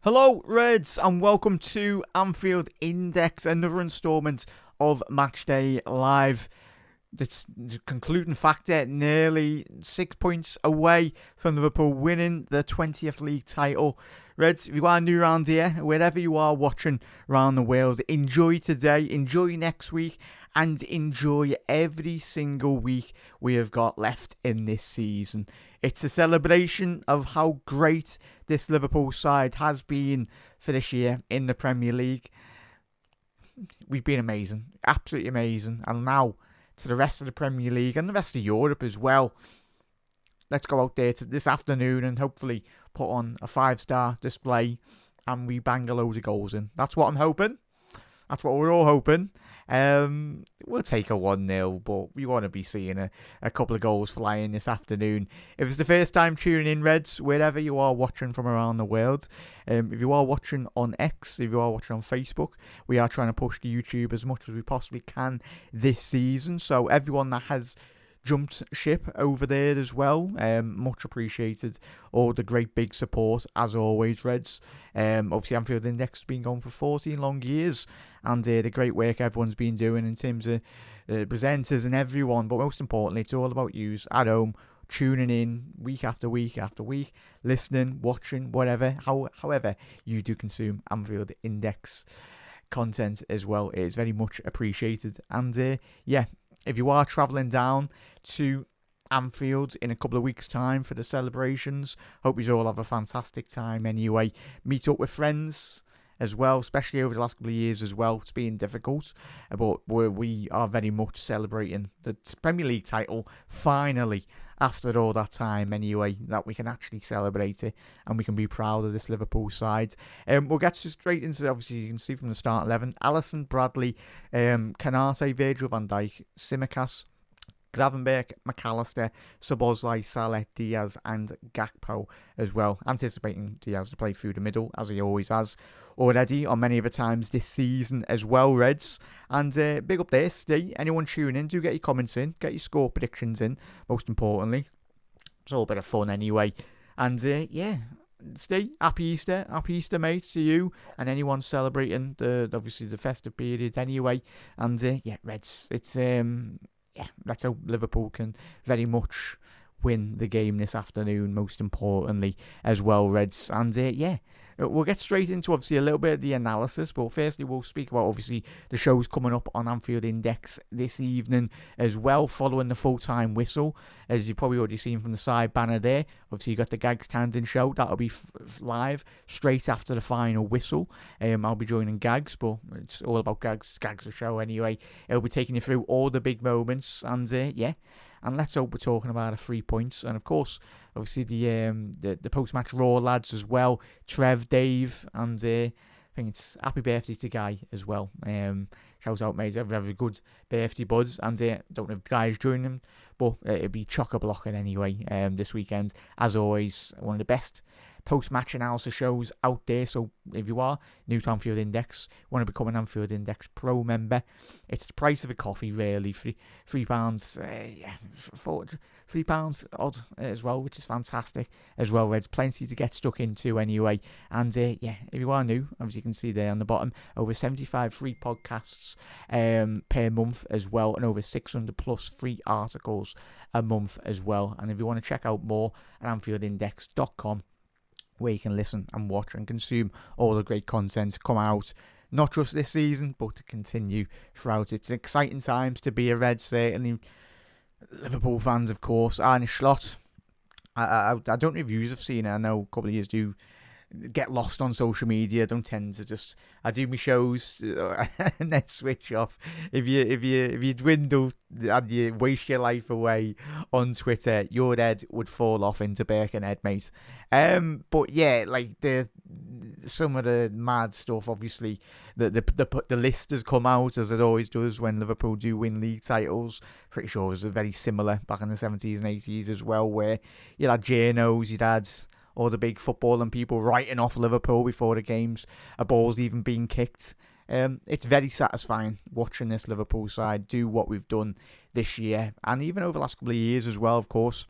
Hello, Reds, and welcome to Anfield Index, another instalment of Matchday Live. It's the concluding factor, nearly 6 points away from Liverpool winning the 20th league title. Reds, if you are new around here, wherever you are watching around the world, enjoy today, enjoy next week, and enjoy every single week we have got left in this season. It's a celebration of how great this Liverpool side has been for this year in the Premier League. We've been amazing, absolutely amazing, and now to the rest of the Premier League and the rest of Europe as well. Let's go out there this afternoon and hopefully put on a 5-star display and we bang a load of goals in. That's what I'm hoping. That's what we're all hoping. We'll take a 1-0, but we want to be seeing a couple of goals flying this afternoon. If it's the first time tuning in, Reds, wherever you are watching from around the world, if you are watching on X, if you are watching on Facebook, we are trying to push the YouTube as much as we possibly can this season. So everyone that has jumped ship over there as well, much appreciated. All the great big support as always, Reds. Obviously Anfield Index has been going for 14 long years, and the great work everyone's been doing in terms of presenters and everyone, but most importantly it's all about yous at home tuning in week after week after week, listening, watching, whatever, however you do consume Anfield Index content as well. It is very much appreciated. And if you are travelling down to Anfield in a couple of weeks' time for the celebrations, hope you all have a fantastic time anyway. Meet up with friends as well, especially over the last couple of years as well. It's been difficult, but we are very much celebrating the Premier League title finally, after all that time anyway, that we can actually celebrate it and we can be proud of this Liverpool side. We'll get straight into, obviously you can see from the start 11, Alisson, Bradley, Canate, Virgil van Dijk, Tsimikas, Gravenberch, McAllister, Szoboszlai, Salah, Diaz and Gakpo as well. Anticipating Diaz to play through the middle, as he always has already on many of the times this season as well, Reds. And big up there, Steve. Anyone tuning in, do get your comments in, get your score predictions in, most importantly. It's all a bit of fun anyway. And Steve, happy Easter, mate, to you and anyone celebrating obviously the festive period anyway. And Reds, it's let's hope Liverpool can very much win the game this afternoon, most importantly, as well, Reds. And we'll get straight into, obviously, a little bit of the analysis. But firstly, we'll speak about, obviously, the shows coming up on Anfield Index this evening as well, following the full-time whistle. As you've probably already seen from the side banner there, obviously, you got the Gags Tandon show. That'll be live straight after the final whistle. I'll be joining Gags, but it's all about Gags' show anyway. It'll be taking you through all the big moments. And, and let's hope we're talking about 3 points. And, of course, obviously the post-match Raw lads as well. Trev, Dave, and I think it's happy birthday to Guy as well. Shout out, mate. Have a good birthday, buds. And don't know if Guy's joining them, but it'll be chock-a-blocking anyway this weekend. As always, one of the best post-match analysis shows out there. So if you are new to Anfield Index, want to become an Anfield Index Pro member, it's the price of a coffee, really. £3, £3 odd as well, which is fantastic as well. There's plenty to get stuck into anyway. And if you are new, as you can see there on the bottom, over 75 free podcasts per month as well, and over 600 plus free articles a month as well. And if you want to check out more at AnfieldIndex.com, where you can listen and watch and consume all the great content come out, not just this season, but to continue throughout. It's exciting times to be a Red, certainly. Liverpool fans, of course. Arne Slot, I don't know if you have seen it. I know a couple of years do get lost on social media. I don't tend to I do my shows and then switch off. If you dwindle and you waste your life away on Twitter, your head would fall off into Birkenhead, mate. But yeah, like some of the mad stuff, obviously, the list has come out, as it always does when Liverpool do win league titles. Pretty sure it was very similar back in the 70s and 80s as well, where you had journos, you'd had all the big footballing people writing off Liverpool before the games, a ball's even being kicked. It's very satisfying watching this Liverpool side do what we've done this year, and even over the last couple of years as well, of course.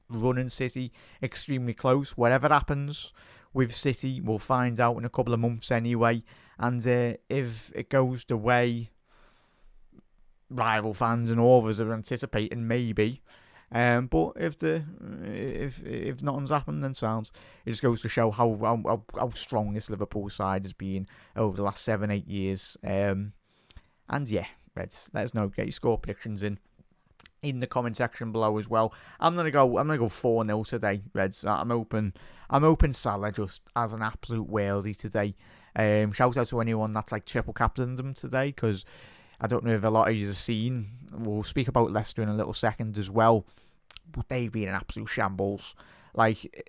running City extremely close. Whatever happens with City, we'll find out in a couple of months anyway. And if it goes the way rival fans and all of us are anticipating, maybe. But if nothing's happened, then sounds. It just goes to show how strong this Liverpool side has been over the last 7-8 years. And yeah, Reds, let us know. Get your score predictions in the comment section below as well. I'm gonna go 4-0 today, Reds. I'm hoping Salah just as an absolute worldie today. Shout out to anyone that's like triple captained them today, because I don't know if a lot of you have seen. We'll speak about Leicester in a little second as well, but they've been an absolute shambles. Like,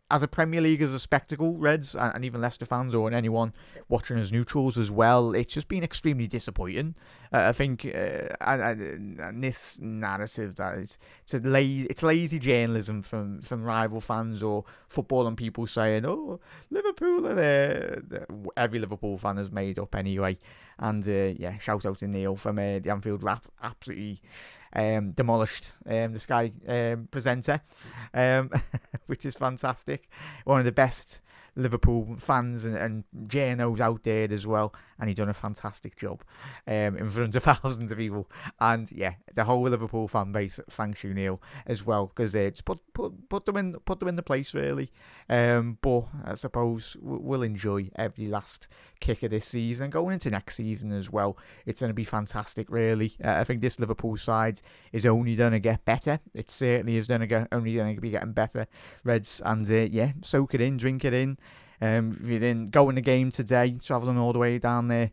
as a Premier League, as a spectacle, Reds, and even Leicester fans or anyone watching as neutrals as well, it's just been extremely disappointing. I think and this narrative that it's lazy journalism from rival fans or footballing people saying, "Oh, Liverpool are there." Every Liverpool fan has made up anyway. And yeah, shout out to Neil from the Anfield Wrap, absolutely demolished the Sky presenter, which is fantastic. One of the best Liverpool fans and journos out there as well, and he done a fantastic job in front of thousands of people. And yeah, the whole Liverpool fan base thanks you, Neil, as well, because just put them in the place really. But I suppose we'll enjoy every last kick of this season and going into next season as well. It's going to be fantastic, really. I think this Liverpool side is only going to get better. It certainly is only going to be getting better, Reds. And yeah, soak it in, drink it in. If you didn't go in the game today, travelling all the way down there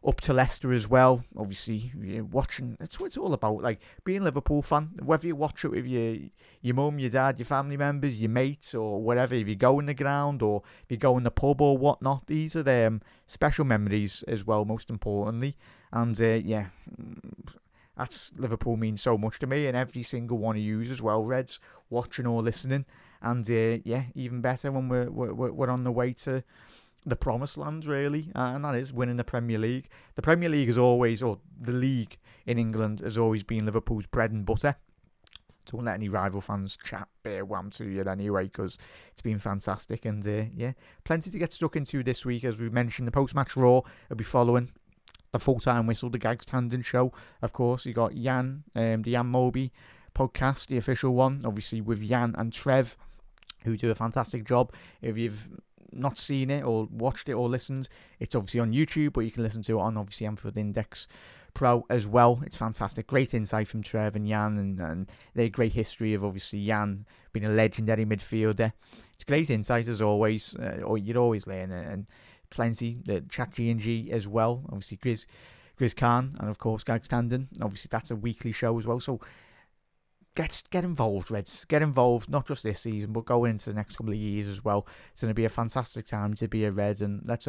up to Leicester as well. Obviously, you're watching. That's what it's all about. Like, being a Liverpool fan, whether you watch it with your mum, your dad, your family members, your mates, or whatever. If you go in the ground or if you go in the pub or whatnot, these are special memories as well. Most importantly, and yeah. That's Liverpool means so much to me, and every single one of you as well, Reds, watching or listening. And yeah, even better when we're on the way to the promised land, really, and that is winning the Premier League. The Premier League is always, or the league in England has always been Liverpool's bread and butter. Don't let any rival fans chat bear wham to you anyway, because it's been fantastic. And yeah, plenty to get stuck into this week. As we mentioned, the post-match Raw will be following the full-time whistle, the Gags Tandon show. Of course, you got Jan, the Jan Moby podcast, the official one, obviously with Jan and Trev, who do a fantastic job. If you've not seen it or watched it or listened, it's obviously on YouTube, but you can listen to it on obviously Anfield Index Pro as well. It's fantastic. Great insight from Trev and Jan, and their great history of obviously Jan being a legendary midfielder. It's great insight as always, or you'd always learn, and plenty. The Chat G&G as well. Obviously Grizz Khan, and of course Gags Tandon. Obviously that's a weekly show as well. So get involved, Reds. Get involved, not just this season, but going into the next couple of years as well. It's going to be a fantastic time to be a Red, and let's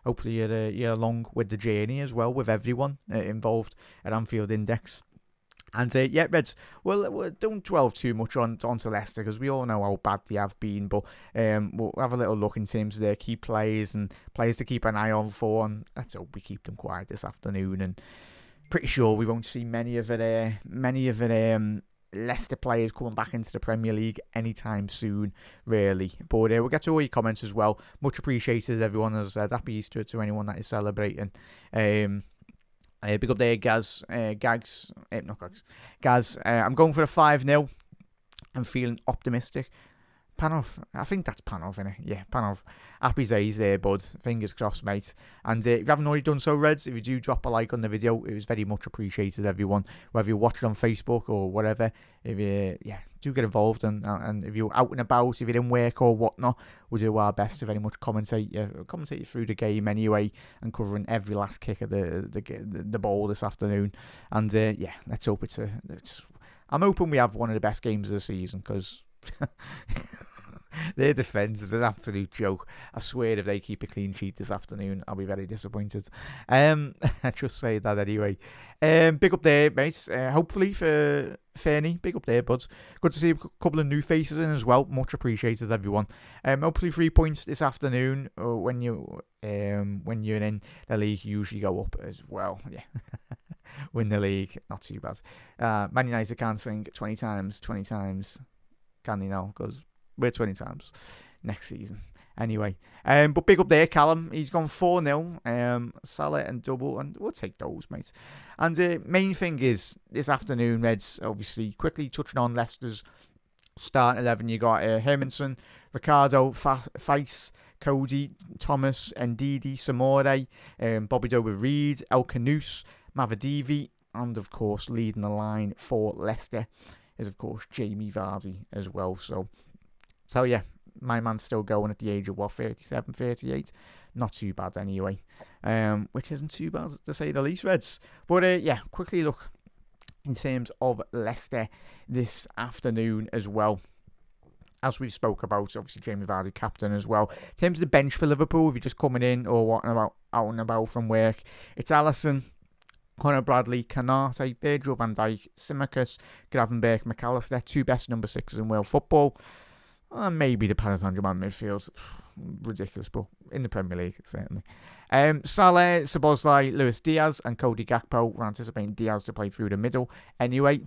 hopefully you're along with the journey as well, with everyone involved at Anfield Index. And yeah, Reds, well, don't dwell too much onto Leicester, because we all know how bad they have been, but we'll have a little look in terms of their key players and players to keep an eye on for, and let's hope we keep them quiet this afternoon. And pretty sure we won't see many of it Leicester players coming back into the Premier League anytime soon, really. But we'll get to all your comments as well. Much appreciated, everyone. As happy Easter to anyone that is celebrating. Big up there, Gaz. Not Gags. Gaz, I'm going for a 5-0. I'm feeling optimistic. Panov, I think that's Panov, innit? Yeah, Panov. Happy days there, bud. Fingers crossed, mate. And if you haven't already done so, Reds, if you do drop a like on the video, it was very much appreciated, everyone. Whether you watch it on Facebook or whatever, if you, do get involved. And if you're out and about, if you're in work or whatnot, we'll do our best to very much commentate you through the game anyway, and covering every last kick of the ball this afternoon. And yeah, let's hope I'm hoping we have one of the best games of the season, because their defence is an absolute joke. I swear if they keep a clean sheet this afternoon, I'll be very disappointed. I just say that anyway. Big up there, mates. Hopefully for Fernie, big up there, buds. Good to see a couple of new faces in as well. Much appreciated, everyone. Hopefully 3 points this afternoon. When you're in the league, you usually go up as well. Yeah. Win the league, not too bad. Man United can't sing 20 times. can he now? Because we're 20 times next season. Anyway, but big up there, Callum. He's gone 4-0. Salah and double, and we'll take those, mate. And the main thing is, this afternoon, Reds, obviously, quickly touching on Leicester's starting 11. You got Hermanson, Ricardo, Feiss, Cody, Thomas, Ndidi, Samore, Bobby Doe with Reed, El Canous, Mavadivi, and of course, leading the line for Leicester is, of course, Jamie Vardy as well. So yeah, my man's still going at the age of, 37, 38? Not too bad anyway. Which isn't too bad, to say the least, Reds. But yeah, quickly look in terms of Leicester this afternoon as well. As we've spoke about, obviously Jamie Vardy captain as well. In terms of the bench for Liverpool, if you're just coming in or out and about from work, it's Alisson, Conor Bradley, Canate, Virgil van Dijk, Tsimikas, Gravenberch, McAllister, 2 best number 6s in world football. Maybe the Paris Saint-Germain midfield. Ridiculous, but in the Premier League, certainly. Salah, Szoboszlai, Luis Diaz, and Cody Gakpo. We're anticipating Diaz to play through the middle anyway.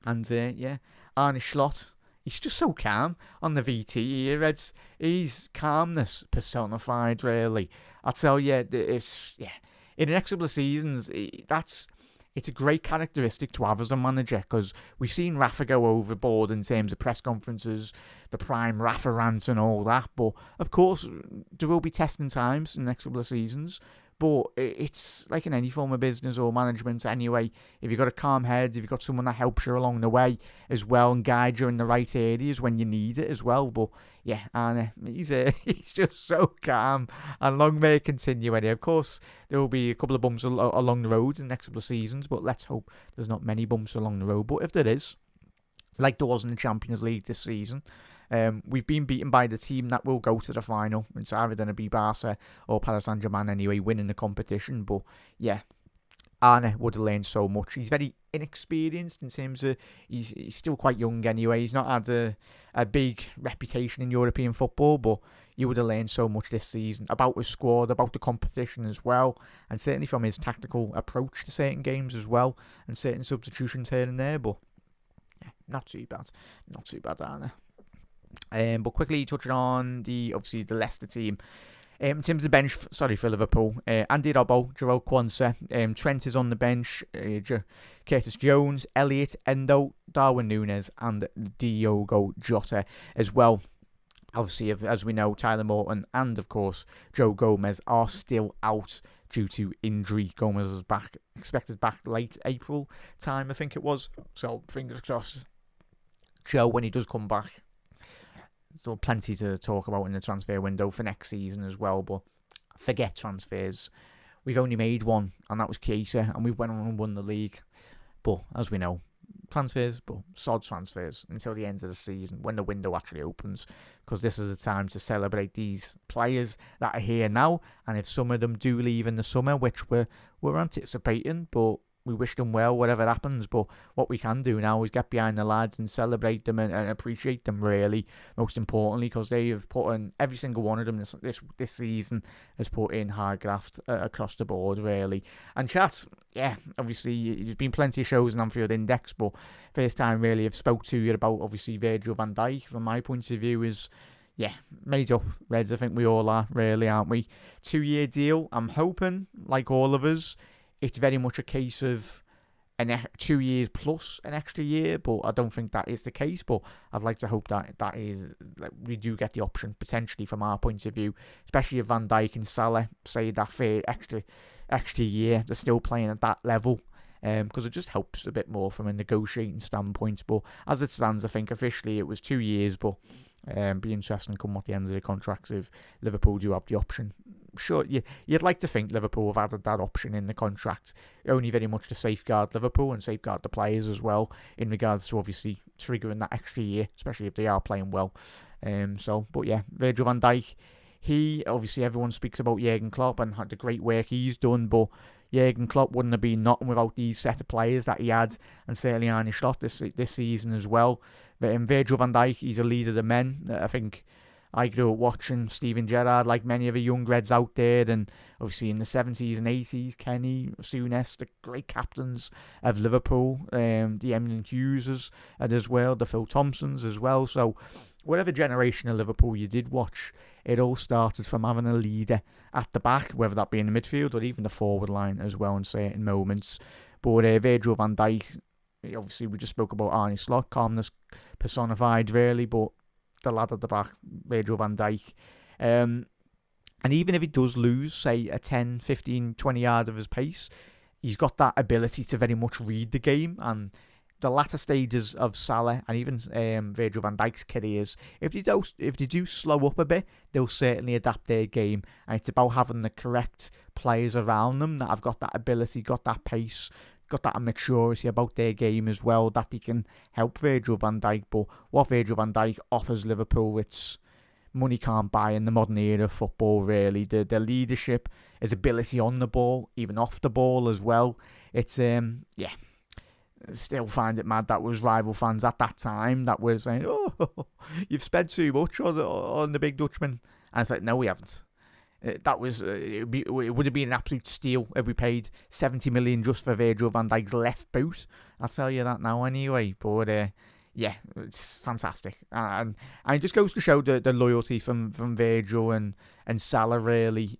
And yeah, Arne Slot. He's just so calm on the VT here, Reds. He's calmness personified, really. I tell you, in the next couple of seasons, it's a great characteristic to have as a manager, because we've seen Rafa go overboard in terms of press conferences, the prime Rafa rants and all that. But of course, there will be testing times in the next couple of seasons. But it's like in any form of business or management anyway. If you've got a calm head, if you've got someone that helps you along the way as well and guides you in the right areas when you need it as well. But yeah, and he's just so calm, and long may it continue anyway. Of course, there will be a couple of bumps along the road in the next couple of seasons, but let's hope there's not many bumps along the road. But if there is, like there was in the Champions League this season, we've been beaten by the team that will go to the final. It's either going to be Barca or Paris Saint-Germain anyway, winning the competition. But yeah, Arne would have learned so much. He's very inexperienced in terms of he's still quite young anyway. He's not had a big reputation in European football, but you would have learned so much this season about his squad, about the competition as well, and certainly from his tactical approach to certain games as well, and certain substitutions here and there. But yeah, not too bad, Arne. But quickly touching on the Leicester team. In terms of the bench, for Liverpool, Andy Robbo, Jarrell Quansah, Trent is on the bench, Curtis Jones, Elliott, Endo, Darwin Núñez, and Diogo Jota as well. Obviously, as we know, Tyler Morton and, of course, Joe Gomez are still out due to injury. Gomez is expected back late April time, I think it was. So, fingers crossed, Joe, when he does come back. So plenty to talk about in the transfer window for next season as well. But forget transfers. We've only made one, and that was Chiesa, and we went on and won the league. But as we know, transfers, but sod transfers until the end of the season when the window actually opens. Because this is the time to celebrate these players that are here now. And if some of them do leave in the summer, which we're anticipating, but we wish them well, whatever happens. But what we can do now is get behind the lads and celebrate them and appreciate them, really, most importantly, because they have put in, every single one of them this season has put in hard graft across the board, really. And chat, yeah, obviously, there's been plenty of shows in Anfield Index, but first time really I've spoke to you about, obviously, Virgil van Dijk, from my point of view, is, yeah, made up, Reds. I think we all are, really, aren't we? 2-year deal. I'm hoping, like all of us, it's very much a case of 2 years plus an extra year, but I don't think that is the case. But I'd like to hope that is, like, we do get the option potentially from our point of view, especially if Van Dijk and Salah say that for extra year, they're still playing at that level, because it just helps a bit more from a negotiating standpoint. But as it stands, I think officially it was 2 years, but be interesting to come at the end of the contracts if Liverpool do have the option. Sure, you'd like to think Liverpool have added that option in the contract, only very much to safeguard Liverpool and safeguard the players as well, in regards to obviously triggering that extra year, especially if they are playing well. But yeah, Virgil van Dijk, he, obviously everyone speaks about Jurgen Klopp and the great work he's done, but Jurgen Klopp wouldn't have been nothing without these set of players that he had, and certainly Arne Slot this season as well. But Virgil van Dijk, he's a leader of the men. I think I grew up watching Steven Gerrard, like many of the young Reds out there, and obviously in the 70s and 80s, Kenny, Souness, the great captains of Liverpool, the eminent Hugheses as well, the Phil Thompsons as well. So whatever generation of Liverpool you did watch, it all started from having a leader at the back, whether that be in the midfield or even the forward line as well in certain moments. But Virgil van Dijk, obviously we just spoke about Arne Slot, calmness personified really, but the lad at the back, Virgil van Dijk. And even if he does lose, say, a 10, 15, 20 yard of his pace, he's got that ability to very much read the game. And the latter stages of Salah and even Virgil van Dijk's careers, if they do slow up a bit, they'll certainly adapt their game. And it's about having the correct players around them that have got that ability, got that pace, got that maturity about their game as well, that they can help Virgil van Dijk. But what Virgil van Dijk offers Liverpool, it's money can't buy in the modern era of football, really. The leadership, his ability on the ball, even off the ball as well. It's, still find it mad that was rival fans at that time that were saying, oh, you've spent too much on the big Dutchman. And it's like, no, we haven't. It would have been an absolute steal if we paid 70 million just for Virgil van Dijk's left boot. I'll tell you that now anyway. But it's fantastic, and it just goes to show the loyalty from Virgil and Salah really.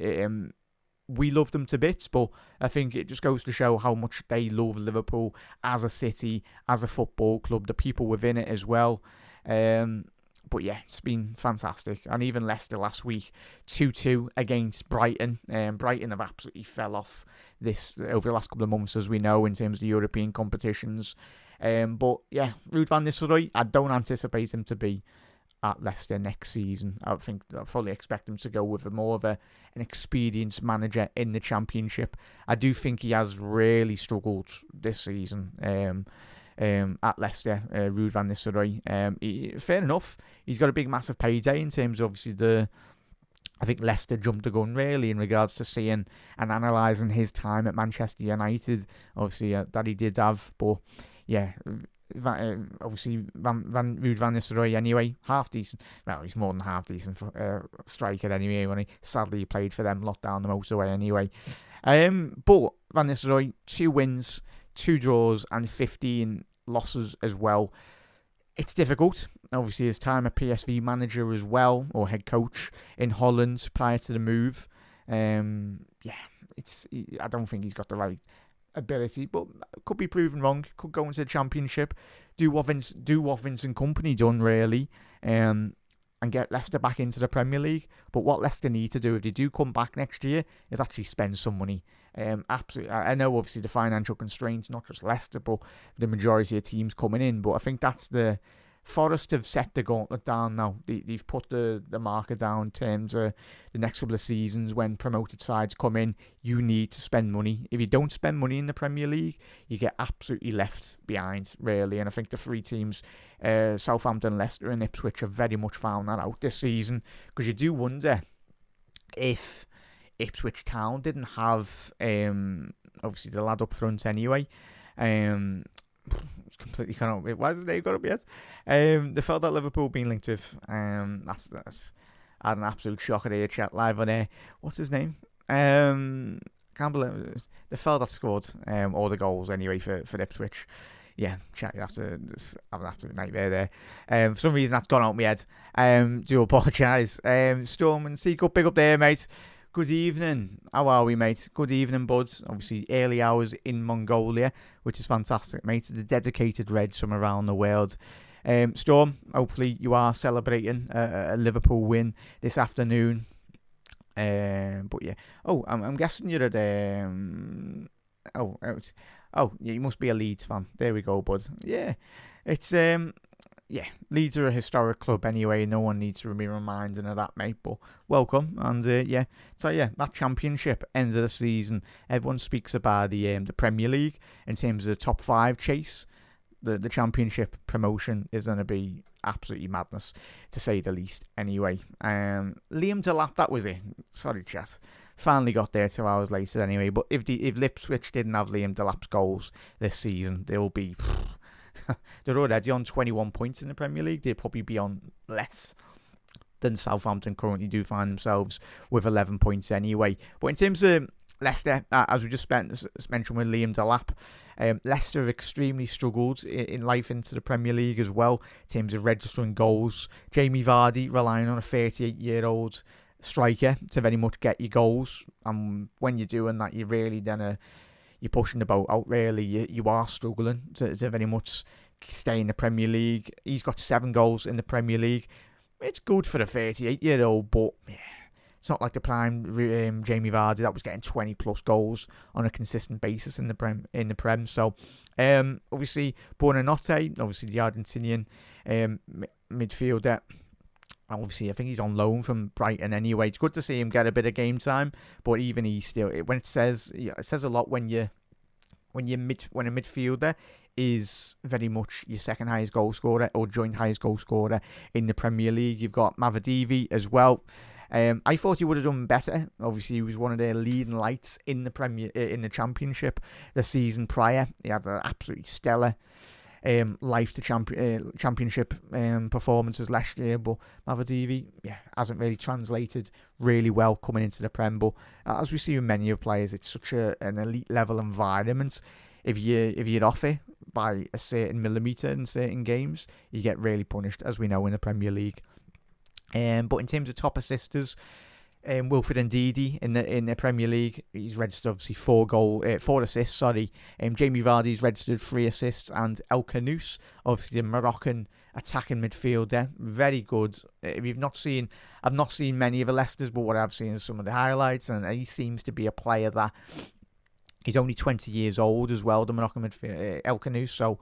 We love them to bits, but I think it just goes to show how much they love Liverpool as a city, as a football club, the people within it as well. But yeah, it's been fantastic. And even Leicester last week, 2-2 against Brighton. Brighton have absolutely fell off this over the last couple of months, as we know, in terms of the European competitions. But yeah, Ruud van Nistelrooy, I don't anticipate him to be at Leicester next season. I fully expect him to go with more of an experienced manager in the Championship. I do think he has really struggled this season. At Leicester, Ruud van Nistelrooy. Fair enough, he's got a big, massive payday in terms of obviously I think Leicester jumped the gun really in regards to seeing and analysing his time at Manchester United. Obviously, that he did have, but yeah, obviously Ruud van Nistelrooy anyway, half decent. Well, he's more than half decent for striker anyway. When he sadly played for them, locked down the motorway anyway. But Van Nistelrooy, 2 wins, 2 draws and 15 losses as well. It's difficult. Obviously, his time a PSV manager as well, or head coach in Holland prior to the move. I don't think he's got the right ability, but could be proven wrong. Could go into the Championship, do what Vincent Kompany done really, and get Leicester back into the Premier League. But what Leicester need to do if they do come back next year is actually spend some money. Absolutely, I know obviously the financial constraints, not just Leicester, but the majority of teams coming in. But I think that's the Forest have set the gauntlet down now. They've put the marker down in terms of the next couple of seasons. When promoted sides come in, you need to spend money. If you don't spend money in the Premier League, you get absolutely left behind, really. And I think the 3 teams, Southampton, Leicester and Ipswich, have very much found that out this season. Because you do wonder if Ipswich Town didn't have, obviously, the lad up front anyway. It's completely kind of, why has his name got up yet? They felt that Liverpool being linked with, that's I had an absolute shocker there, chat live on there. What's his name? Can't believe it. The fella that scored all the goals anyway for Ipswich. Yeah, chat, you have to just have an absolute nightmare there. For some reason that's gone out of my head. Do apologise. Storm and Seagull, big up there, mate. Good evening. How are we, mate? Good evening, buds. Obviously, early hours in Mongolia, which is fantastic, mate. The dedicated Reds from around the world. Storm, hopefully you are celebrating a Liverpool win this afternoon. But yeah. Oh, I'm guessing you're at... you must be a Leeds fan. There we go, bud. Yeah. It's... Yeah, Leeds are a historic club anyway. No one needs to be reminding of that, mate. But welcome, and so that Championship end of the season. Everyone speaks about the Premier League in terms of the top 5 chase. The Championship promotion is going to be absolutely madness, to say the least. Anyway, Liam Delap, that was it. Sorry, chat. Finally got there 2 hours later. Anyway, but if Ipswich didn't have Liam Delap's goals this season, they'll be. They're already on 21 points in the Premier League. They'll probably be on less than Southampton currently do find themselves with 11 points anyway. But in terms of Leicester, as we just mentioned with Liam Delap, Leicester have extremely struggled in life into the Premier League as well in terms of registering goals. Jamie Vardy relying on a 38-year-old striker to very much get you goals, and when you're doing that, you really you're pushing the boat out. Really, you are struggling to very much stay in the Premier League. He's got 7 goals in the Premier League. It's good for the 38-year-old, but yeah, it's not like the prime Jamie Vardy that was getting 20 plus goals on a consistent basis in the Prem. So obviously Buonanotte, obviously the Argentinian midfielder. Obviously, I think he's on loan from Brighton anyway. It's good to see him get a bit of game time, but even he's still, when it says a lot when a midfielder is very much your second highest goal scorer or joint highest goal scorer in the Premier League. You've got Mavadivi as well. I thought he would have done better. Obviously, he was one of their leading lights in the Championship the season prior. He had an absolutely stellar life to championship performances last year, but Mavadivi hasn't really translated really well coming into the Prem. But as we see with many of players, it's such an elite level environment. If you're off it by a certain millimetre in certain games, you get really punished, as we know in the Premier League. But in terms of top assisters, Wilfred Ndidi in the Premier League, he's registered obviously 4 assists. Jamie Vardy's registered 3 assists, and El Khanous, obviously the Moroccan attacking midfielder, very good. I've not seen many of the Leicester's, but what I've seen is some of the highlights, and he seems to be a player that he's only 20 years old as well, the Moroccan midfielder El Khanous. So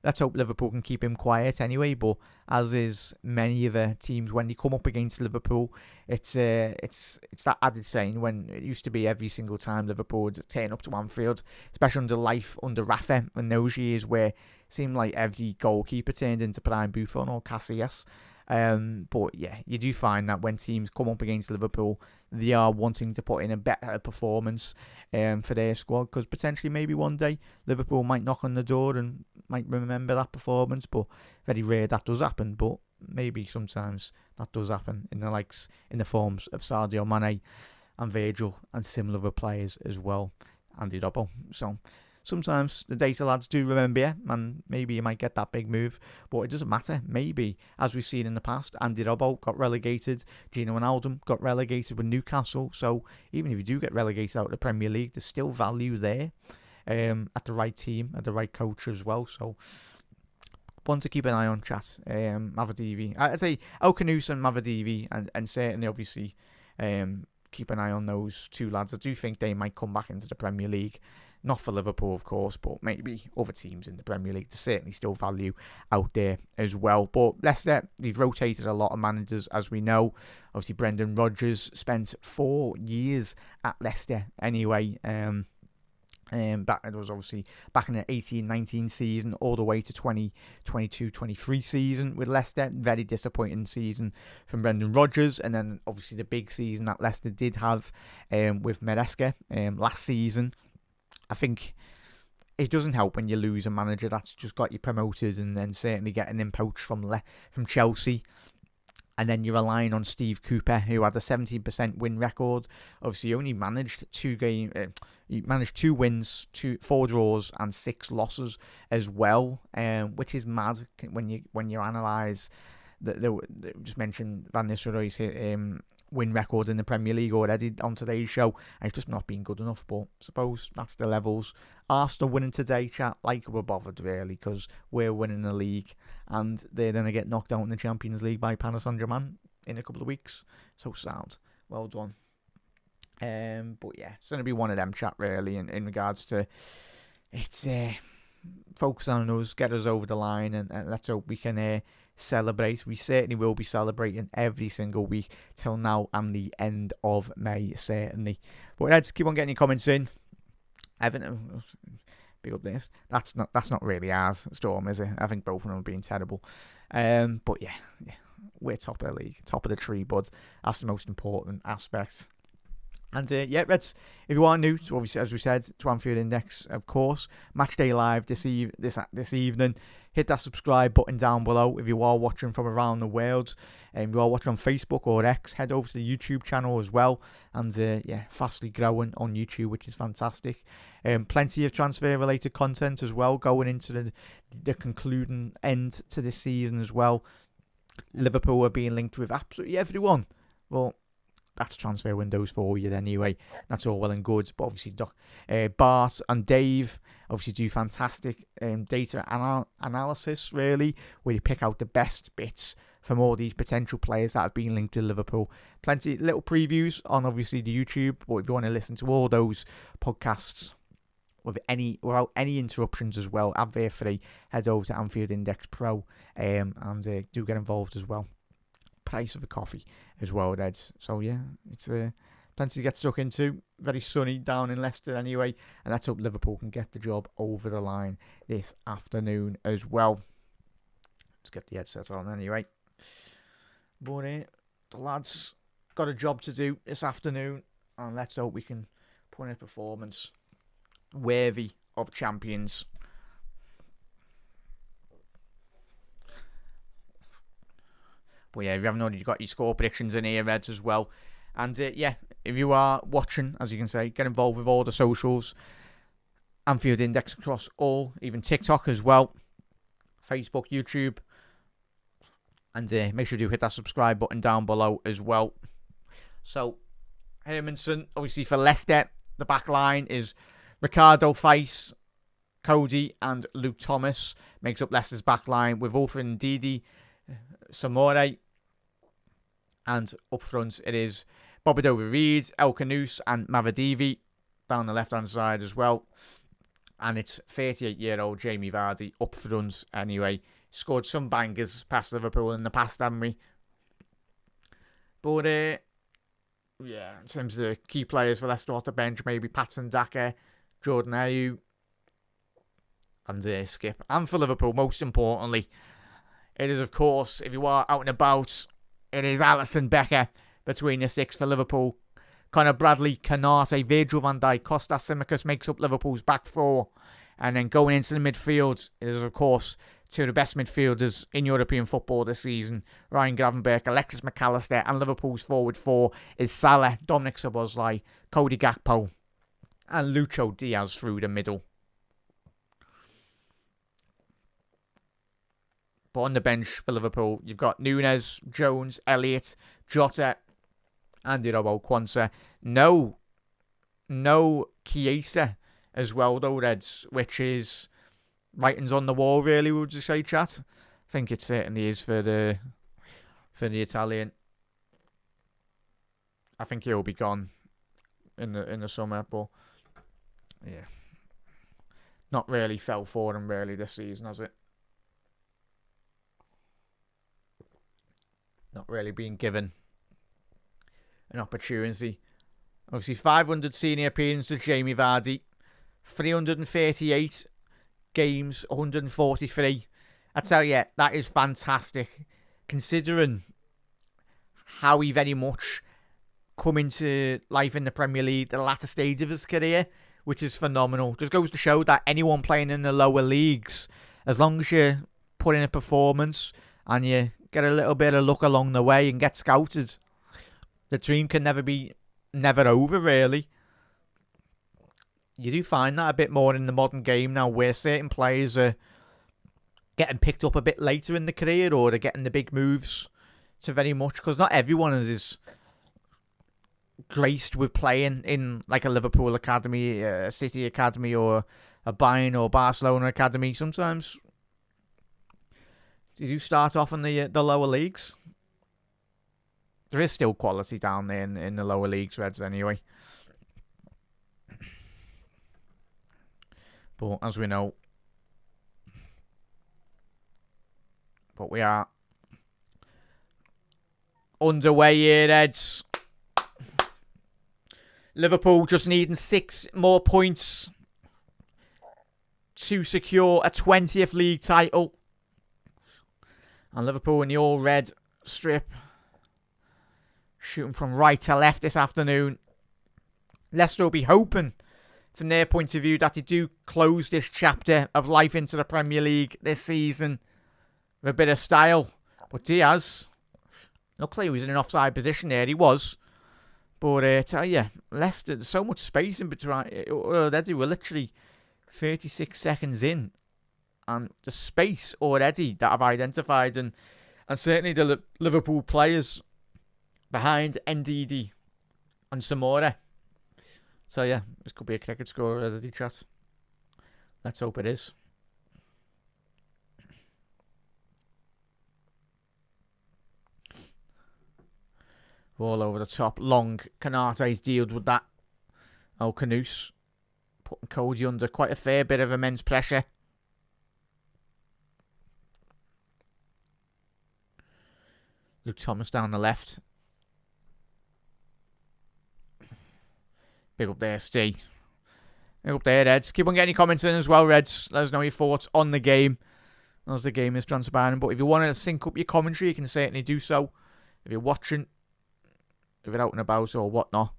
let's hope Liverpool can keep him quiet anyway. But as is many of the teams, when they come up against Liverpool, it's that added saying when it used to be every single time Liverpool would turn up to Anfield, especially under Rafa in those years where it seemed like every goalkeeper turned into Brian Buffon or Casillas. But yeah, you do find that when teams come up against Liverpool, they are wanting to put in a better performance for their squad, because potentially maybe one day Liverpool might knock on the door and might remember that performance. But very rare that does happen, but maybe sometimes that does happen in the forms of Sadio Mane and Virgil and similar players as well, Andy Dobbo. So sometimes the data lads do remember you, and maybe you might get that big move, but it doesn't matter. Maybe, as we've seen in the past, Andy Robbo got relegated, Gino Wijnaldum got relegated with Newcastle, so even if you do get relegated out of the Premier League, there's still value there at the right team, at the right coach as well. So one to keep an eye on, chat. Mavadivi, I'd say El Khanous and Mavadivi, and certainly obviously keep an eye on those 2 lads. I do think they might come back into the Premier League. Not for Liverpool, of course, but maybe other teams in the Premier League. There's certainly still value out there as well. But Leicester, they've rotated a lot of managers, as we know. Obviously, Brendan Rodgers spent 4 years at Leicester anyway. It was obviously back in the 18-19 season all the way to 2022-23 season with Leicester. Very disappointing season from Brendan Rodgers. And then obviously the big season that Leicester did have with Maresca last season. I think it doesn't help when you lose a manager that's just got you promoted, and then certainly getting him poached from Chelsea. And then you're relying on Steve Cooper, who had a 17% win record. Obviously, he only managed 2 wins, 4 draws, and 6 losses as well, which is mad when you analyse. Just mentioned Van Nistelrooy's win record in the Premier League already on today's show, and it's just not been good enough. But I suppose that's the levels. Arsenal winning today, chat, like we're bothered really, because we're winning the league and they're going to get knocked out in the Champions League by Paris Saint-Germain in a couple of weeks. So sound. Well done. But yeah, it's going to be one of them, chat, really, in regards to it's focus on us, get us over the line, and let's hope we can celebrate. We certainly will be celebrating every single week till now and the end of May, certainly. But let's keep on getting your comments in. Evan, big up this. That's not really ours, Storm, is it? I think both of them have been terrible. But yeah, we're top of the league, top of the tree, bud. That's the most important aspect. And yeah, Reds, if you are new, to, obviously, as we said, to Anfield Index, of course, Match Day Live this evening. Hit that subscribe button down below if you are watching from around the world. And if you are watching on Facebook or X, head over to the YouTube channel as well. And yeah, fastly growing on YouTube, which is fantastic. Plenty of transfer-related content as well, going into the concluding end to this season as well. Liverpool are being linked with absolutely everyone. Well, that's transfer windows for you anyway. That's all well and good. But obviously, Bart and Dave obviously do fantastic data analysis, really, where you pick out the best bits from all these potential players that have been linked to Liverpool. Plenty little previews on obviously the YouTube. But if you want to listen to all those podcasts without any interruptions as well, advert free, head over to Anfield Index Pro and do get involved as well. Price of a coffee as well, Reds. So yeah, it's plenty to get stuck into. Very sunny down in Leicester anyway, and let's hope Liverpool can get the job over the line this afternoon as well. Let's get the headset on anyway. But the lads got a job to do this afternoon, and let's hope we can put in a performance worthy of champions. But yeah, if you haven't already got your score predictions in here, Reds, as well. And yeah, if you are watching, as you can say, get involved with all the socials. Anfield Index across all, even TikTok as well. Facebook, YouTube. And make sure you hit that subscribe button down below as well. So, Hermanson, obviously for Leicester, the back line is Ricardo Feiss, Cody and Luke Thomas. Makes up Leicester's back line with Wolfram Ndidi, Samore, and up front it is Bobadova Reed, El Canous and Mavadivi down the left hand side as well. And it's 38-year-old Jamie Vardy up front anyway. Scored some bangers past Liverpool in the past, haven't we? But yeah, in terms of the key players for Leicester off the bench, maybe Patson Daka, Jordan Ayew, and Skip. And for Liverpool, most importantly, it is, of course, if you are out and about, it is Alisson Becker between the six for Liverpool. Conor Bradley, Canate, Virgil van Dijk, Kostas Tsimikas makes up Liverpool's back four. And then going into the midfield, it is, of course, two of the best midfielders in European football this season. Ryan Gravenberch, Alexis McAllister, and Liverpool's forward four is Salah, Dominic Szoboszlai, Cody Gakpo, and Lucho Diaz through the middle. But on the bench for Liverpool, you've got Núñez, Jones, Elliott, Jota, and Irobo Kwanzaa. No Chiesa as well, though, Reds, which is writings on the wall, really, would you say, chat? I think it certainly is for the Italian. I think he'll be gone in the summer, but yeah, not really fell for him really this season, has it? Not really being given an opportunity. Obviously, 500 senior appearances to Jamie Vardy, 338 games, 143. I tell you, that is fantastic, considering how he very much come into life in the Premier League, the latter stage of his career, which is phenomenal. Just goes to show that anyone playing in the lower leagues, as long as you put in a performance and you get a little bit of luck along the way and get scouted, the dream can never over, really. You do find that a bit more in the modern game now, where certain players are getting picked up a bit later in the career, or they're getting the big moves to very much, because not everyone is graced with playing in like a Liverpool academy, a City academy, or a Bayern or Barcelona academy. Sometimes you do start off in the lower leagues. There is still quality down there in the lower leagues, Reds, anyway. But as we know, we are underway here, Reds. Liverpool just needing 6 more points to secure a 20th league title. And Liverpool in the all-red strip, shooting from right to left this afternoon. Leicester will be hoping, from their point of view, that they do close this chapter of life into the Premier League this season with a bit of style. But Diaz, looks like he was in an offside position there. He was. But I tell you, Leicester, there's so much space in between. Already, we're literally 36 seconds in. And the space already that I've identified. And certainly the Liverpool players behind NDD and Samora. So yeah, this could be a cricket score already, chat. Let's hope it is. All over the top. Long. Canate's dealt with that. Oh, Canoose. Putting Cody under quite a fair bit of immense pressure. Luke Thomas down the left. Big up there, Steve. Big up there, Reds. Keep on getting your comments in as well, Reds. Let us know your thoughts on the game as the game is transpiring. But if you want to sync up your commentary, you can certainly do so. If you're watching, if you're out and about or whatnot,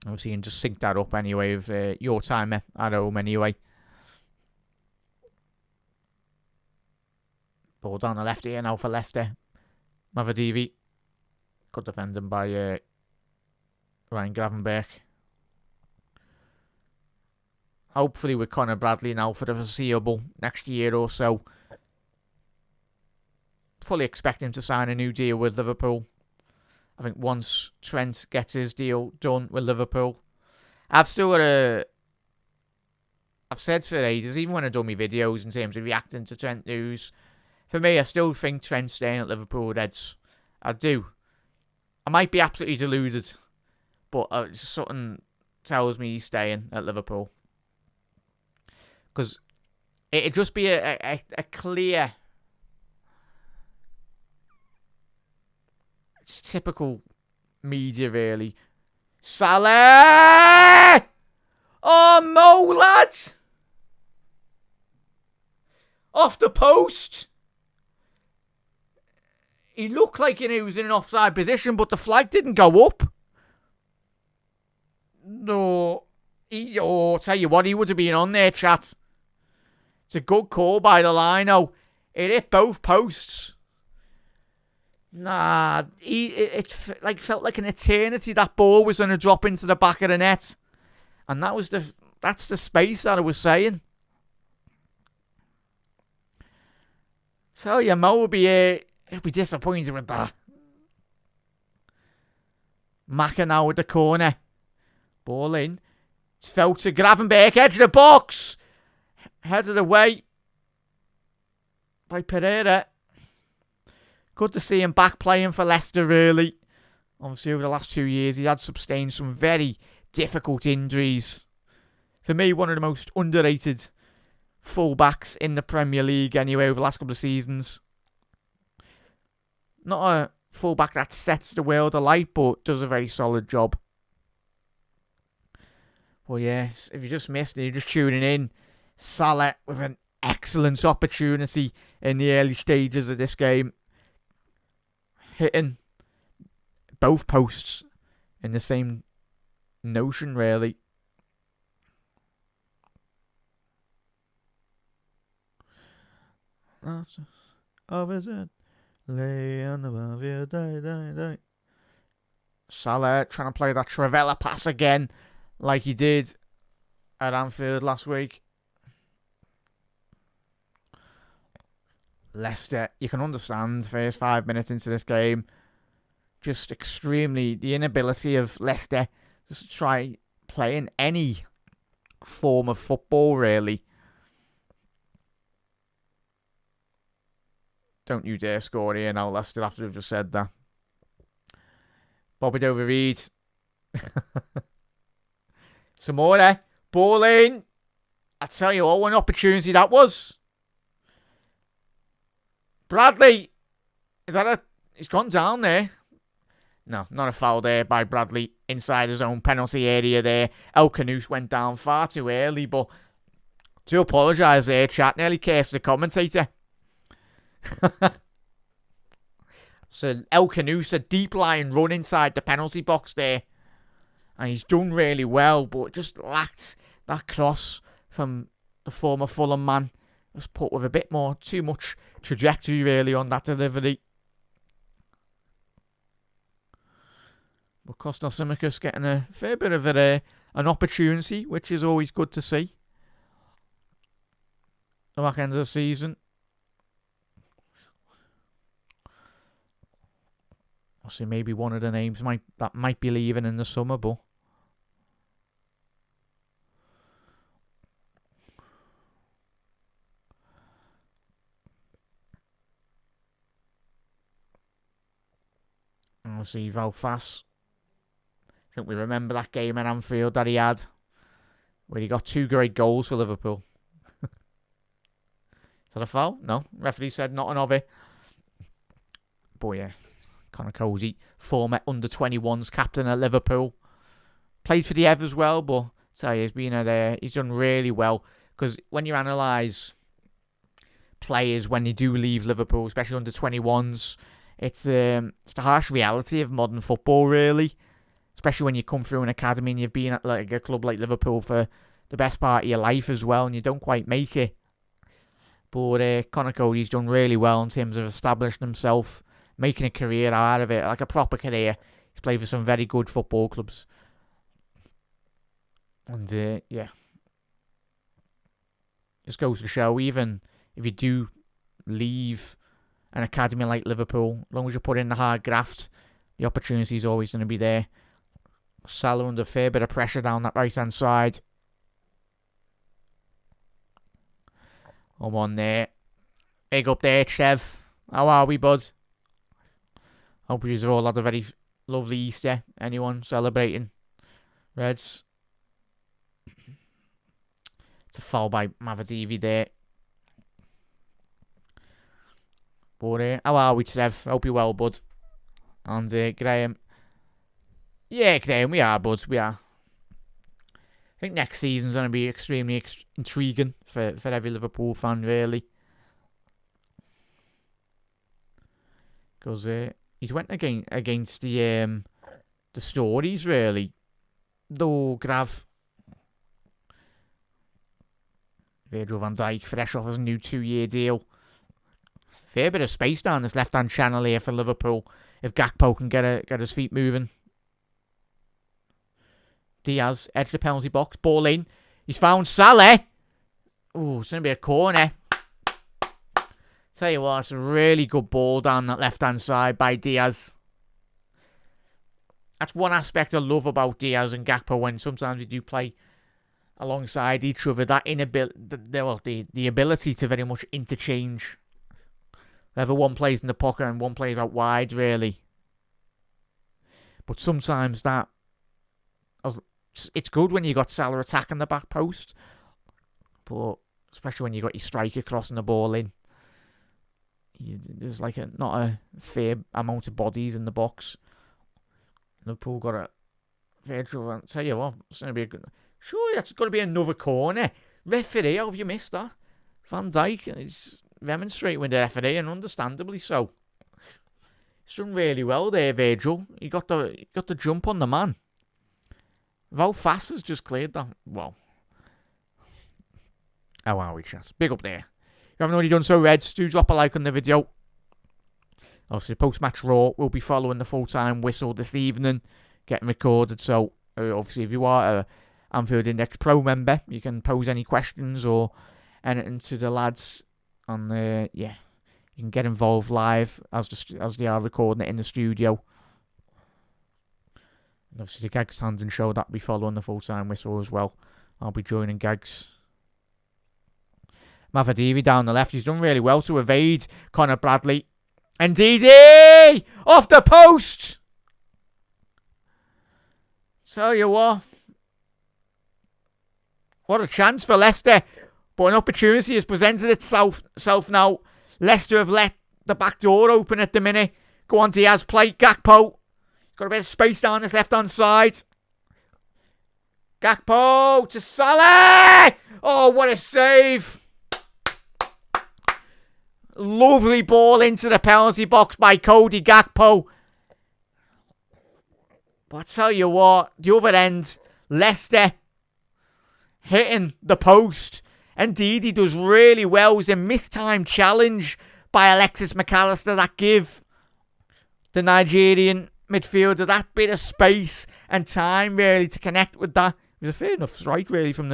obviously you can just sync that up anyway with your timer at home anyway. Ball down the left here now for Leicester. Mavadivi. Good defending by Ryan Gravenberch. Hopefully with Conor Bradley now for the foreseeable next year or so. Fully expect him to sign a new deal with Liverpool. I think once Trent gets his deal done with Liverpool. I've still got I've said for ages, even when I've done my videos in terms of reacting to Trent news, for me, I still think Trent's staying at Liverpool Reds. I do. I might be absolutely deluded, but something tells me he's staying at Liverpool. Because it'd just be a clear... It's typical media, really. Salah! Oh, Mo, lad! Off the post! He looked like he was in an offside position, but the flag didn't go up. No. Tell you what, he would have been on there, chat. It's a good call by the lino. It hit both posts. Nah, it felt like an eternity that ball was going to drop into the back of the net. And that's the space that I was saying. So yeah, Mo will be he'll be disappointed with that. Maka now with the corner. Ball in. It's fell to Gravenberch, edge of the box. Headed away by Pereira. Good to see him back playing for Leicester, really. Obviously, over the last 2 years, he had sustained some very difficult injuries. For me, one of the most underrated fullbacks in the Premier League, anyway, over the last couple of seasons. Not a fullback that sets the world alight, but does a very solid job. Well, yes, if you just missed it, you're just tuning in. Salah with an excellent opportunity in the early stages of this game. Hitting both posts in the same notion, really. Salah trying to play that Trivella pass again, like he did at Anfield last week. Leicester, you can understand, first 5 minutes into this game, just extremely, the inability of Leicester just to try playing any form of football, really. Don't you dare score here now, Leicester, after I've just said that. Bobby Dover-Reed. Samora, ball in. I tell you what an opportunity that was. Bradley, is that he's gone down there. No, not a foul there by Bradley inside his own penalty area there. El Canoose went down far too early, but do apologise there, chat. Nearly cursed the commentator. So El Canoose, a deep line run inside the penalty box there. And he's done really well, but just lacked that cross from the former Fulham man. Was put with a bit more, too much trajectory really on that delivery. But Kostas Tsimikas getting a fair bit of an opportunity, which is always good to see. The back end of the season. I'll see maybe one of the names that might be leaving in the summer, but I'll see Valfas. I think we remember that game at Anfield that he had, where he got 2 great goals for Liverpool. Is that a foul? No. Referee said nothing of it. But yeah, Connor Cody, former under-21s captain at Liverpool. Played for the Ev as well, but tell you, he's done really well. Because when you analyse players when they do leave Liverpool, especially under-21s, it's the harsh reality of modern football, really. Especially when you come through an academy and you've been at like a club like Liverpool for the best part of your life as well, and you don't quite make it. But Connor Cody's done really well in terms of establishing himself, making a career out of it, like a proper career. He's played for some very good football clubs. And yeah. Just goes to show, even if you do leave an academy like Liverpool, as long as you put in the hard graft, the opportunity is always going to be there. Salah under a fair bit of pressure down that right-hand side. Come on there. Big up there, Chev. How are we, bud? Hope you've all had a very lovely Easter. Anyone celebrating? Reds. It's a foul by Mavadivi there. But how are we, Trev? Hope you're well, bud. And Graham. Yeah, Graham, we are, bud. We are. I think next season's going to be extremely intriguing for every Liverpool fan, really. Because he's went against the stories, really. Though, Grav. Virgil van Dijk, fresh off his new 2-year deal. Fair bit of space down this left-hand channel here for Liverpool. If Gakpo can get his feet moving. Diaz, edge the penalty box, ball in. He's found Salah. Oh, it's going to be a corner. Tell you what, it's a really good ball down that left-hand side by Diaz. That's one aspect I love about Diaz and Gakpo when sometimes we do play alongside each other. That the ability to very much interchange. Whether one plays in the pocket and one plays out wide, really. But sometimes it's good when you got Salah attacking the back post. But especially when you got your striker crossing the ball in. There's like not a fair amount of bodies in the box. Liverpool got a Virgil. I'll tell you what, it's going to be a good. Sure, that's got to be another corner. Referee, how have you missed that? Van Dijk is remonstrating with the referee, and understandably so. He's done really well there, Virgil. He got the jump on the man. Valfas has just cleared that. Well, how are we, chat? Big up there. If you haven't already done so, Reds, do drop a like on the video. Obviously, post-match Raw will be following the full-time whistle this evening, getting recorded. So, obviously, if you are a Anfield Index Pro member, you can pose any questions or anything to the lads. And, yeah, you can get involved live as they are recording it in the studio. And obviously, the Gags Tandem show that will be following the full-time whistle as well. I'll be joining Gags. Mavadivi down the left. He's done really well to evade Connor Bradley. And Didi! Off the post! Tell you what a chance for Leicester. But an opportunity has presented itself now. Leicester have let the back door open at the minute. Go on, Diaz, play. Gakpo. Got a bit of space down this left-hand side. Gakpo to Salah! Oh, what a save! Lovely ball into the penalty box by Cody Gakpo. But I tell you what, the other end, Leicester hitting the post. Indeed, he does really well. It was a mistimed challenge by Alexis McAllister that give the Nigerian midfielder that bit of space and time really to connect with that. It was a fair enough strike really from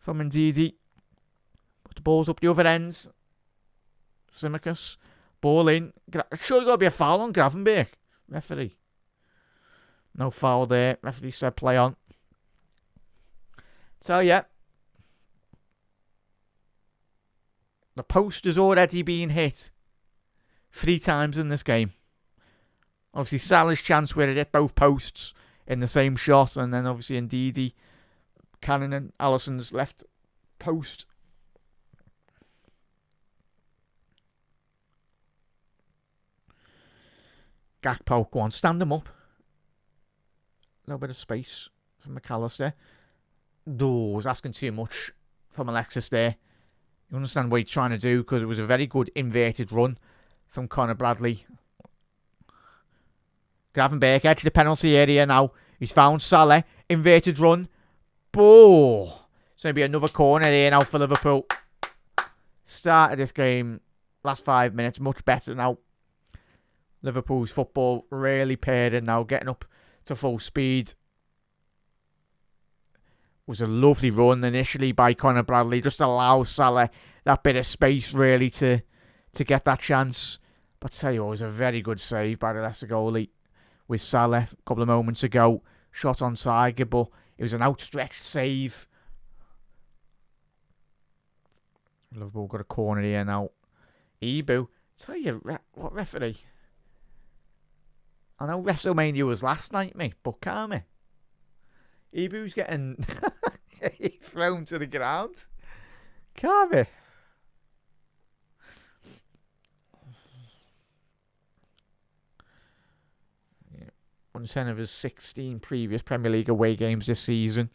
Ndidi. But the ball's up the other end. Simicus, ball in. Surely got to be a foul on Gravenberch. Referee. No foul there. Referee said play on. So yeah. The post has already been hit 3 times in this game. Obviously, Salah's chance where it hit both posts in the same shot, and then obviously Ndidi, Cannon and Alisson's left post. Gakpo, go on, stand him up. A little bit of space from McAllister. Oh, was asking too much from Alexis there. You understand what he's trying to do because it was a very good inverted run from Conor Bradley. Gravenberch edge of the penalty area now. He's found Salah. Inverted run. Oh, it's going to be another corner here now for Liverpool. Start of this game, last 5 minutes, much better now. Liverpool's football really paired now, getting up to full speed. Was a lovely run initially by Conor Bradley. Just allow Salah that bit of space really to get that chance. But I tell you what, it was a very good save by the Leicester goalie with Salah a couple of moments ago. Shot on target, but it was an outstretched save. Liverpool got a corner here now. Ibu, tell you what referee. I know WrestleMania was last night, mate, but can't me? Ibu's getting thrown to the ground. Can't be. Yeah. 110 of his 16 previous Premier League away games this season.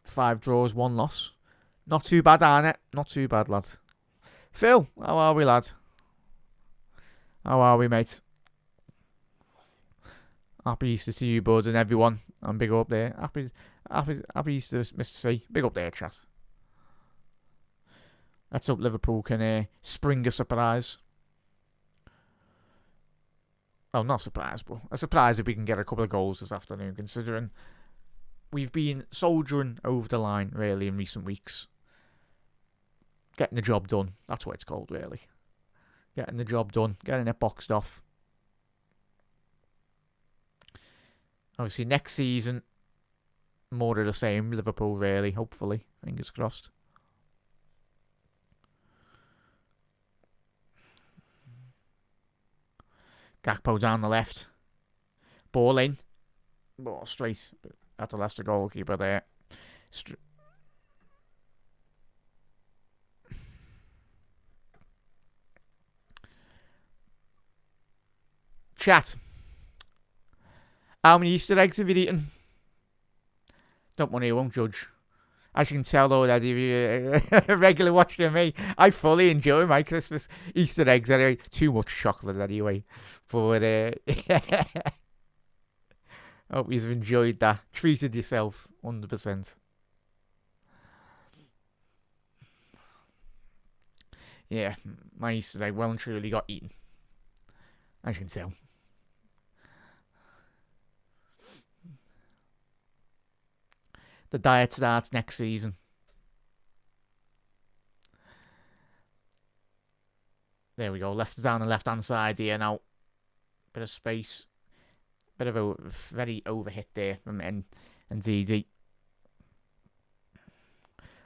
5 draws, 1 loss. Not too bad, aren't it? Not too bad, lad. Phil, how are we, lad? How are we, mate? Happy Easter to you, bud, and everyone. And big up there. Happy Easter, Mr. C. Big up there, chat. Let's hope Liverpool can spring a surprise. Well, not a surprise, but a surprise if we can get a couple of goals this afternoon, considering we've been soldiering over the line, really, in recent weeks. Getting the job done. That's what it's called, really. Getting the job done. Getting it boxed off. Obviously, next season, more of the same. Liverpool, really, hopefully. Fingers crossed. Gakpo down the left. Ball in. Ball straight at the Leicester goalkeeper there. Chat. How many Easter eggs have you eaten? Don't worry, I won't judge. As you can tell, though, that if you're a regular watcher of me, I fully enjoy my Christmas Easter eggs. Anyway, too much chocolate anyway. But hope you've enjoyed that. Treated yourself 100%. Yeah, my Easter egg well and truly got eaten. As you can tell. The diet starts next season. There we go. Leicester down the left-hand side here now. Bit of space. Bit of a very overhit there from Ndidi.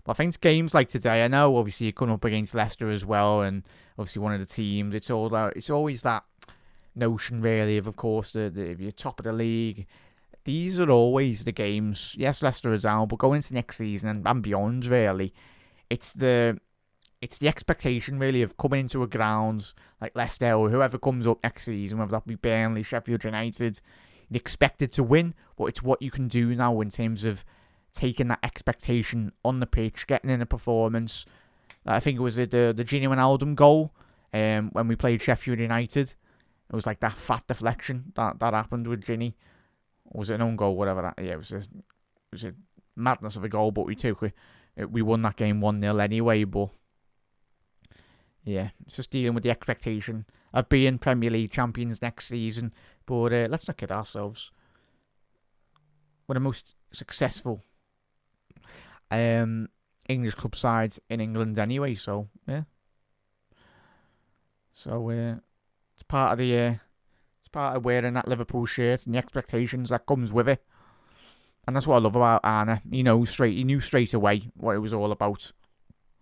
But I think games like today, I know obviously you're coming up against Leicester as well, and obviously one of the teams. It's always that notion really of course, if you're top of the league. These are always the games. Yes, Leicester is down, but going into next season and beyond, really, it's the expectation, really, of coming into a ground like Leicester or whoever comes up next season, whether that be Burnley, Sheffield United, you're expected to win, but it's what you can do now in terms of taking that expectation on the pitch, getting in a performance. I think it was the Gini Wijnaldum goal when we played Sheffield United. It was like that fat deflection that happened with Ginny. Or was it an own goal, whatever that? Yeah, it was a madness of a goal, but we won that game 1-0 anyway. But yeah, it's just dealing with the expectation of being Premier League champions next season. But let's not kid ourselves. We're the most successful English club sides in England anyway. So yeah. So it's part of wearing that Liverpool shirt and the expectations that comes with it. And that's what I love about Arne. He knew straight away what it was all about.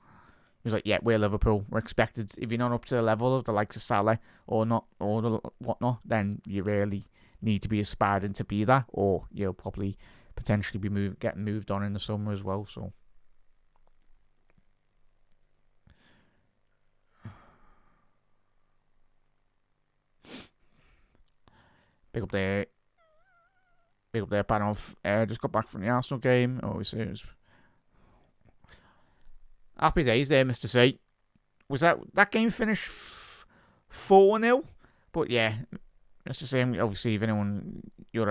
He was like, yeah, we're Liverpool. We're expected. If you're not up to the level of the likes of Salah or not, or the whatnot, then you really need to be aspiring to be that, or you'll probably potentially be getting moved on in the summer as well. So big up there, Panov. Just got back from the Arsenal game. Oh, it was happy days there, Mr. C. Was that game finished 4-0? But yeah, Mr. C, obviously, if you're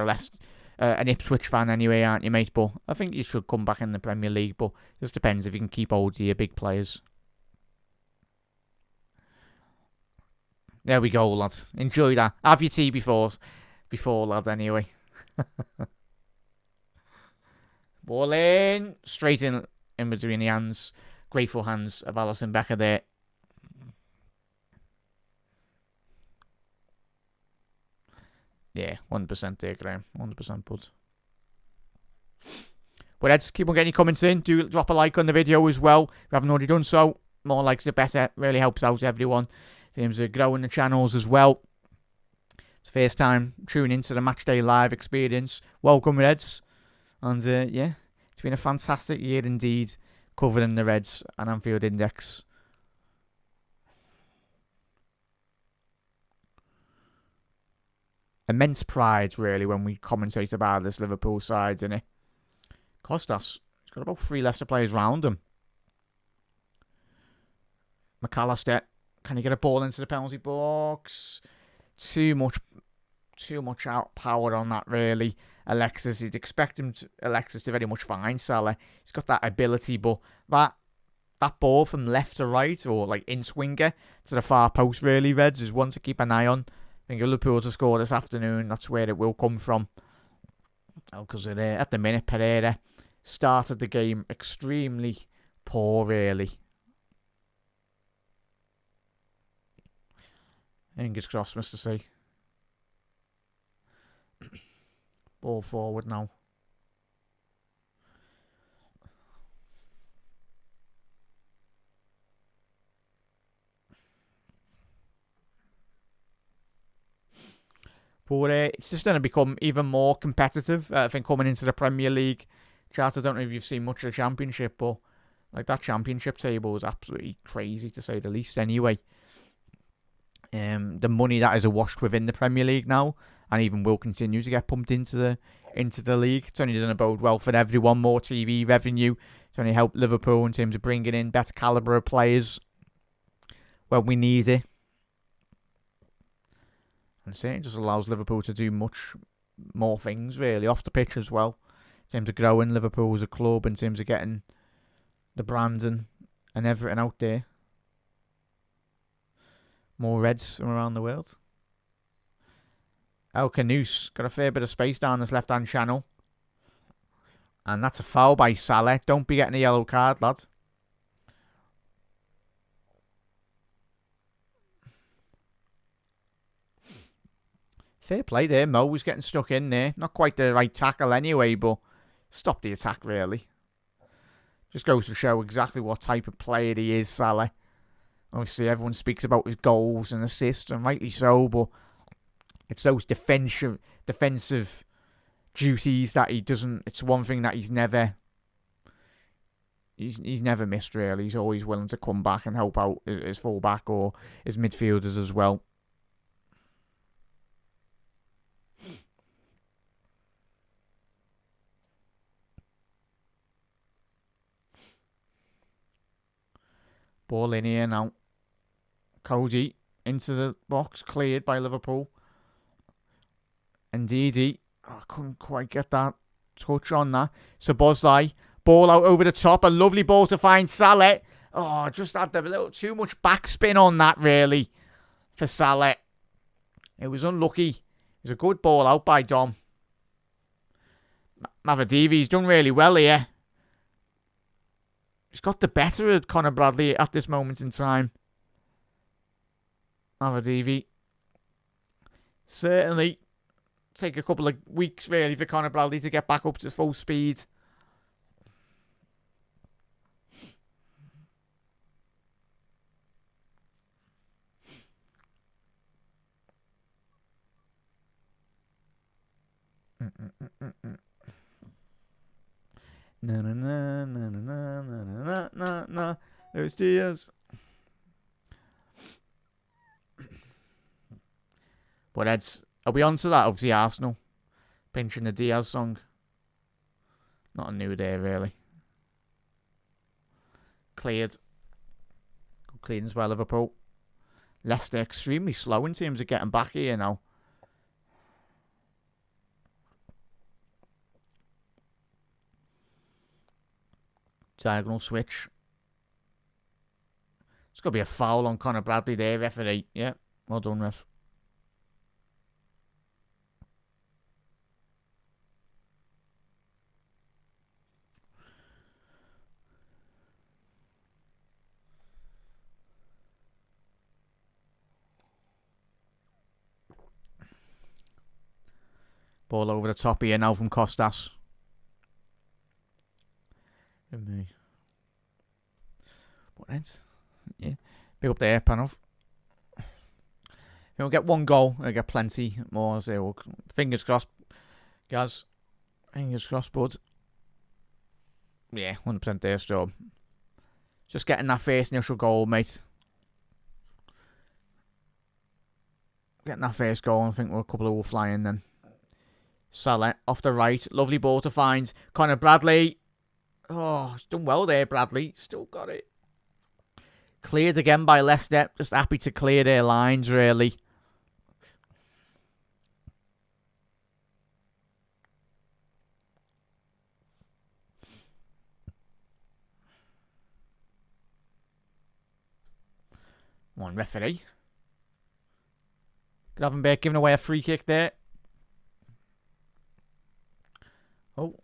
an Ipswich fan anyway, aren't you, mate? But I think you should come back in the Premier League, but it just depends if you can keep hold of your big players. There we go, lads. Enjoy that. Have your tea before lads, anyway. Ball in. Straight in between the hands. Grateful hands of Alisson Becker there. Yeah, 100% there, Graham. 100%, bud. But let's keep on getting your comments in. Do drop a like on the video as well. If you haven't already done so, more likes are better. Really helps out everyone. In terms of growing the channels as well. It's the first time tuning into the Matchday Live experience. Welcome, Reds. And yeah, it's been a fantastic year indeed, covering the Reds and Anfield Index. Immense pride, really, when we commentate about this Liverpool side, isn't it? Costas, he's got about 3 Leicester players round him. McAllister, can he get a ball into the penalty box? Too much power on that, really. Alexis, you'd expect Alexis to very much find Salah. He's got that ability, but that ball from left to right, or like in swinger to the far post, really, Reds, is one to keep an eye on. I think if Liverpool to score this afternoon, that's where it will come from. Because at the minute, Pereira started the game extremely poor, really. Fingers crossed, Mr. C. Ball forward now. But it's just going to become even more competitive, I think, coming into the Premier League. Chat, I don't know if you've seen much of the Championship, but like that Championship table is absolutely crazy, to say the least, anyway. The money that is awash within the Premier League now, and even will continue to get pumped into the league. It's only going to bode well for everyone. More TV revenue. It's only helped Liverpool in terms of bringing in better calibre of players when we need it. And so it just allows Liverpool to do much more things, really, off the pitch as well. In terms of growing Liverpool as a club, in terms of getting the brand and everything out there. More Reds from around the world. El Canoes got a fair bit of space down this left-hand channel. And that's a foul by Salah. Don't be getting a yellow card, lad. Fair play there. Mo was getting stuck in there. Not quite the right tackle anyway, but stopped the attack, really. Just goes to show exactly what type of player he is, Salah. Obviously, everyone speaks about his goals and assists, and rightly so, but it's those defensive duties that he doesn't. It's one thing that he's never missed, really. He's always willing to come back and help out his fullback or his midfielders as well. Ball in here now. Cody into the box, cleared by Liverpool. Ndidi, I couldn't quite get that touch on that. So Bosley, ball out over the top, a lovely ball to find Salah. Oh, just had a little too much backspin on that, really, for Salah. It was unlucky. It was a good ball out by Dom. Mavadivi's done really well here. He's got the better of Conor Bradley at this moment in time. Mavadivi. Certainly take a couple of weeks, really, for Conor Bradley to get back up to full speed. No. Those Diaz. But Eds, are we on to that? Obviously, Arsenal pinching the Diaz song. Not a new day, really. Cleared. Good clearance by Liverpool. Leicester extremely slow in terms of getting back here now. Diagonal switch. It's got to be a foul on Conor Bradley there, referee. Yeah, well done, ref. Ball over the top here now from Costas. Me. What ends? Yeah. Big up there, Panov. If we don't get one goal, we'll get plenty more. So fingers crossed, guys. Fingers crossed, bud. Yeah, 100% there, still. Just getting that first initial goal, mate. Getting that first goal, I think we're a couple of will fly in then. Salah off the right. Lovely ball to find Conor Bradley. Oh, he's done well there, Bradley. Still got it. Cleared again by Leicester. Just happy to clear their lines, really. One referee. Gravenberg giving away a free kick there. Oh.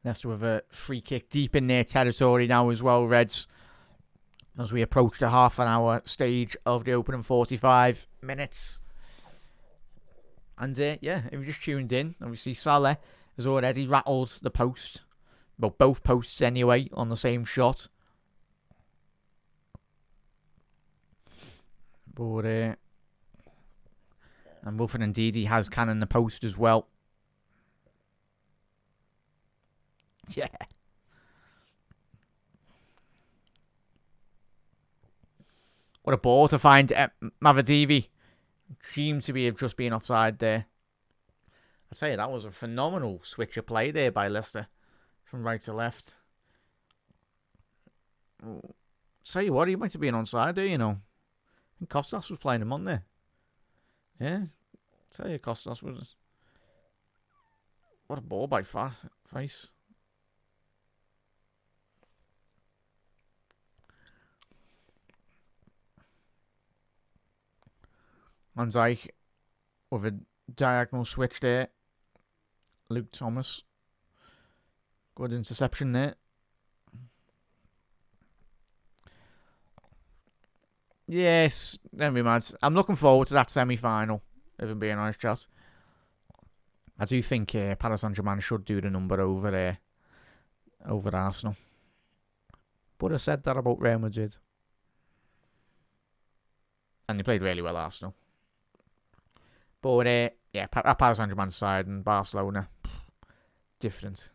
Leicester with a free kick deep in their territory now as well, Reds. As we approach the half an hour stage of the opening 45 minutes. And yeah, if you just tuned in, obviously Salah has already rattled the post. Well, both posts anyway, on the same shot. But, and Wilfred Ndidi has cannoned the post as well. Yeah. What a ball to find Mavadivi. Seems to be just being offside there. I tell you, that was a phenomenal switch of play there by Leicester. From right to left. Tell you what, he might have been onside there, you know. I think Costas was playing him on there. Yeah. Tell you, Costas was... What a ball by face. Van Dijk with a diagonal switch there. Luke Thomas. Good interception there. Yes, don't be mad. I'm looking forward to that semi-final, if I'm being honest, Chas. I do think Paris Saint-Germain should do the number over Arsenal. But I said that about Real Madrid. And they played really well, Arsenal. But, yeah, Paris Saint-Germain side and Barcelona, different.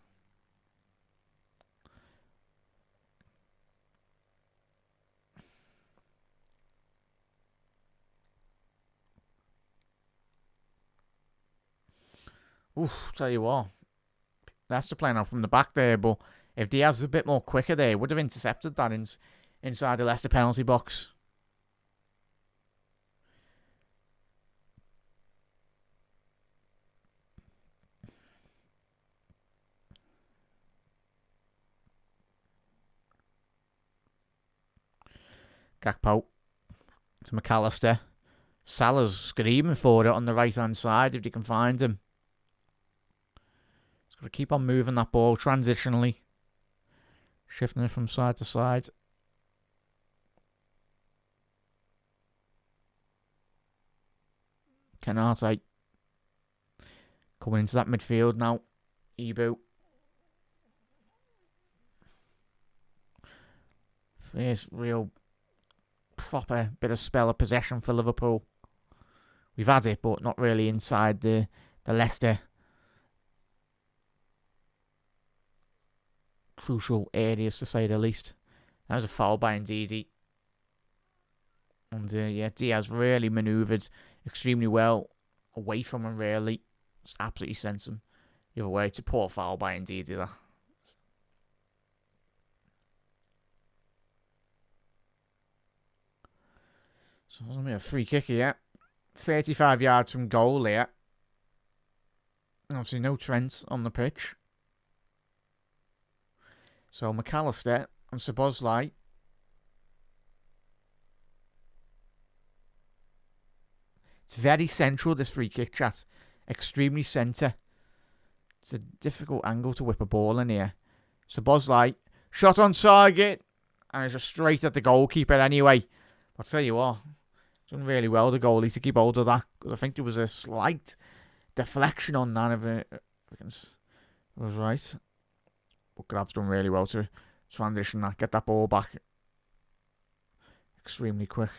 Oof, tell you what. Leicester playing out from the back there, but if Diaz was a bit more quicker there, he would have intercepted that inside the Leicester penalty box. Gakpo to McAllister. Salah's screaming for it on the right-hand side if they can find him. He's got to keep on moving that ball transitionally. Shifting it from side to side. Canate coming into that midfield now. Ibu. First real proper bit of spell of possession for Liverpool. We've had it, but not really inside the Leicester crucial areas, to say the least. That was a foul by Ndidi. And Diaz really manoeuvred extremely well away from him, really. Just absolutely sent him the other way. It's a poor foul by Ndidi, that. So there's going to be a free kick here. 35 yards from goal here. Obviously no Trent on the pitch. So McAllister and Szoboszlai. It's very central, this free kick, chat. Extremely centre. It's a difficult angle to whip a ball in here. Szoboszlai, shot on target. And it's just straight at the goalkeeper anyway. I'll tell you what. Done really well, the goalie, to keep hold of that. Because I think there was a slight deflection on that, if it was right. But Grav's done really well to transition that, get that ball back extremely quick.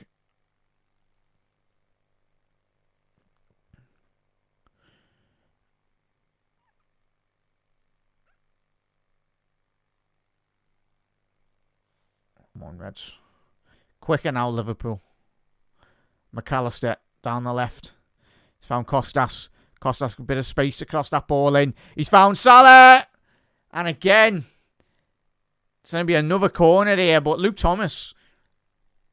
Come on, Reds. Quicker now, Liverpool. McAllister down the left. He's found Costas. Costas a bit of space to cross that ball in. He's found Salah! And again, it's going to be another corner here, but Luke Thomas,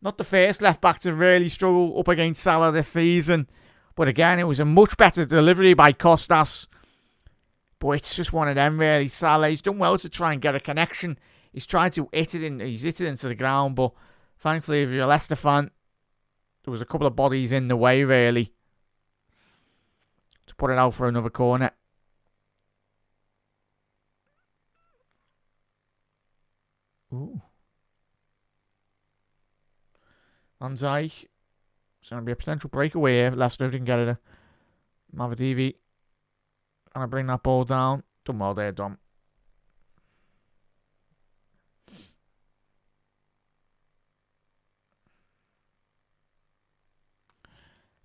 not the first left-back to really struggle up against Salah this season. But again, it was a much better delivery by Costas. But it's just one of them, really. Salah, he's done well to try and get a connection. He's tried to hit it into the ground, but thankfully, if you're a Leicester fan, there was a couple of bodies in the way, really, to put it out for another corner. Ooh. Van Dijk. It's going to be a potential breakaway here. Leicester didn't get it. Mavadivi. Going to bring that ball down. Done well there, Dom.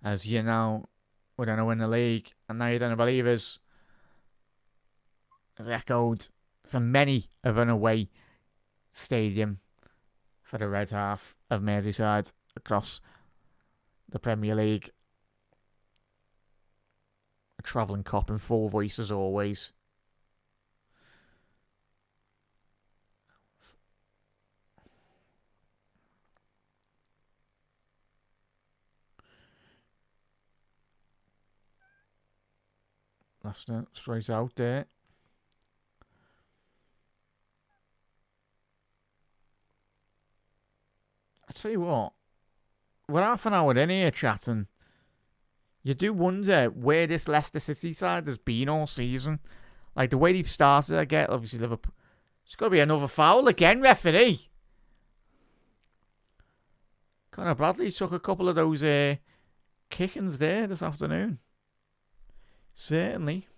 As you know, we're going to win the league. And now you're going to believe us. As echoed from many of an away stadium for the red half of Merseyside across the Premier League. A travelling cop in full voice as always. Leicester straight out there. I tell you what, we're half an hour in here chatting. You do wonder where this Leicester City side has been all season. Like the way they've started, I get obviously Liverpool. It's got to be another foul again, referee. Conor Bradley took a couple of those kickings there this afternoon. Certainly.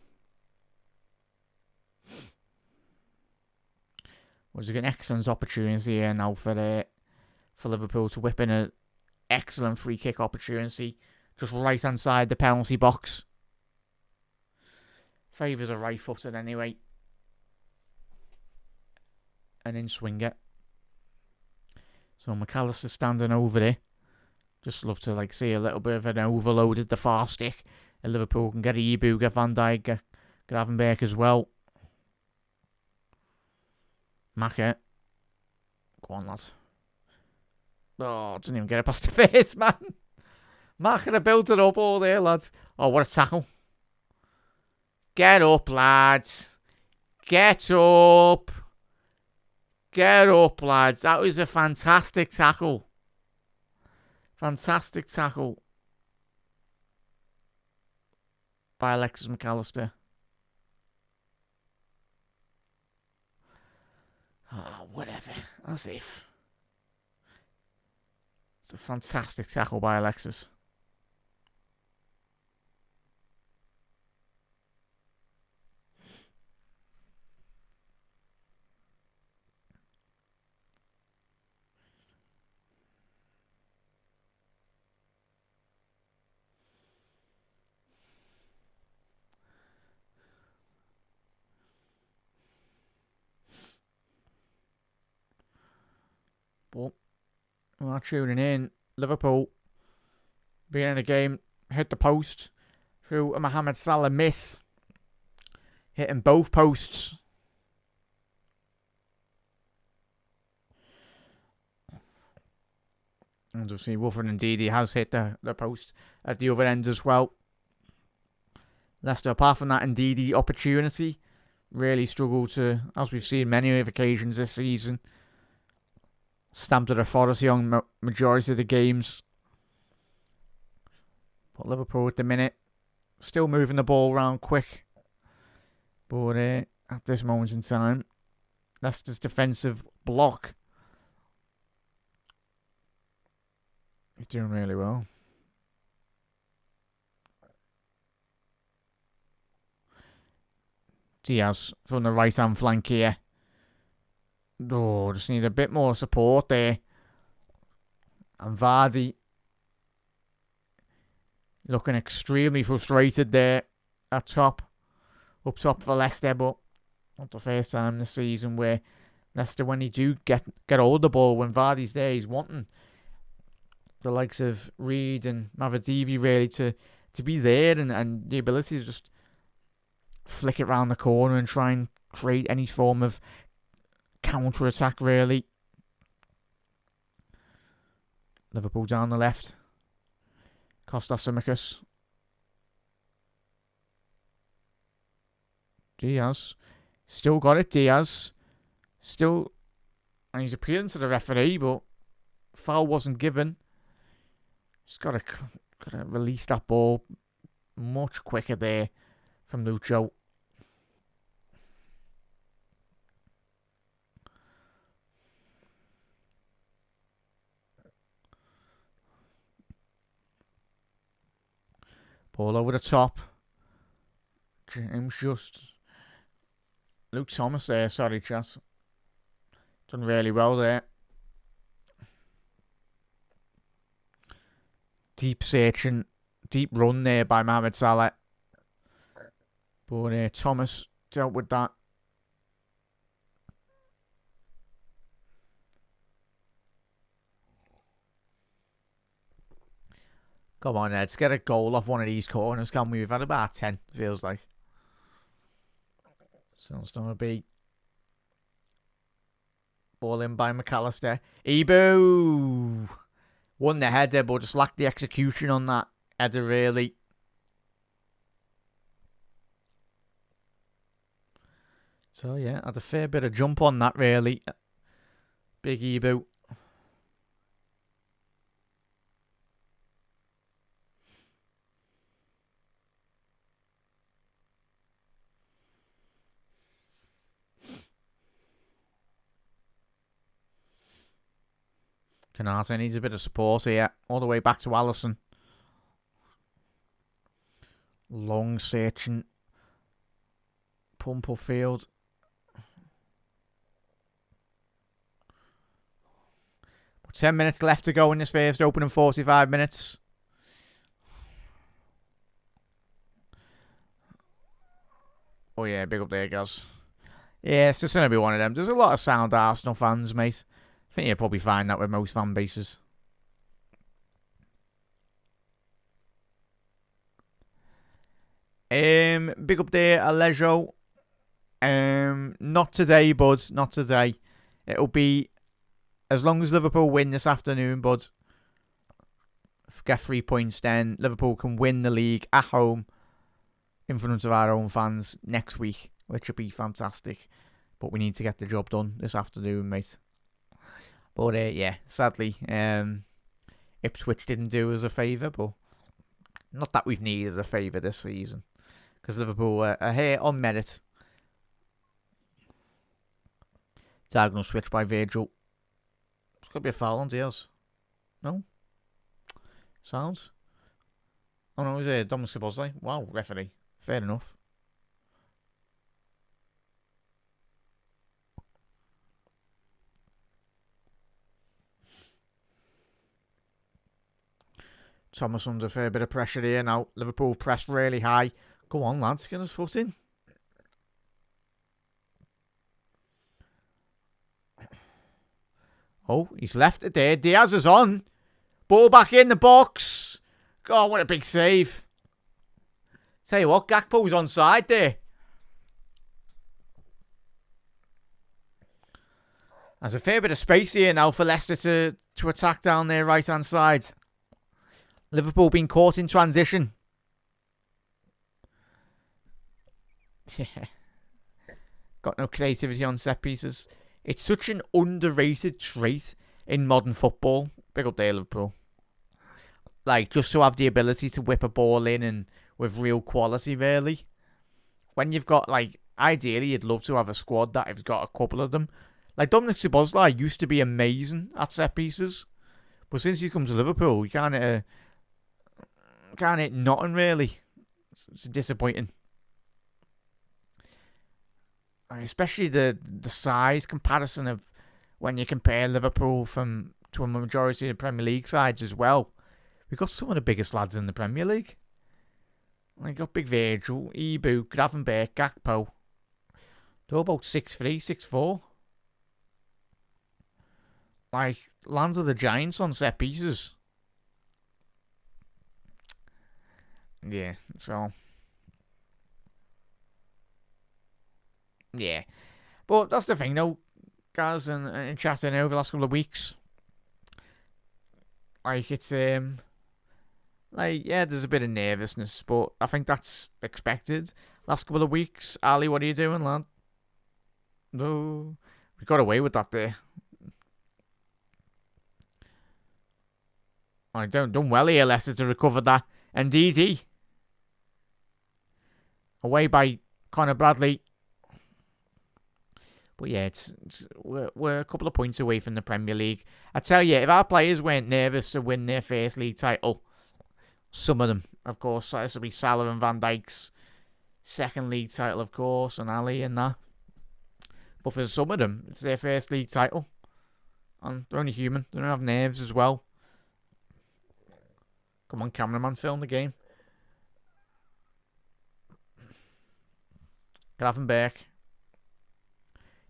Was an excellent opportunity here now for Liverpool to whip in an excellent free kick opportunity. Just right hand side the penalty box. Favours are right footed anyway. And in swinger. So McAllister standing over there. Just love to see a little bit of an overload at the far stick. And Liverpool can get Ibu, get Van Dijk, get Gravenberch as well. Maka. Go on, lad. Oh, didn't even get it past the face, man. Maka built it up all there, lads. Oh, what a tackle. Get up, lads. Get up. Get up, lads. That was a fantastic tackle. Fantastic tackle by Alexis McAllister. Oh, whatever. As if. It's a fantastic tackle by Alexis. But we're not tuning in. Liverpool being in the game, hit the post through a Mohamed Salah miss, hitting both posts. And obviously Wolford and Ndidi has hit the post at the other end as well. Leicester, apart from that Ndidi opportunity, really struggled to, as we've seen many occasions this season, stamped at authority on majority of the games. But Liverpool at the minute, still moving the ball around quick. But at this moment in time, Leicester's defensive block is doing really well. Diaz from the right-hand flank here. Oh, just need a bit more support there. And Vardy looking extremely frustrated there up top for Leicester, but not the first time this season where Leicester, when they do get hold of the ball, when Vardy's there, he's wanting the likes of Reed and Mavadivi really to be there and the ability to just flick it round the corner and try and create any form of counter-attack, really. Liverpool down the left. Kostas Tsimikas. Diaz. Still got it, Diaz. Still. And he's appealing to the referee, but foul wasn't given. Just got to release that ball much quicker there from Lucho. Ball over the top. James just. Luke Thomas there, sorry, chat. Done really well there. Deep searching, deep run there by Mohamed Salah. But Thomas dealt with that. Come on, let's get a goal off one of these corners, can we? We've had about 10, feels like. So it's going to be ball in by McAllister. Ibu! Won the header, but just lacked the execution on that header, really. So, yeah, had a fair bit of jump on that, really. Big Ibu. Canate needs a bit of support here. All the way back to Alisson. Long searching. Pump upfield. But 10 minutes left to go in this first opening 45 minutes. Oh yeah, big up there, guys. Yeah, it's just going to be one of them. There's a lot of sound Arsenal fans, mate. I think you'll probably find that with most fan bases. Big up there, Alejo. Not today, bud. Not today. It'll be as long as Liverpool win this afternoon, bud. Get 3 points, then Liverpool can win the league at home in front of our own fans next week, which would be fantastic. But we need to get the job done this afternoon, mate. But yeah, sadly, Ipswich didn't do us a favour, but not that we've needed a favour this season, because Liverpool are here on merit. Diagonal switch by Virgil. It's got to be a foul on Diaz. No? Sounds. Oh no, it was Dominic Szoboszlai. Wow, referee. Fair enough. Thomas under a fair bit of pressure here now. Liverpool pressed really high. Go on, lads, get his foot in. Oh, he's left it there. Diaz is on. Ball back in the box. God, what a big save. Tell you what, Gakpo's onside there. There's a fair bit of space here now for Leicester to attack down their right-hand side. Liverpool being caught in transition. Yeah. Got no creativity on set pieces. It's such an underrated trait in modern football. Big up there, Liverpool. Like, just to have the ability to whip a ball in and with real quality, really. When you've got, like, ideally, you'd love to have a squad that has got a couple of them. Like, Dominic Szoboszlai used to be amazing at set pieces. But since he's come to Liverpool, he can't hit nothing, really. It's disappointing. Especially the size comparison of when you compare Liverpool to a majority of the Premier League sides as well. We've got some of the biggest lads in the Premier League. We've got Big Virgil, Ibu, Gravenberch, Gakpo. They're about 6'3", 6'4". Like, lands of the Giants on set pieces. Yeah, so... yeah. But that's the thing, though, guys, and chatting over the last couple of weeks. Like, it's, like, yeah, there's a bit of nervousness, but I think that's expected. Last couple of weeks, Ali, what are you doing, lad? No, we got away with that there. I done well here, Leicester, to recover that. And DD. Away by Conor Bradley. But yeah, we're a couple of points away from the Premier League. I tell you, if our players weren't nervous to win their first league title, some of them, of course, this will be Salah and Van Dijk's second league title, of course, and Ali and that. But for some of them, it's their first league title. And they're only human. They don't have nerves as well. Come on, cameraman, film the game. Gravenberch.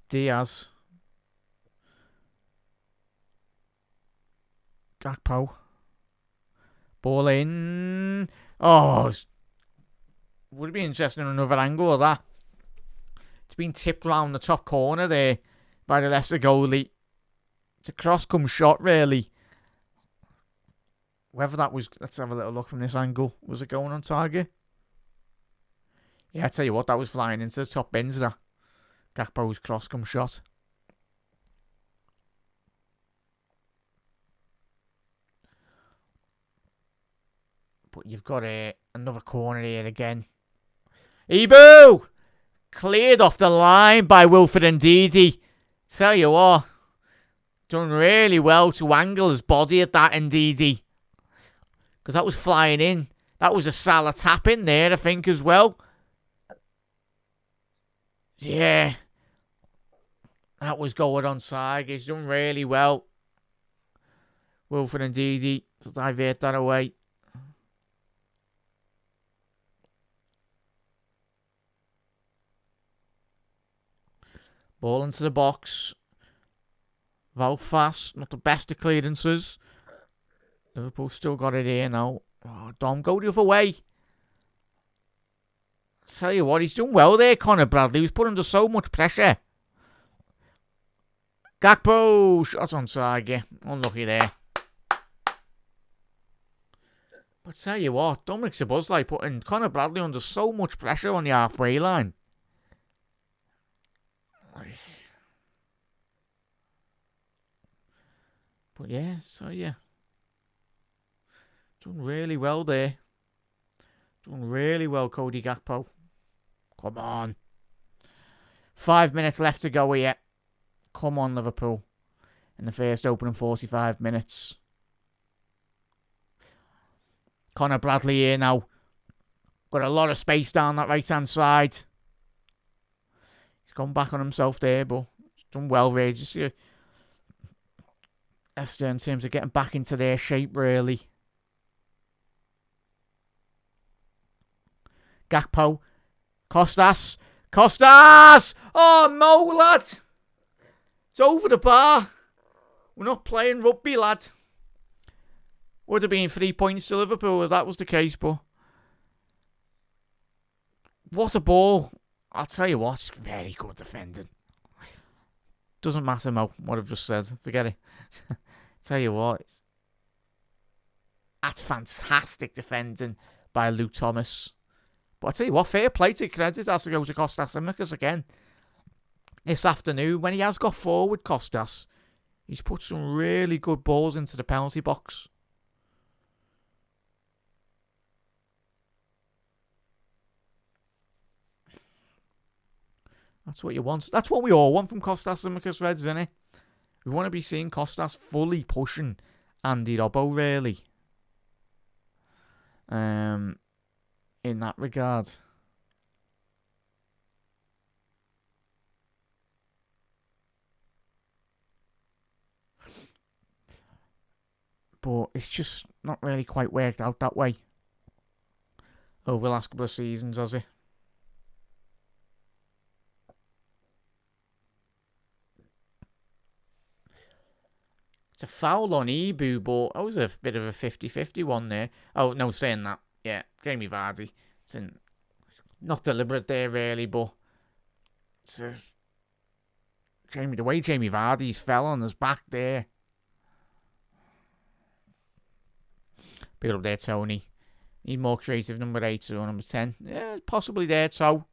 Diaz. Gakpo. Ball in. Oh, would it be interesting on another angle of that? It's been tipped round the top corner there by the Leicester goalie. It's a cross-come shot, really. Whether that was... let's have a little look from this angle. Was it going on target? Yeah, I tell you what, that was flying into the top bins, that. Gakpo's cross-come shot. But you've got another corner here again. Ibu! Cleared off the line by Wilfred Ndidi. Tell you what. Done really well to angle his body at that Ndidi. Because that was flying in. That was a Salah tap in there, I think, as well. Yeah. That was going onside. He's done really well. Wilfred Ndidi to divert that away. Ball into the box. Val fast. Not the best of clearances. Liverpool still got it here now. Oh, Dom, go the other way. Tell you what, he's done well there, Conor Bradley. He was put under so much pressure. Gakpo, shot on target. Unlucky there. But tell you what, Dominic Szoboszlai putting Conor Bradley under so much pressure on the halfway line. But yeah, so yeah. Done really well there. Done really well, Cody Gakpo. Come on. 5 minutes left to go here. Come on, Liverpool. In the first opening 45 minutes. Conor Bradley here now. Got a lot of space down that right-hand side. He's gone back on himself there, but he's done well there. Just Leicester in terms of getting back into their shape, really. Gakpo. Costas. Oh, no, lad. It's over the bar. We're not playing rugby, lad. Would have been 3 points to Liverpool if that was the case, but what a ball. I'll tell you what, it's very good defending. Doesn't matter, Mo, what I've just said. Forget it. Tell you what, that's fantastic defending by Luke Thomas. But I tell you what, fair play to credit has to go to Kostas Tsimikas again. This afternoon, when he has got forward, Kostas, he's put some really good balls into the penalty box. That's what you want. That's what we all want from Kostas Tsimikas, Reds, isn't it? We want to be seeing Kostas fully pushing Andy Robbo, really. In that regard. But it's just not really quite worked out that way over the last couple of seasons, has it? It's a foul on Ibu, but that was a bit of a 50-50 one there. Oh, no, saying that. Yeah, Jamie Vardy. It's not deliberate there, really, but it's the way Jamie Vardy's fell on his back there. Pick it up there, Tony. Need more creative number 8 or number 10. Yeah, possibly there, so.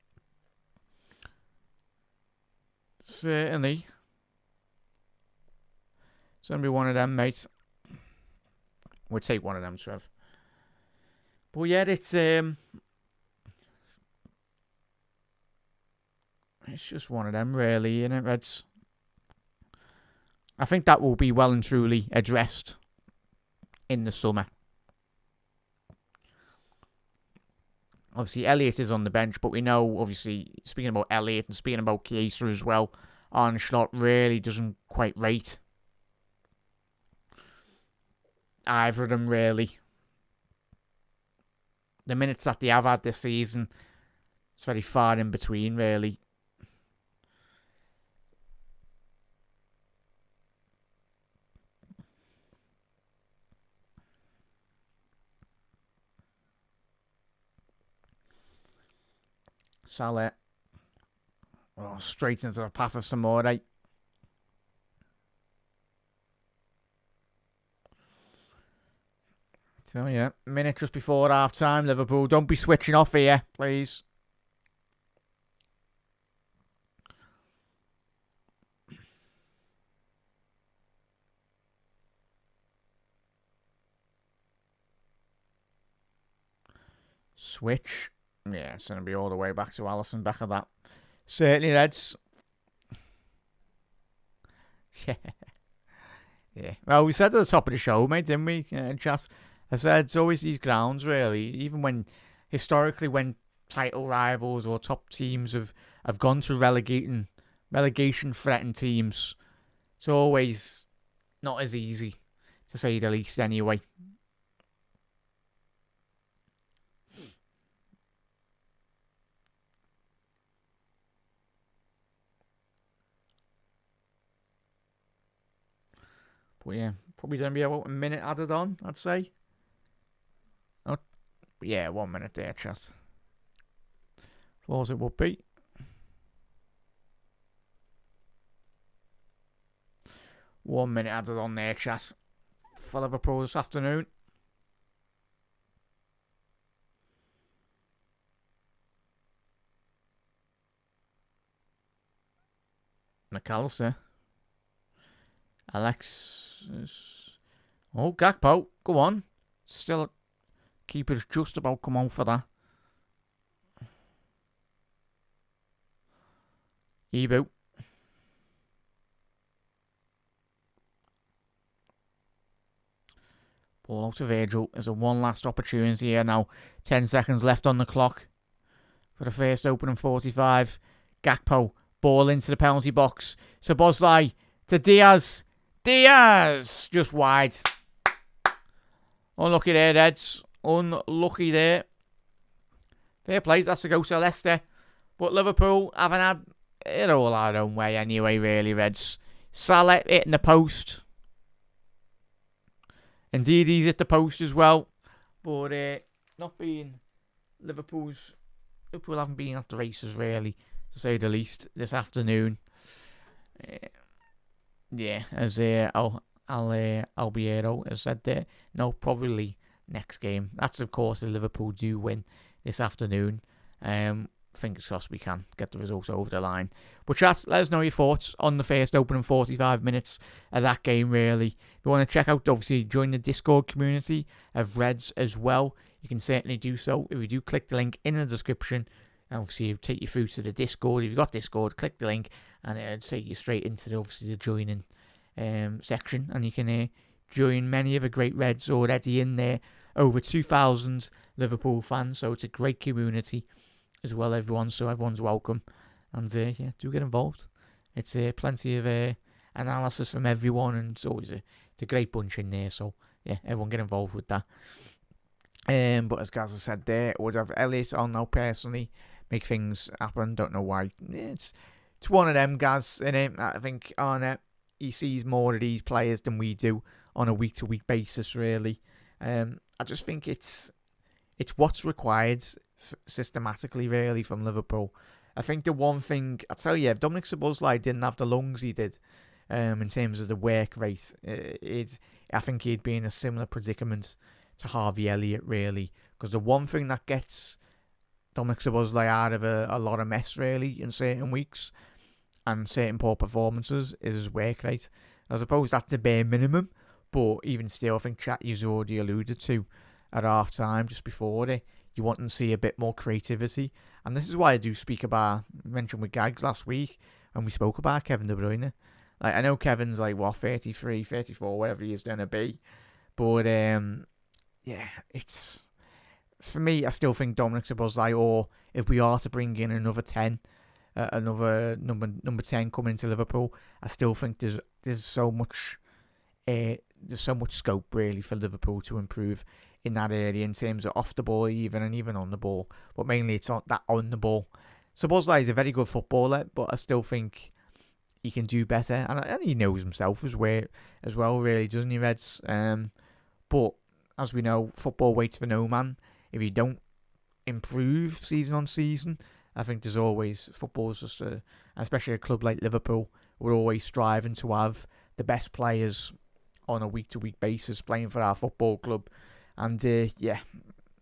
Certainly. It's going to be one of them, mate. We'll take one of them, Trev. But yeah, it's just one of them, really, isn't it, Reds? I think that will be well and truly addressed in the summer. Obviously, Elliott is on the bench, but we know, obviously, speaking about Elliott and speaking about Chiesa as well, Arne Slot really doesn't quite rate either of them, really. The minutes that they have had this season, it's very far in between, really. Salah. Oh, straight into the path of Samore. So, yeah, minute just before half-time, Liverpool. Don't be switching off here, please. Switch. Yeah, it's going to be all the way back to Alisson, back of that. Certainly, Reds. Yeah. Yeah. Well, we said at the top of the show, mate, didn't we? In chat. I said it's always these grounds, really. Even when, historically, when title rivals or top teams have gone to relegation-threatened teams, it's always not as easy, to say the least, anyway. But yeah, probably going to be about a minute added on, I'd say. Oh, yeah, 1 minute there, chat. Thought it would be. 1 minute added on there, chat, for Liverpool this afternoon. McAllister. Alexis. Oh, Gakpo. Go on. Still, keeper's just about come on for that. Ebu. Ball out to Virgil. There's a one last opportunity here now. 10 seconds left on the clock for the first opening 45. Gakpo. Ball into the penalty box. Szoboszlai to Diaz. Diaz! Just wide. Unlucky there, Reds. Unlucky there. Fair play. That's to go to Leicester. But Liverpool haven't had it all our own way anyway, really, Reds. Salah hitting the post. Indeed, he's hit the post as well. But not being Liverpool haven't been at the races, really, to say the least, this afternoon. Yeah, as Albiero has said there. No, probably next game. That's, of course, if Liverpool do win this afternoon. Fingers crossed we can get the results over the line. But chat, let us know your thoughts on the first opening 45 minutes of that game, really. If you want to check out, obviously, join the Discord community of Reds as well. You can certainly do so. If you do, click the link in the description. Obviously, it'll take you through to the Discord. If you've got Discord, click the link and it'll take you straight into the joining section. And you can join many of the great Reds already in there. Over 2,000 Liverpool fans, so it's a great community as well, everyone. So everyone's welcome. And yeah, do get involved. It's plenty of analysis from everyone, and it's always it's a great bunch in there. So yeah, everyone get involved with that. But as Gaza said there, would have Elliot on now personally. Make things happen. Don't know why. It's one of them, Gaz, innit? I think he sees more of these players than we do on a week-to-week basis, really. I just think it's what's required systematically, really, from Liverpool. I think the one thing, I tell you, if Dominic Szoboszlai didn't have the lungs he did, in terms of the work rate, I think he'd be in a similar predicament to Harvey Elliott, really. Because the one thing that gets Dominic Szoboszlai out of a lot of mess, really, in certain weeks and certain poor performances is his work rate. I suppose that's the bare minimum, but even still, I think chat you've already alluded to at half time, just before it, you want to see a bit more creativity. And this is why I do speak about, mentioned with Gags last week, and we spoke about Kevin De Bruyne. Like, I know Kevin's 33, 34, whatever he is going to be, but yeah, it's, for me, I still think Dominic Szoboszlai, or if we are to bring in another 10, another number 10 coming into Liverpool, I still think there's so much scope, really, for Liverpool to improve in that area in terms of off the ball and even on the ball. But mainly it's on the ball. Szoboszlai is a very good footballer, but I still think he can do better. And he knows himself as well, really, doesn't he, Reds? But as we know, football waits for no man. If you don't improve season on season, I think there's always, football's just especially a club like Liverpool, we're always striving to have the best players on a week-to-week basis playing for our football club. And yeah,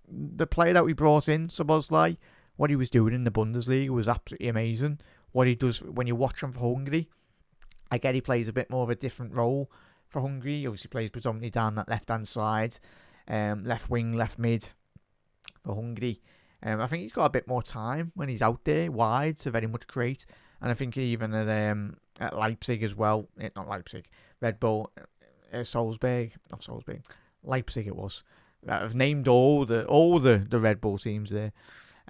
the player that we brought in, Szoboszlai, what he was doing in the Bundesliga was absolutely amazing. What he does when you watch him for Hungary, I get he plays a bit more of a different role for Hungary. He obviously plays predominantly down that left-hand side, left wing, left mid for Hungary. I think he's got a bit more time when he's out there wide to very much create. And I think even at Leipzig as well, not Leipzig, Red Bull, Leipzig it was. I've named all the Red Bull teams there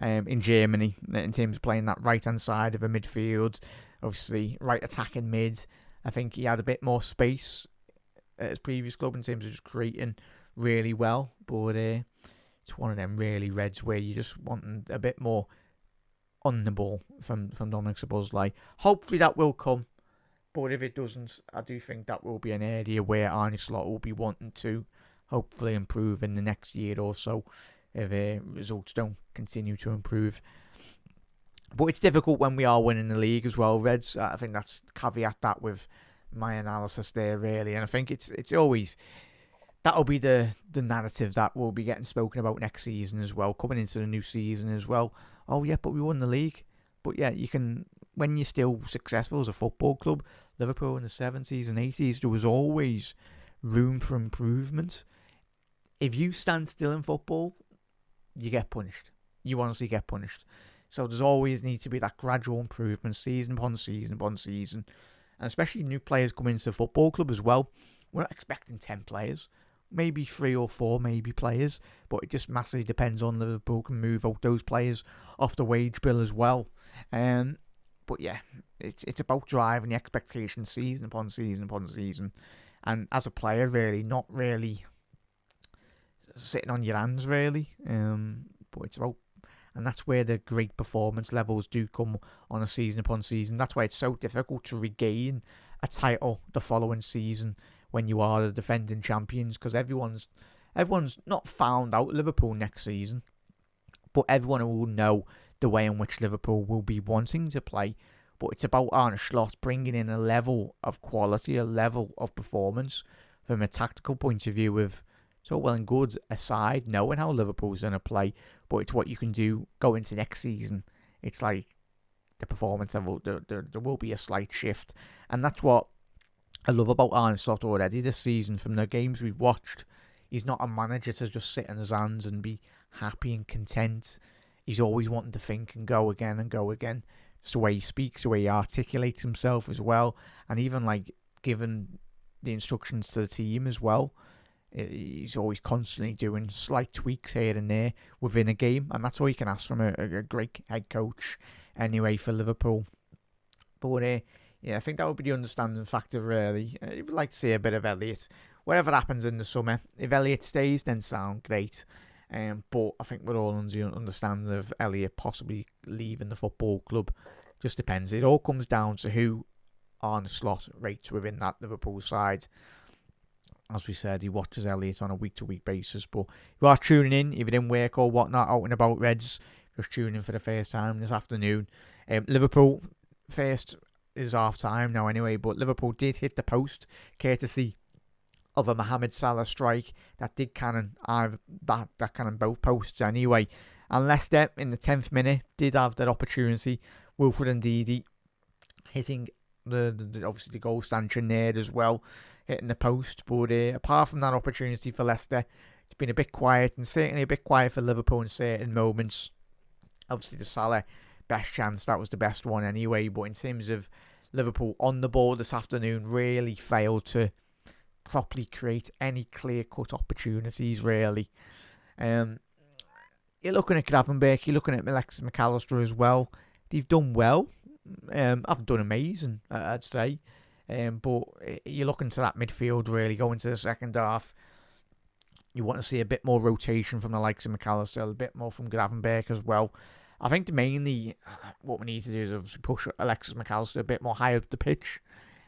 in Germany in terms of playing that right-hand side of a midfield. Obviously, right attacking mid. I think he had a bit more space at his previous club in terms of just creating really well. But it's one of them really, Reds, where you just want a bit more on the ball from Dominic Szoboszlai. Hopefully that will come. But if it doesn't, I do think that will be an area where Arne Slot will be wanting to hopefully improve in the next year or so if results don't continue to improve. But it's difficult when we are winning the league as well, Reds. I think that's caveat that with my analysis there, really. And I think it's always, that'll be the narrative that will be getting spoken about next season as well, coming into the new season as well. Oh yeah, but we won the league. But yeah, you can, when you're still successful as a football club, Liverpool in the 70s and 80s, there was always room for improvement. If you stand still in football, you get punished. You honestly get punished. So there's always need to be that gradual improvement, season upon season upon season. And especially new players coming into the football club as well. We're not expecting 10 players. Maybe 3 or 4 maybe players. But it just massively depends on Liverpool can move out those players off the wage bill as well. But yeah, it's about driving the expectations season upon season upon season. And as a player, really, not really sitting on your hands, really. But it's about, and that's where the great performance levels do come on a season upon season. That's why it's so difficult to regain a title the following season when you are the defending champions, because everyone's not found out Liverpool next season, but everyone will know the way in which Liverpool will be wanting to play. But it's about Arne Slot bringing in a level of quality, a level of performance from a tactical point of view of, so well and good aside, knowing how Liverpool's going to play, but it's what you can do go into next season. It's like the performance level, there will be a slight shift. And that's what I love about Arne Slot already this season from the games we've watched. He's not a manager to just sit in his hands and be happy and content. He's always wanting to think and go again and go again. It's the way he speaks, the way he articulates himself as well. And even like giving the instructions to the team as well. He's always constantly doing slight tweaks here and there within a game. And that's all you can ask from a great head coach anyway for Liverpool. But yeah, I think that would be the understanding factor really. I would like to see a bit of Elliott. Whatever happens in the summer, if Elliott stays, then sound great. But I think we're all understanding of Elliott possibly leaving the football club. Just depends. It all comes down to who Arne Slot rates within that Liverpool side. As we said, he watches Elliott on a week-to-week basis. But if you are tuning in, if you didn't work or whatnot, out and about Reds, just tuning in for the first time this afternoon. Liverpool first is half-time now anyway, but Liverpool did hit the post, courtesy of a Mohamed Salah strike that did cannon that cannon both posts anyway. And Leicester in the 10th minute did have that opportunity. Wilfred Ndidi hitting obviously the goal stanchion there as well, hitting the post. But apart from that opportunity for Leicester, it's been a bit quiet, and certainly a bit quiet for Liverpool in certain moments. Obviously the Salah best chance, that was the best one anyway. But in terms of Liverpool on the ball this afternoon, really failed to properly create any clear-cut opportunities, really. You're looking at Gravenberch, you're looking at Alexis McAllister as well. They've done well. Haven't done amazing, I'd say. But you're looking to that midfield, really, going to the second half. You want to see a bit more rotation from the likes of McAllister, a bit more from Gravenberch as well. I think mainly what we need to do is obviously push Alexis McAllister a bit more higher up the pitch.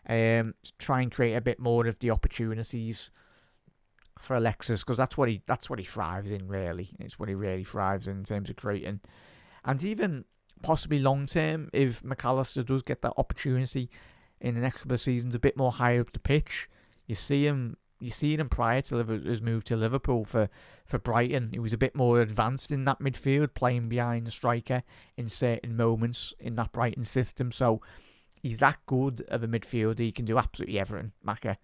Try and create a bit more of the opportunities for Alexis, because that's what he thrives in, really. It's what he really thrives in terms of creating. And even possibly long term, if McAllister does get that opportunity in the next couple of seasons a bit more higher up the pitch, you see him prior to his move to Liverpool for Brighton. He was a bit more advanced in that midfield, playing behind the striker in certain moments in that Brighton system. So he's that good of a midfielder. He can do absolutely everything, Macca.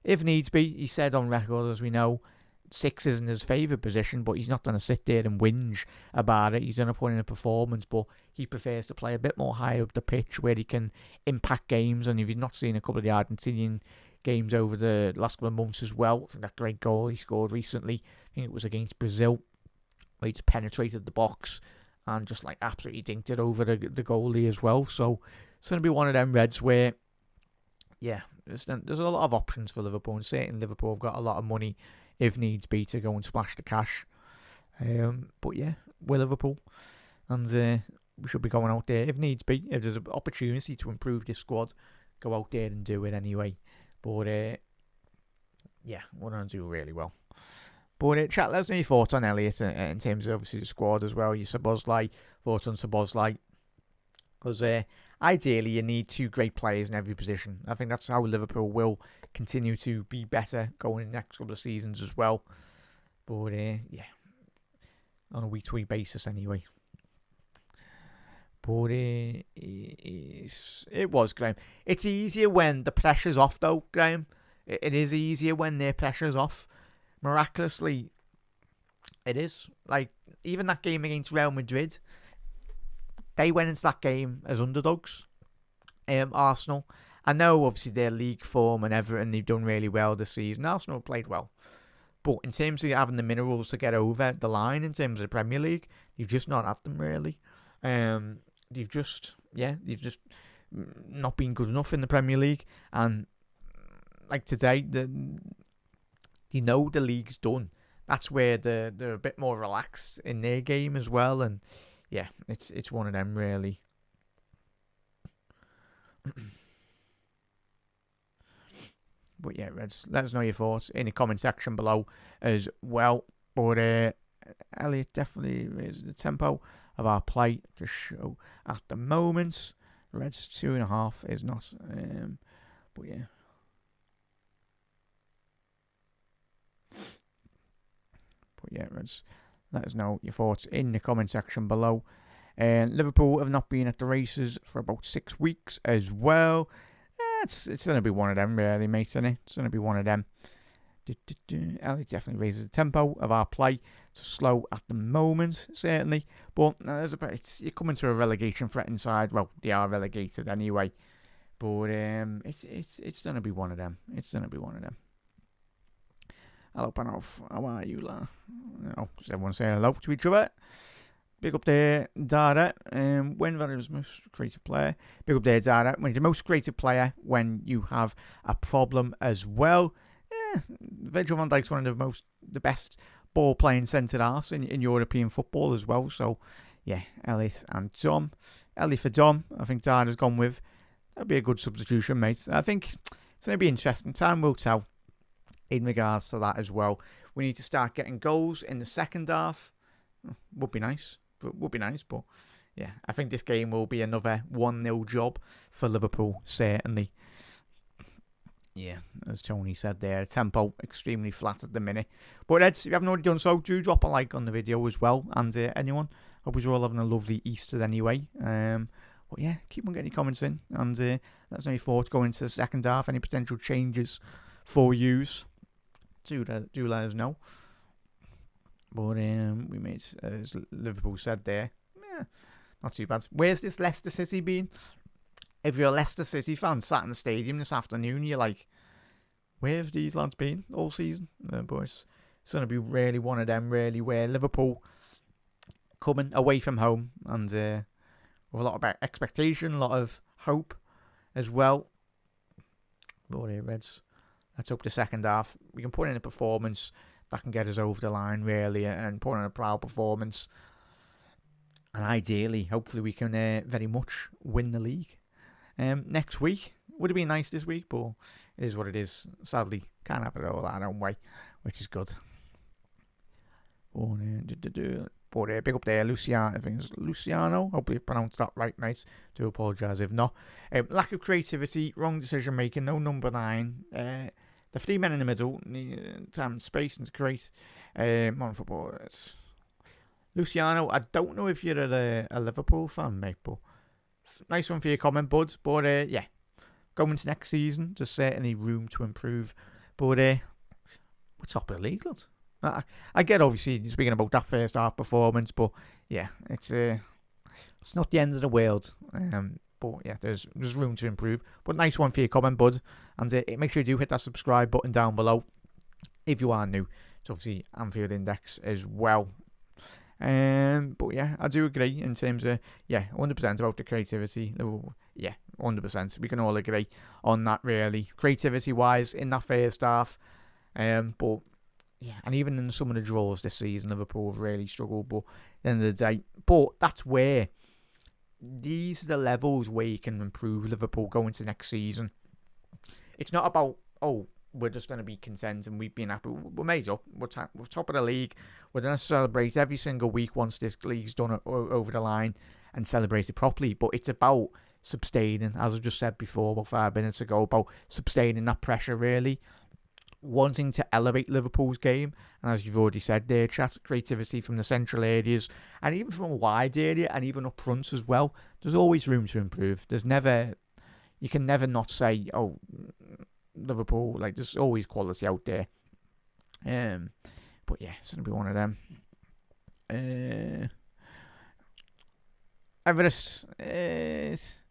If needs be, he said on record, as we know, 6 isn't his favourite position, but he's not going to sit there and whinge about it. He's going to put in a performance, but he prefers to play a bit more higher up the pitch where he can impact games. And if you've not seen a couple of the Argentinian games over the last couple of months as well, from that great goal he scored recently, I think it was against Brazil, where he just penetrated the box and just like absolutely dinked it over the goalie as well. So it's going to be one of them Reds where, yeah, there's a lot of options for Liverpool, and certainly Liverpool have got a lot of money if needs be to go and splash the cash. But yeah, we're Liverpool, and we should be going out there if needs be. If there's an opportunity to improve this squad, go out there and do it anyway. But yeah, we're going to do really well. But chat, let us know your thoughts on Elliott in terms of obviously the squad as well. Your Szoboszlai, thoughts on Szoboszlai. Because ideally you need two great players in every position. I think that's how Liverpool will continue to be better going in the next couple of seasons as well. But yeah, on a week-to-week basis anyway. But it was, Graham. It's easier when the pressure's off, though, Graham. It is easier when their pressure's off. Miraculously, it is. Like, even that game against Real Madrid, they went into that game as underdogs. Arsenal. I know, obviously, their league form and everything, they've done really well this season. Arsenal played well. But in terms of having the minerals to get over the line in terms of the Premier League, you've just not had them, really. They've just not been good enough in the Premier League. And, like today, you know the league's done. That's where they're a bit more relaxed in their game as well. And, yeah, it's one of them, really. But yeah, Reds, let us know your thoughts in the comment section below as well. But Elliot definitely raises the tempo of our play to show at the moment. Reds 2.5 is not. But yeah. But yeah, Reds, let us know your thoughts in the comment section below. Liverpool have not been at the races for about 6 weeks as well. It's going to be one of them, really, mate, isn't it? It's going to be one of them. Elliot definitely raises the tempo of our play to slow at the moment, certainly. But you're coming to a relegation threatened side. Well, they are relegated anyway. But it's going to be one of them. It's going to be one of them. Hello, Panoff. How are you, la? Oh, does everyone say hello to each other? Big up there, Dada. When Valery's most creative player. Big up there, Dada. When you're the most creative player when you have a problem as well. Virgil van Dijk's one of the best ball playing centre halves in European football as well. So yeah, Ellis and Dom. Ellie for Dom, I think Dada's gone with. That'd be a good substitution, mate. I think it's going to be interesting. Time will tell in regards to that as well. We need to start getting goals in the second half. Would be nice. But yeah, I think this game will be another 1-0 job for Liverpool, certainly. Yeah, as Tony said there, tempo extremely flat at the minute. But Eds, if you haven't already done so, do drop a like on the video as well. And anyone, hope you're all having a lovely Easter anyway. But yeah, keep on getting your comments in. And let us know your thoughts going into the second half. Any potential changes for yous, do let us know. But we made, as Liverpool said there, not too bad. Where's this Leicester City been? If you're a Leicester City fan sat in the stadium this afternoon, you're like, where have these lads been all season? Boys, it's going to be really one of them, really, where Liverpool coming away from home and with a lot of expectation, a lot of hope as well. But Reds, let's hope the second half we can put in a performance that can get us over the line, really, and put in a proud performance. And ideally, hopefully, we can very much win the league next week. Would have been nice this week, but it is what it is. Sadly, can't have it all our own way, which is good. But big up there, Luciano. I think it's Luciano. Hopefully, I pronounced that right, mate. Do apologise if not. Lack of creativity, wrong decision making, no number 9. The 3 men in the middle need time and space and to create modern football. Luciano, I don't know if you're a Liverpool fan, mate, but nice one for your comment, bud. But yeah, going into next season, there's certainly room to improve. But we're top of the league, lads. I get, obviously, speaking about that first half performance, but yeah, it's not the end of the world. But yeah, there's room to improve. But nice one for your comment, bud. And make sure you do hit that subscribe button down below if you are new to, obviously, Anfield Index as well. But yeah, I do agree in terms of 100% about the creativity. Yeah, 100%. We can all agree on that, really, creativity wise in that first half. But yeah, and even in some of the draws this season, Liverpool have really struggled. But at the end of the day, that's where these are the levels where you can improve Liverpool going to next season. It's not about, we're just going to be content and we've been happy. We're made up. We're top of the league. We're going to celebrate every single week once this league's done over the line and celebrate it properly. But it's about sustaining, as I just said before, about 5 minutes ago, about sustaining that pressure, really. Wanting to elevate Liverpool's game. And as you've already said there, chat, creativity from the central areas and even from a wide area and even up front as well. There's always room to improve. You can never not say, oh, Liverpool, like, there's always quality out there. But yeah, it's going to be one of them. Everest, it's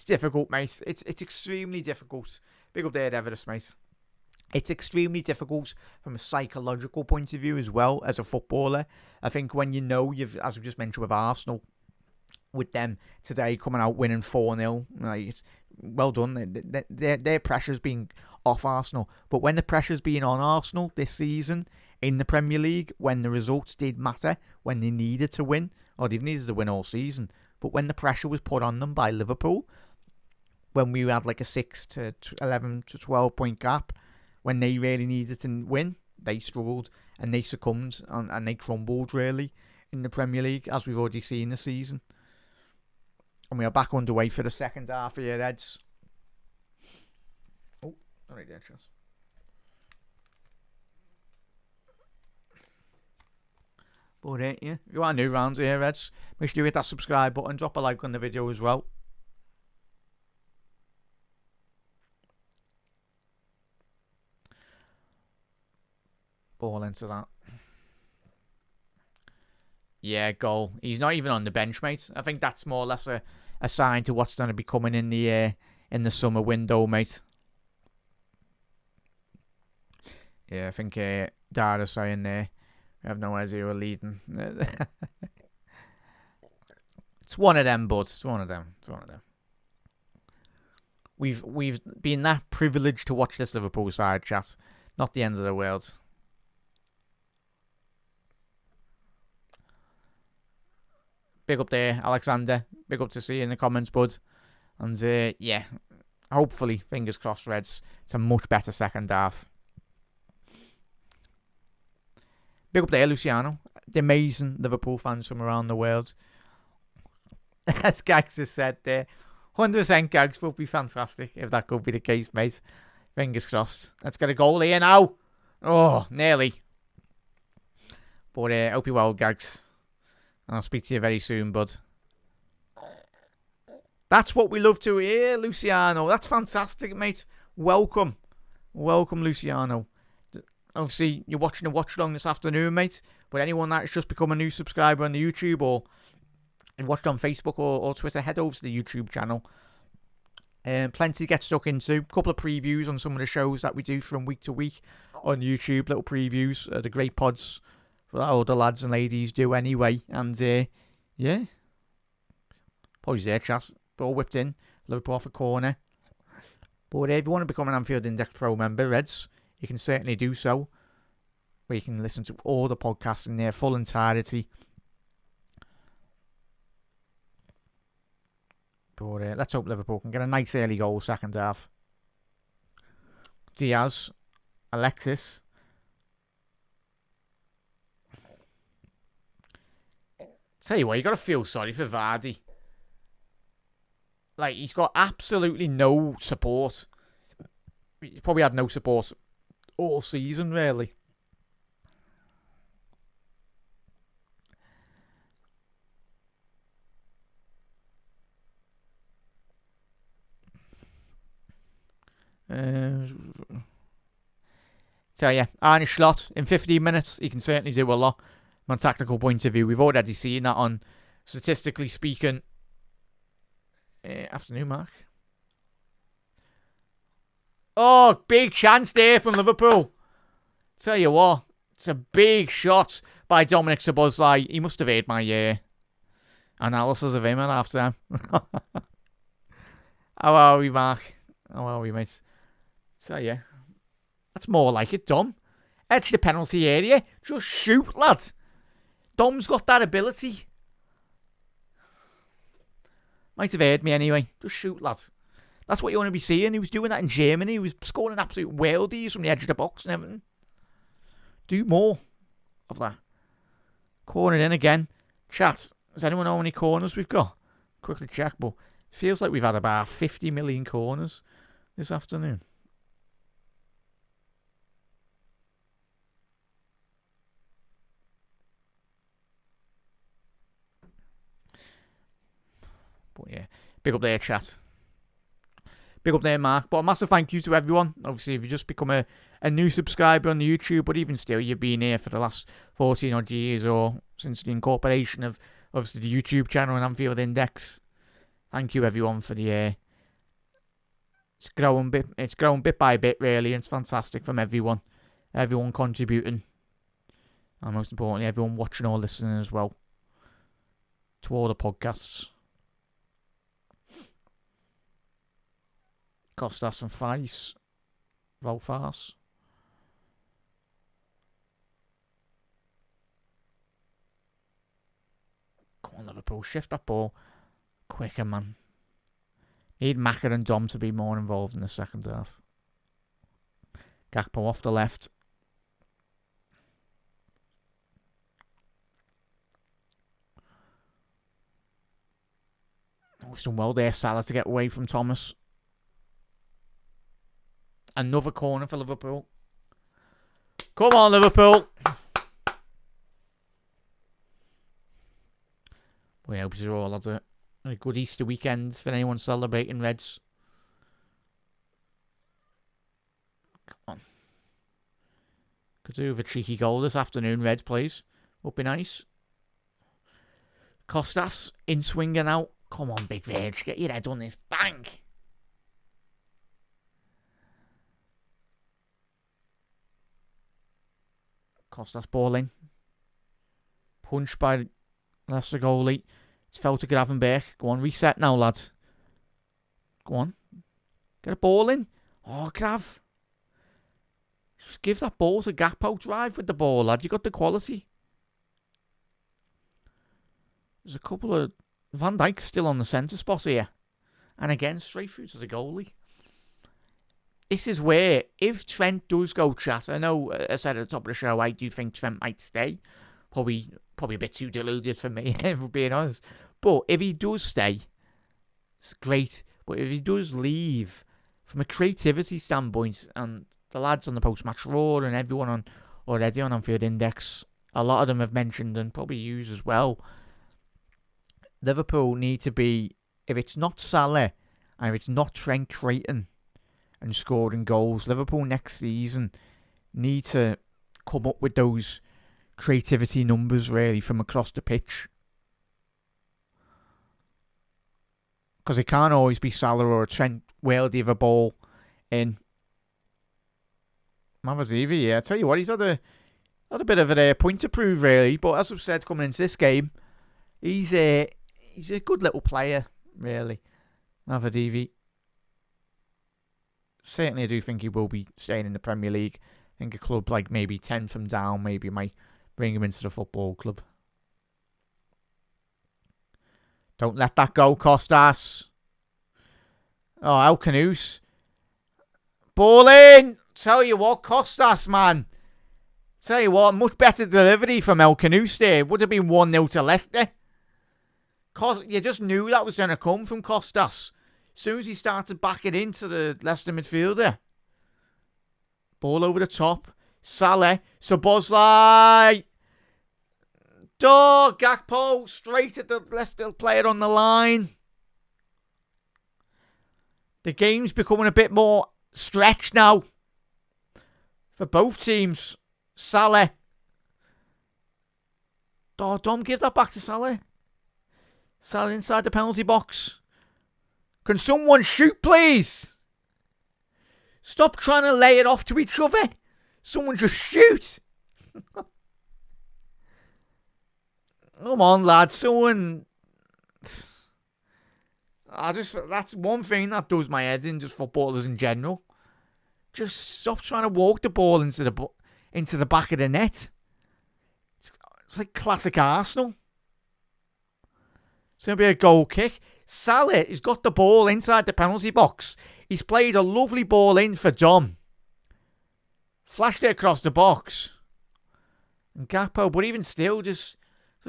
difficult, mate. It's extremely difficult. Big up there, Everest, mate. It's extremely difficult from a psychological point of view as well as a footballer. I think when you know as we just mentioned with Arsenal, with them today coming out winning 4-0, like, it's well done. Their pressure's been off Arsenal. But when the pressure's been on Arsenal this season in the Premier League, when the results did matter, when they needed to win, or they've needed to win all season, but when the pressure was put on them by Liverpool, when we had like a 6 to 11 to 12 point gap, when they really needed to win, they struggled and they succumbed and they crumbled really in the Premier League, as we've already seen this season. And we are back underway for the second half here, Reds. Oh, alright there, chance. But yeah, if you are new round here, Reds, make sure you hit that subscribe button, drop a like on the video as well. Ball into that. Yeah, goal. He's not even on the bench, mate. I think that's more or less a sign to what's going to be coming in the summer window, mate. Yeah, I think Dara's saying there, I have no idea we're leading. It's one of them, bud. It's one of them. We've been that privileged to watch this Liverpool side, chat. Not the end of the world. Big up there, Alexander. Big up to see you in the comments, bud. And yeah, hopefully, fingers crossed, Reds, it's a much better second half. Big up there, Luciano. The amazing Liverpool fans from around the world. As Gags has said there, 100% Gags would be fantastic if that could be the case, mate. Fingers crossed. Let's get a goal here now. Oh, nearly. But hope you're well, Gags. I'll speak to you very soon, bud. That's what we love to hear, Luciano. That's fantastic, mate. Welcome. Welcome, Luciano. Obviously, you're watching a watch-along this afternoon, mate. But anyone that's just become a new subscriber on the YouTube or watched on Facebook or Twitter, head over to the YouTube channel. Plenty to get stuck into. A couple of previews on some of the shows that we do from week to week on YouTube. Little previews. The great pods that all the lads and ladies do anyway. And yeah, apologies there, chat. Ball whipped in, Liverpool off a corner. But if you want to become an Anfield Index Pro member, Reds, you can certainly do so. Where you can listen to all the podcasts in their full entirety. But let's hope Liverpool can get a nice early goal second half. Diaz, Alexis. Tell you what, you got to feel sorry for Vardy. Like, he's got absolutely no support. He's probably had no support all season, really. So yeah, Arne Slot in 15 minutes, he can certainly do a lot from a tactical point of view. We've already seen that on, statistically speaking, afternoon mark. Oh, big chance there from Liverpool. Tell you what, it's a big shot by Dominic Szoboszlai. He must have heard my analysis of him at half time. How are we, Mark? How are we, mate? So yeah, that's more like it, Dom. Edge the penalty area. Just shoot, lad. Dom's got that ability. Might have heard me anyway. Just shoot, lad. That's what you want to be seeing. He was doing that in Germany. He was scoring absolute worldies from the edge of the box and everything. Do more of that. Corner in again. Chat, does anyone know how many corners we've got? quickly check, but it feels like we've had about 50 million corners this afternoon. But yeah, big up there, chat. Big up there, Mark. But a massive thank you to everyone. Obviously, if you just become a new subscriber on the YouTube, but even still, you've been here for the last 14 odd years or since the incorporation of obviously the YouTube channel and Anfield Index. Thank you, everyone, for the. It's growing bit by bit, really, and it's fantastic from everyone contributing, and most importantly, everyone watching or listening as well to all the podcasts. Costas and Fais. Volfars. Come on, Liverpool. Shift that ball quicker, man. Need Maka and Dom to be more involved in the second half. Gakpo off the left. Oh, he's done well there, Salah, to get away from Thomas. Another corner for Liverpool. Come on, Liverpool. We hope you're all had a good Easter weekend for anyone celebrating Reds. Come on. Could do with a cheeky goal this afternoon, Reds, please. Would be nice. Costas in swinging out. Come on, Big Veg. Get your head on this. Bang. Costas ball in. Punched by Leicester goalie. It's fell to Gravenberch. Go on, reset now, lads. Go on. Get a ball in. Oh, Grav. Just give that ball to Gakpo. Drive with the ball, lad. You got the quality. There's a couple of... Van Dijk's still on the centre spot here. And again, straight through to the goalie. This is where, if Trent does go, chat, I know I said at the top of the show, I do think Trent might stay. Probably a bit too deluded for me, if we're being honest. But if he does stay, it's great. But if he does leave, from a creativity standpoint, and the lads on the post-match Raw and everyone already on Anfield Index, a lot of them have mentioned and probably used as well, Liverpool need to be, if it's not Salah, and if it's not Trent creating and scoring goals, Liverpool next season need to come up with those creativity numbers, really, from across the pitch. Because it can't always be Salah or Trent Worldy of a ball in. Mavazivi, yeah. I tell you what, he's had a bit of a point to prove, really. But as I've said, coming into this game, he's a good little player, really. Mavazivi. Certainly, I do think he will be staying in the Premier League. I think a club like maybe 10 from down maybe might bring him into the football club. Don't let that go, Costas. Oh, El Canoes. Ball in. Tell you what, Costas, man. Tell you what, much better delivery from El Canoes there. Would have been 1-0 to Leicester. You just knew that was going to come from Costas. As soon as he started backing into the Leicester midfielder. Ball over the top. Salah. Szoboszlai. Gakpo. Straight at the Leicester player on the line. The game's becoming a bit more stretched now. For both teams. Salah. Dom, give that back to Salah. Salah inside the penalty box. Can someone shoot, please? Stop trying to lay it off to each other. Someone just shoot. Come on, lads. Someone... That's one thing that does my head in, just footballers in general. Just stop trying to walk the ball into the back of the net. It's like classic Arsenal. It's going to be a goal kick. Salah has got the ball inside the penalty box. He's played a lovely ball in for Dom. Flashed it across the box. And Gakpo, but even still, they're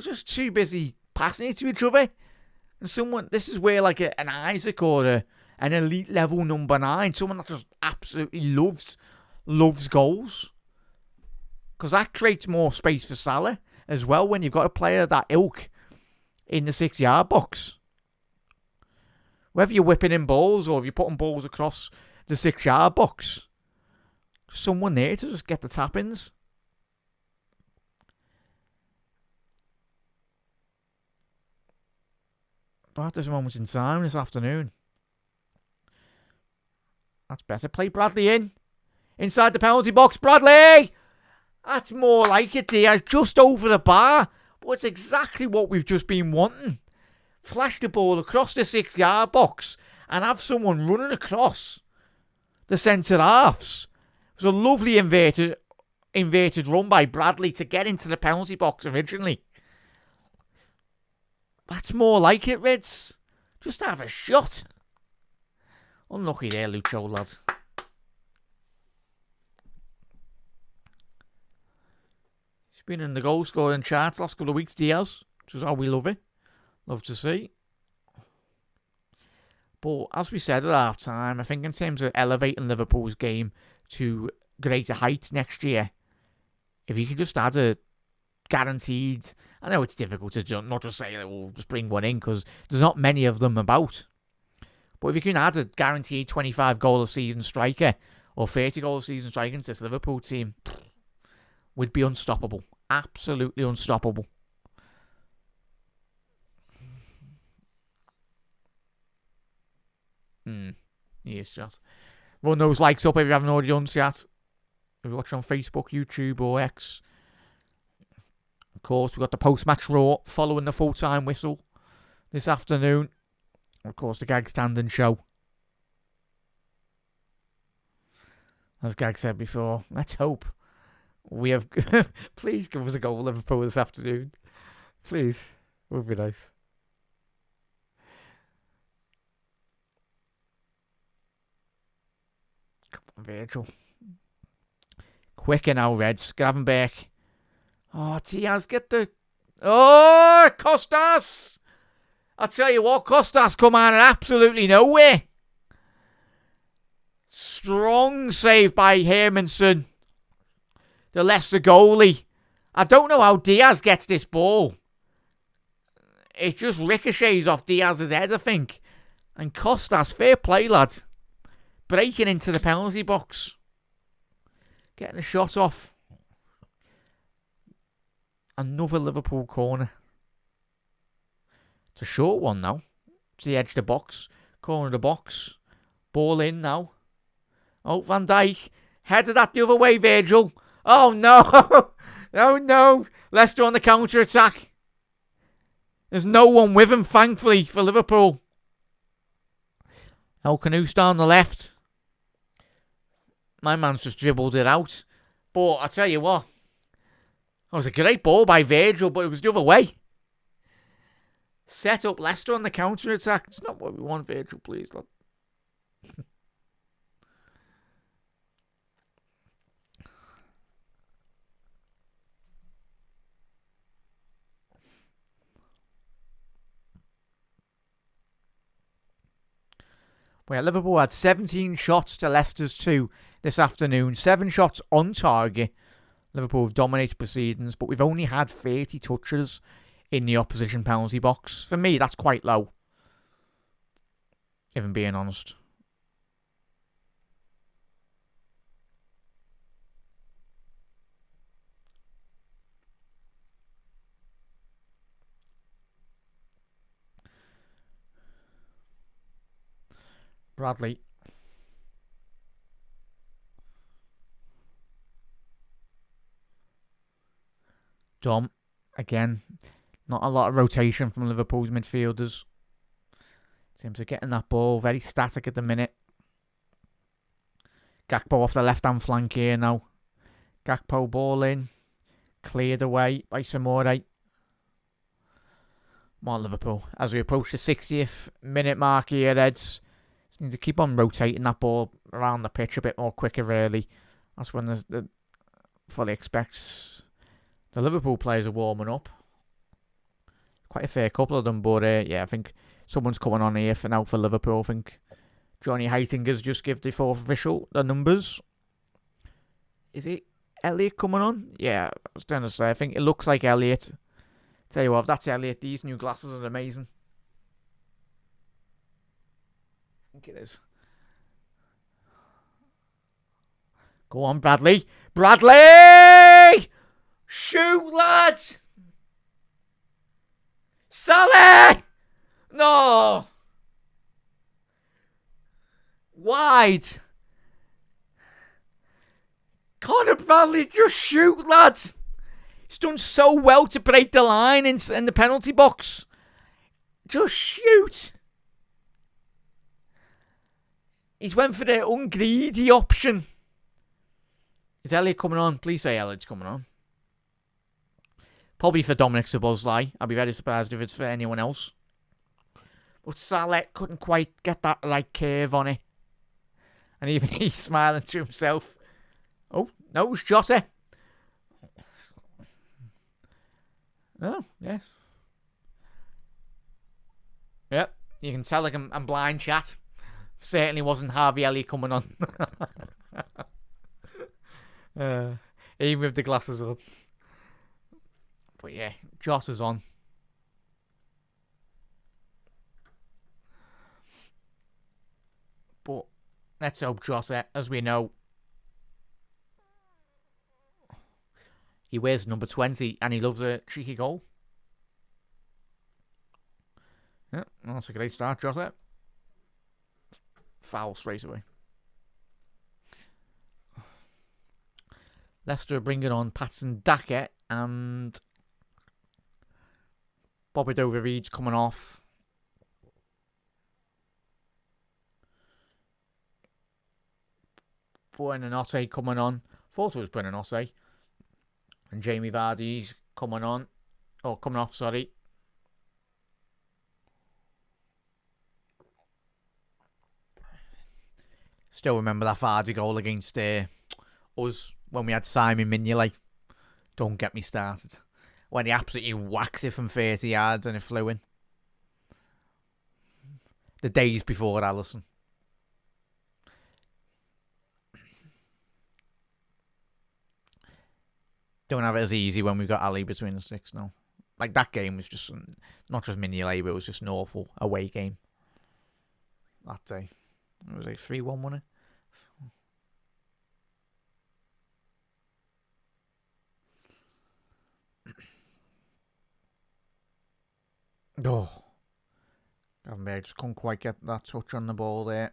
just too busy passing it to each other. And this is where like an Isaac or an elite level number 9, someone that just absolutely loves goals. Because that creates more space for Salah as well when you've got a player that ilk in the 6-yard box. Whether you're whipping in balls or if you're putting balls across the 6-yard box, someone there to just get the tap-ins. But at this moment in time this afternoon, that's better. Play Bradley in. Inside the penalty box. Bradley! That's more like it, Diaz. Just over the bar. But it's exactly what we've just been wanting. Flash the ball across the 6-yard box and have someone running across the centre halves. It was a lovely inverted run by Bradley to get into the penalty box originally. That's more like it, Reds. Just have a shot. Unlucky there, Lucho, lad. He's been in the goal scoring charts last couple of weeks, Diaz, which is how we love it. Love to see. But as we said at half time, I think in terms of elevating Liverpool's game to greater heights next year, if you could just add a guaranteed, I know it's difficult to not just say we'll just bring one in because there's not many of them about. But if you can add a guaranteed 25 goal a season striker or 30 goal a season striker into this Liverpool team, we'd be unstoppable. Absolutely unstoppable. Yes, chat. Run those likes up if you haven't already done, chat. If you're watching on Facebook, YouTube or X. Of course, we've got the post-match Raw following the full-time whistle this afternoon. And of course, the Gag Standing Show. As Gag said before, let's hope we have... Please give us a goal, Liverpool, this afternoon. Please. Would be nice. Come on, Virgil. Quicker now, Reds. Gravenberch. Oh, Diaz, get the... Oh, Costas! I tell you what, Costas come out of absolutely nowhere. Strong save by Hermanson, the Leicester goalie. I don't know how Diaz gets this ball. It just ricochets off Diaz's head, I think. And Costas, fair play, lad. Breaking into the penalty box. Getting a shot off. Another Liverpool corner. It's a short one now. To the edge of the box. Corner of the box. Ball in now. Oh, Van Dijk. Headed that the other way, Virgil. Oh, no. Oh, no. Leicester on the counter-attack. There's no one with him, thankfully, for Liverpool. El Canoe down the left. My man's just dribbled it out. But I tell you what. That was a great ball by Virgil, but it was the other way. Set up Leicester on the counter-attack. It's not what we want, Virgil, please, lad. Well, Liverpool had 17 shots to Leicester's 2 this afternoon. 7 shots on target. Liverpool have dominated proceedings, but we've only had 30 touches in the opposition penalty box. For me, that's quite low, if I'm being honest. Bradley. Dom. Again, not a lot of rotation from Liverpool's midfielders. Seems to getting that ball very static at the minute. Gakpo off the left-hand flank here now. Gakpo ball in. Cleared away by Samore. Come on, Liverpool. As we approach the 60th minute mark here, Reds. Just need to keep on rotating that ball around the pitch a bit more quicker, really. That's when the fully expects the Liverpool players are warming up. Quite a fair couple of them, but yeah, I think Someone's coming on here for now for Liverpool, I think. Johnny Heitinger's just give the fourth official the numbers. Is it Elliot coming on? Yeah, I was trying to say. I think it looks like Elliot. Tell you what, if that's Elliot, these new glasses are amazing. I think it is. Go on, Bradley. Bradley! Shoot, lads! Sally! No! Wide. Conor Bradley, just shoot, lads. He's done so well to break the line in the penalty box. Just shoot. He's went for the ungreedy option. Is Elliot coming on? Please say Elliot's coming on. Probably for Dominic Szoboszlai. I'll be very surprised if it's for anyone else. But Salah couldn't quite get that right curve on it. And even he's smiling to himself. Oh, no, it was Jota. Oh, yeah. Yep, you can tell like I'm blind, chat. Certainly wasn't Harvey Elliott coming on. Even with the glasses on. But yeah, Jota's on. But let's hope Jota, as we know, he wears number 20 and he loves a cheeky goal. Yeah, that's a great start, Jota. Foul straight away. Leicester bringing on Patson Daka and Bobby Reed's coming off. Buonanotte coming on. Thought it was Buonanotte. And Jamie Vardy's coming on. Oh, coming off, sorry. Still remember that Vardy goal against us when we had Simon Mignolet. Don't get me started. When he absolutely whacks it from 30 yards and it flew in. The days before Alisson. Don't have it as easy when we've got Ali between the six now. Like, that game was just, not just Mignolet, but it was just an awful away game. That day. It was like 3-1, wasn't it? Oh. Gravenberg just couldn't quite get that touch on the ball there.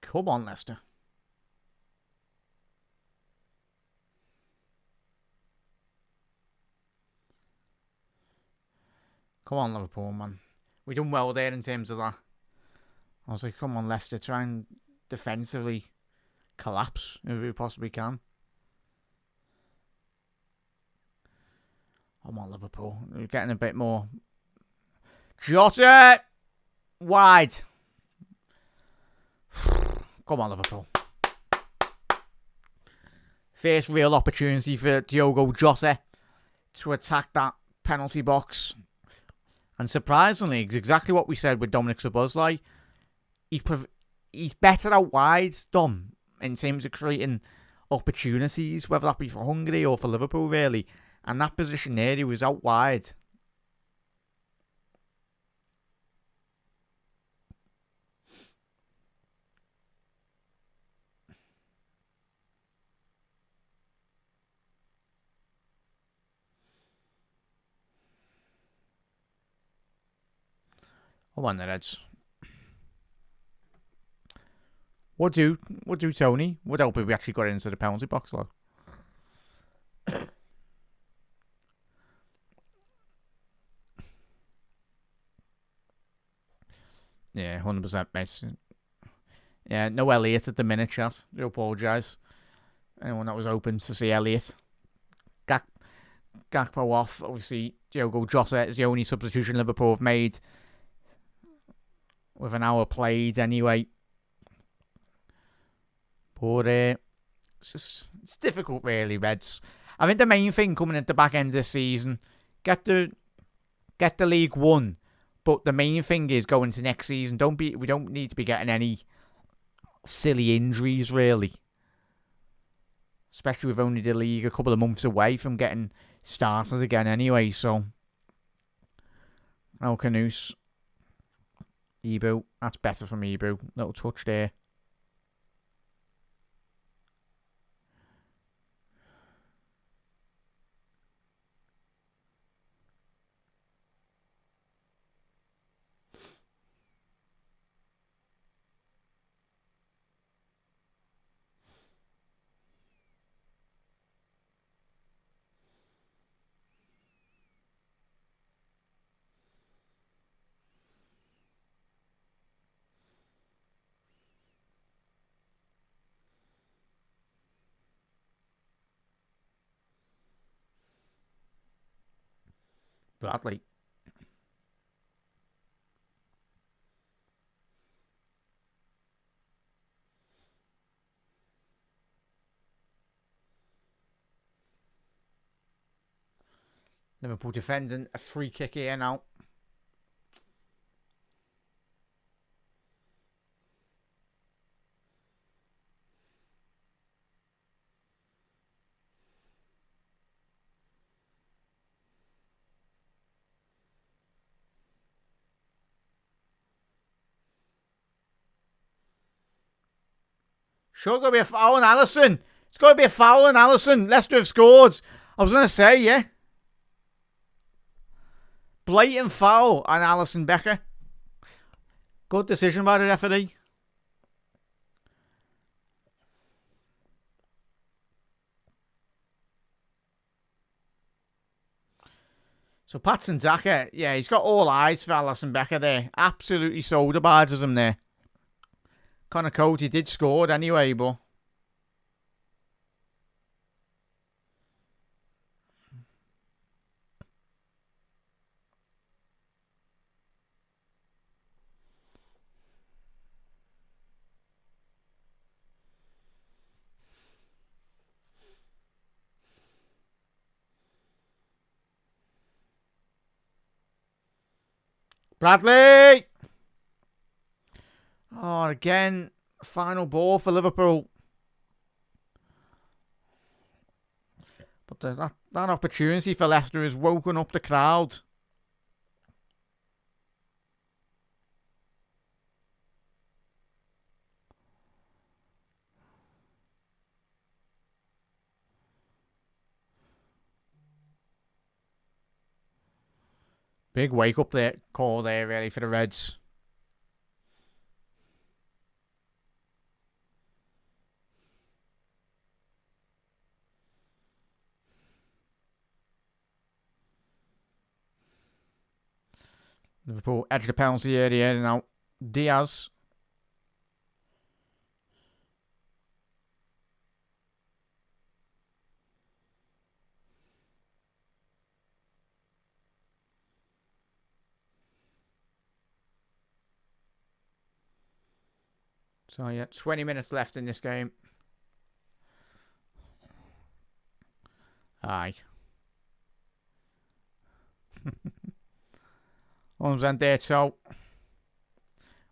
Come on, Leicester. Come on, Liverpool, man. We done well there in terms of that. I was like, come on, Leicester, try and defensively collapse if we possibly can. Come on, Liverpool. We're getting a bit more. Jota! Wide. Come on, Liverpool. First real opportunity for Diogo Jota to attack that penalty box. And surprisingly, it's exactly what we said with Dominic Szoboszlai. He's better out wide, Dom, in terms of creating opportunities, whether that be for Hungary or for Liverpool, really. And that position there, he was out wide. Come on, the Reds. Would do, Tony. Would help if we actually got into the penalty box, though. Yeah, 100%, mate. Yeah, no Elliot at the minute, chat. I do apologise. Anyone that was open to see Elliot. Gakpo off. Obviously, Diogo Jota is the only substitution Liverpool have made with an hour played anyway. But it's difficult, really, Reds. I think the main thing coming at the back end of this season, get the league won. But the main thing is going to next season. We don't need to be getting any silly injuries, really. Especially with only the league a couple of months away from getting starters again anyway, so El Canus. Ebu. That's better from Ebu. Little touch there. Bradley. Liverpool defending a free kick here now. Sure, got to be a foul on Alisson. It's got to be a foul on Alisson. Leicester have scored. I was going to say, yeah. Blatant foul on Alisson Becker. Good decision by the referee. So Patson Daka, yeah, he's got all eyes for Alisson Becker there. Absolutely soda barges him there. Connor Cody did score anyway, but Bradley! Oh, again, final ball for Liverpool. But that opportunity for Leicester has woken up the crowd. Big wake up there call there, really, for the Reds. Liverpool edge the penalty area now. Diaz. So yeah, 20 minutes left in this game. Aye. 100% there, so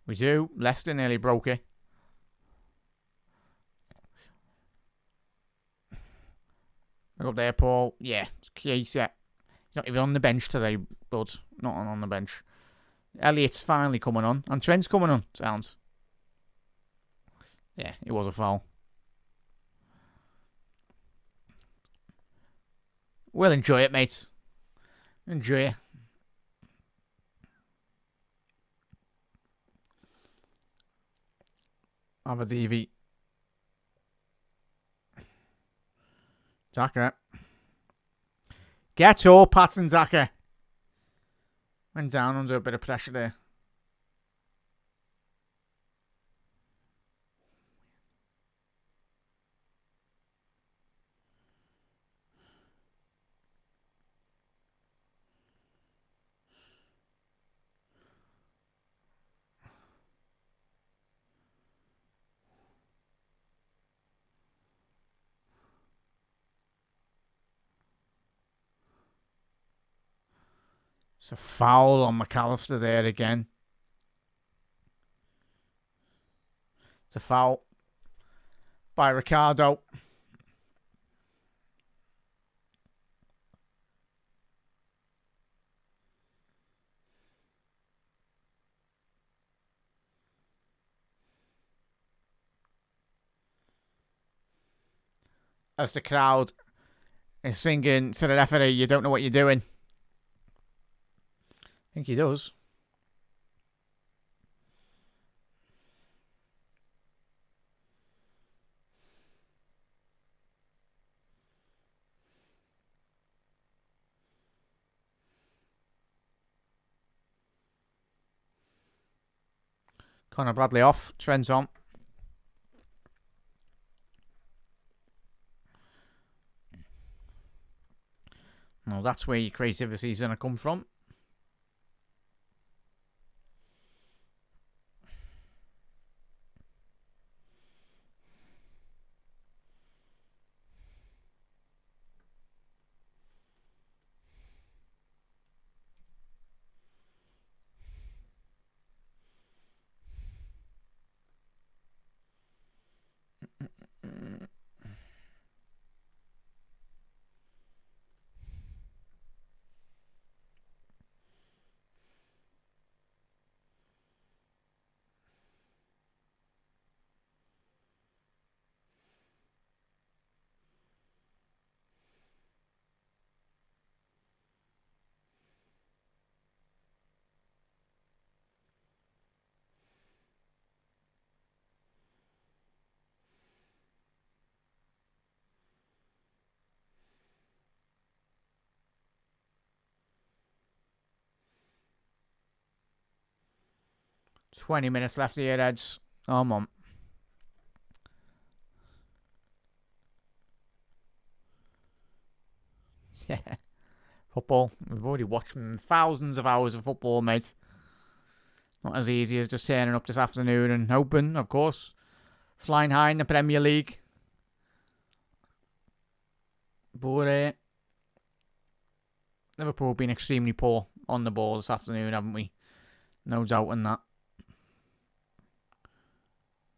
we do. Leicester nearly broke it. Look up there, Paul. Yeah, it's Keita. Yeah. He's not even on the bench today, bud. Not on the bench. Elliot's finally coming on. And Trent's coming on. Sounds. Yeah, it was a foul. We'll enjoy it, mate. Enjoy it. Aberdeen. Zaka. Get up, Patson Zaka. Went down under a bit of pressure there. It's a foul on McAllister there again. It's a foul by Ricardo. As the crowd is singing to the referee, you don't know what you're doing. I think he does. Conor Bradley off. Trent's on. Well, that's where your creativity is going to come from. $20 left here, Eds. Come on. Yeah. Football. We've already watched thousands of hours of football, mate. Not as easy as just turning up this afternoon and hoping, of course. Flying high in the Premier League. But Liverpool have been extremely poor on the ball this afternoon, haven't we? No doubt in that.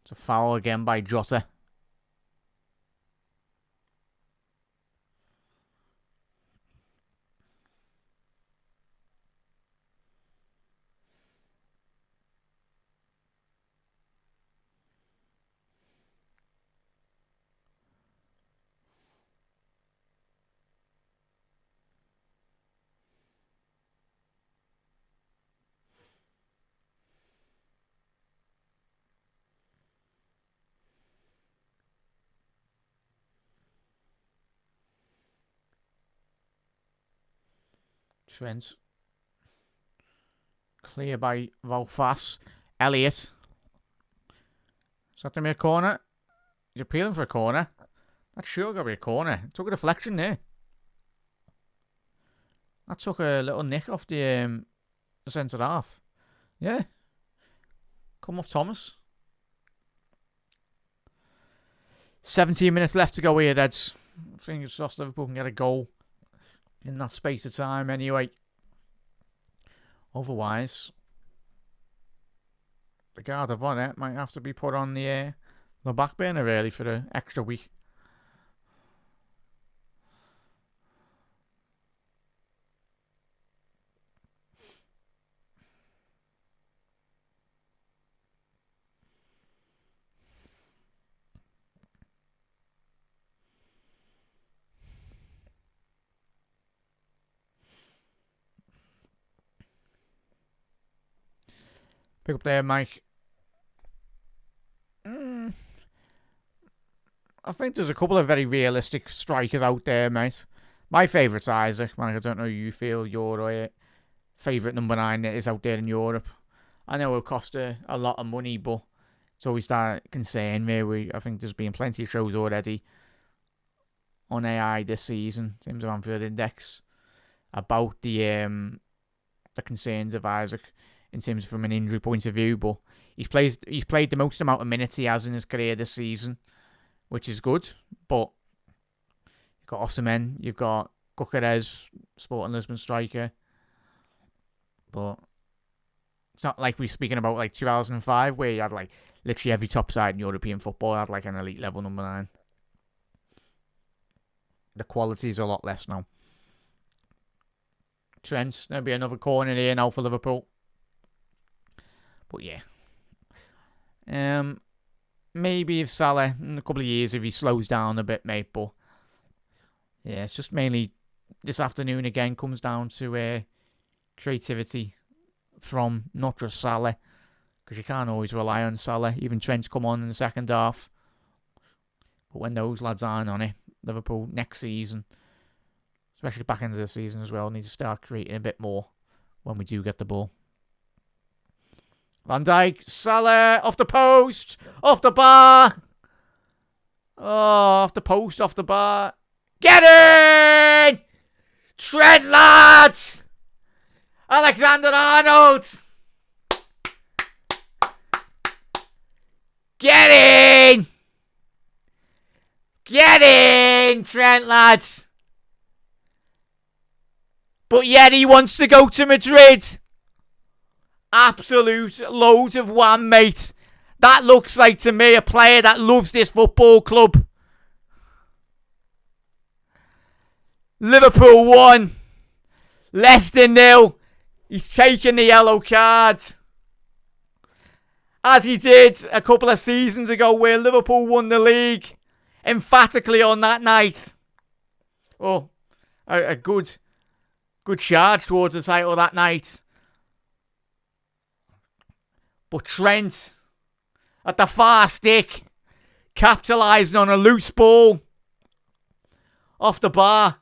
It's a foul again by Jota. Trent. Clear by Volfas. Elliott. Is that going to be a corner? He's appealing for a corner. That's sure going to be a corner. Took a deflection there. That took a little nick off the centre half. Yeah. Come off Thomas. 17 minutes left to go here, Reds. Fingers crossed Liverpool can get a goal in that space of time anyway. Otherwise, the guard of honour might have to be put on the back burner really for the extra week. Pick up there, Mike. I think there's a couple of very realistic strikers out there, mate. My favourite's Isaac. Man, I don't know how you feel. Your favourite number 9 that is out there in Europe. I know it'll cost a lot of money, but it's always that concern where I think there's been plenty of shows already on AI this season, in terms of Anfield Index, about the concerns of Isaac in terms from an injury point of view. But he's played the most amount of minutes he has in his career this season, which is good. But you've got Osimhen, you've got Gyökeres, Sporting Lisbon striker. But it's not like we're speaking about like 2005, where you had like literally every top side in European football had like an elite level number 9. The quality is a lot less now. Trent, there'll be another corner here now for Liverpool. But yeah. Maybe if Salah, in a couple of years, if he slows down a bit, mate. But yeah, it's just mainly this afternoon again comes down to creativity from not just Salah, because you can't always rely on Salah. Even Trent's come on in the second half. But when those lads aren't on it, Liverpool next season, especially back into the season as well, need to start creating a bit more when we do get the ball. Van Dijk, Salah, off the post, off the bar. Oh, off the post, off the bar. Get in! Trent, lads! Alexander-Arnold! Get in! Get in, Trent, lads! But yet he wants to go to Madrid. Absolute loads of wham, mate. That looks like to me a player that loves this football club. Liverpool 1. Leicester 0. He's taken the yellow card. As he did a couple of seasons ago where Liverpool won the league. Emphatically on that night. Oh, a good charge towards the title that night. But Trent, at the far stick, capitalising on a loose ball. Off the bar.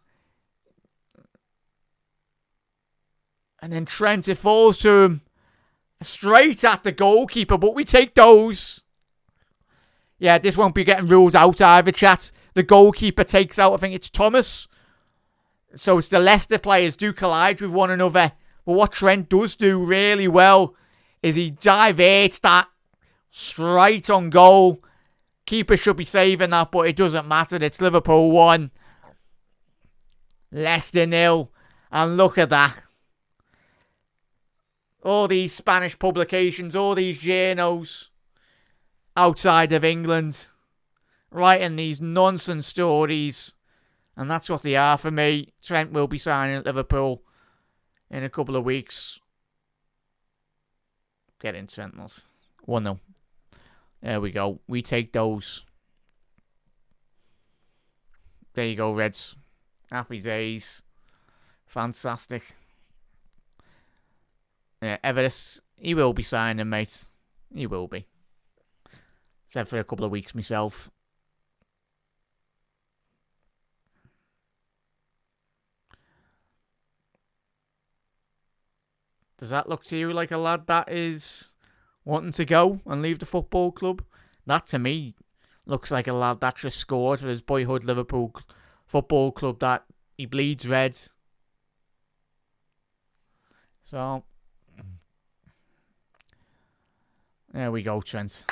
And then Trent, it falls to him. Straight at the goalkeeper, but we take those. Yeah, this won't be getting ruled out either, chat. The goalkeeper takes out, I think it's Thomas. So it's the Leicester players do collide with one another. But what Trent does do really well is he diverts that straight on goal. Keeper should be saving that, but it doesn't matter. It's Liverpool 1. Leicester 0. And look at that. All these Spanish publications, all these journos outside of England writing these nonsense stories. And that's what they are for me. Trent will be signing at Liverpool in a couple of weeks. Get in, Trentals. 1-0. There we go. We take those. There you go, Reds. Happy days. Fantastic. Yeah, Everest, he will be signing, mate. He will be. Said for a couple of weeks myself. Does that look to you like a lad that is wanting to go and leave the football club? That to me looks like a lad that just scored for his boyhood Liverpool football club, that he bleeds red. So there we go, Trent.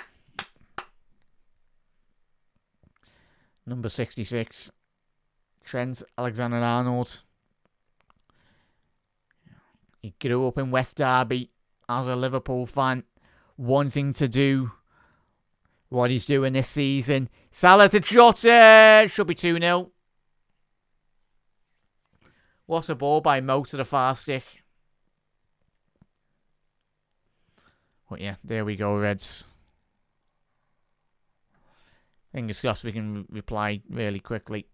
Number 66. Trent Alexander-Arnold. He grew up in West Derby as a Liverpool fan, wanting to do what he's doing this season. Salah to Jota. Should be 2-0. What a ball by Mo to the far stick. But yeah, there we go, Reds. Fingers crossed we can reply really quickly.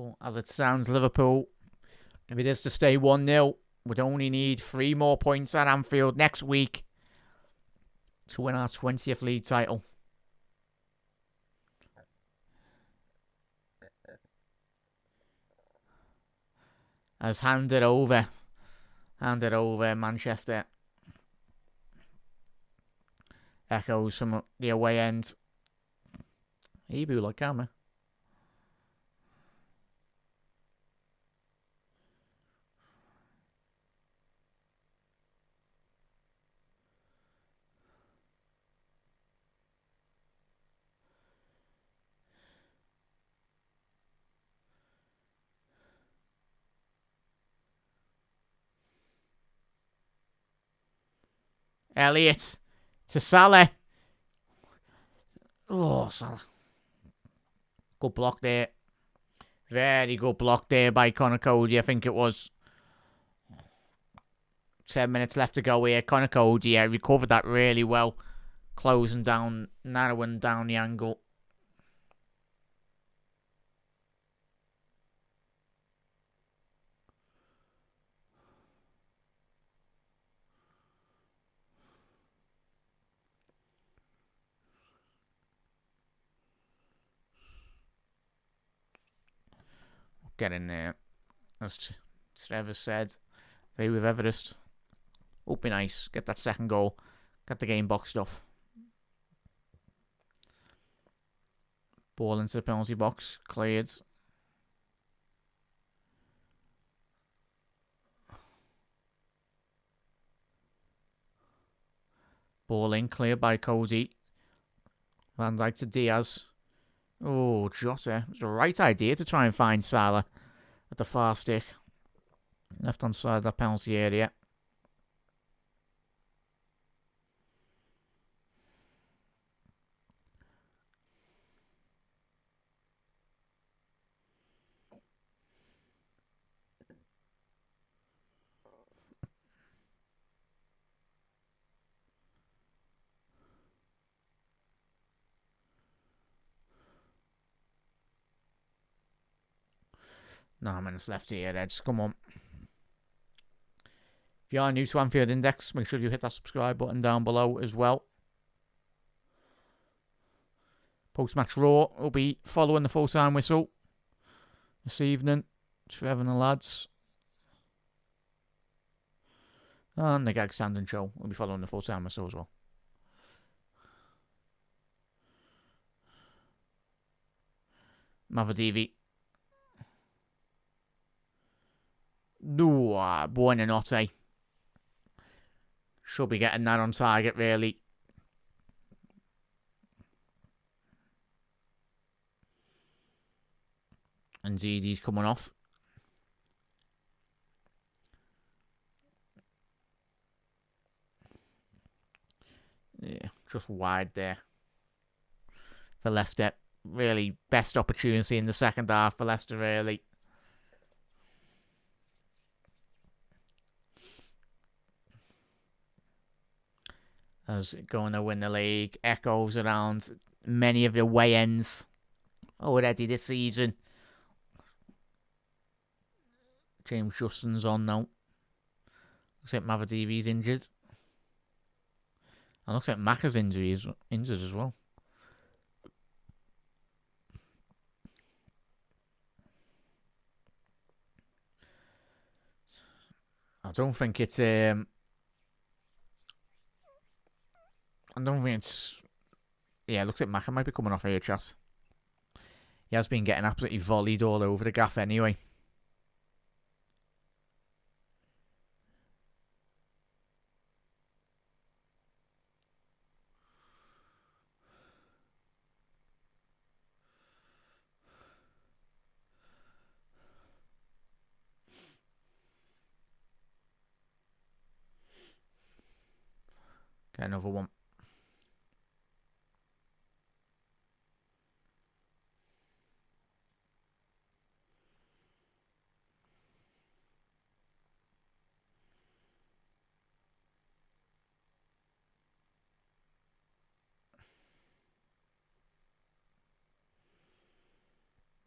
But as it stands, Liverpool, if it is to stay 1-0, would only need 3 more points at Anfield next week to win our 20th league title. As handed over Manchester. Echoes from the away end. Ebu like camera. Elliott to Salah. Oh, Salah. Good block there. Very good block there by Conor Cody, I think it was. 10 minutes left to go here. Conor Cody recovered that really well. Closing down, narrowing down the angle. Get in there. As Trevor said. Agree with Everest. Would be nice. Get that second goal. Get the game boxed off. Ball into the penalty box. Cleared. Ball in. Cleared by Cody. Van Dijk to Diaz. Oh, Jota. It was the right idea to try and find Salah at the far stick. Left hand side of that penalty area. No minutes left here, Eds. Come on. If you are new to Anfield Index, make sure you hit that subscribe button down below as well. Post-match Raw will be following the full-time whistle this evening. Trevor and the lads. And the Gag Standing Show will be following the full-time whistle as well. Mavadivi. No, Buonanotte. Should be getting that on target, really. Indeed, he's coming off. Yeah, just wide there. For Leicester. Really, best opportunity in the second half for Leicester, really. As going to win the league. Echoes around many of the away ends already this season. James Justin's on now. Looks like Mavadivi's injured. And looks like Macca's injured as well. I don't think it's I don't think it's... Yeah, it looks like Macca might be coming off here, chat. He has been getting absolutely volleyed all over the gaff anyway. Get another one.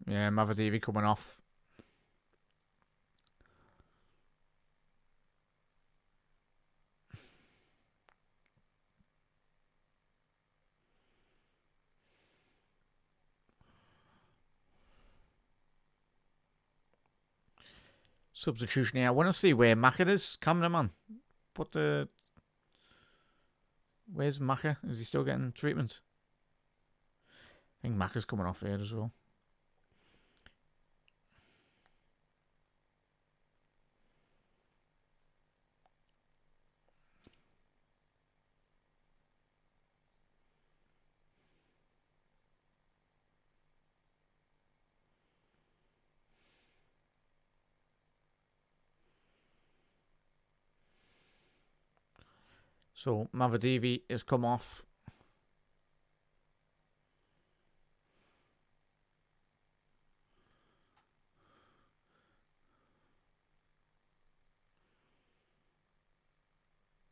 Yeah, Mavadivi coming off. Substitution here. I want to see where Maka is, cameraman. Where's Maka? Is he still getting treatment? I think Maka's coming off here as well. So Mavadivi has come off.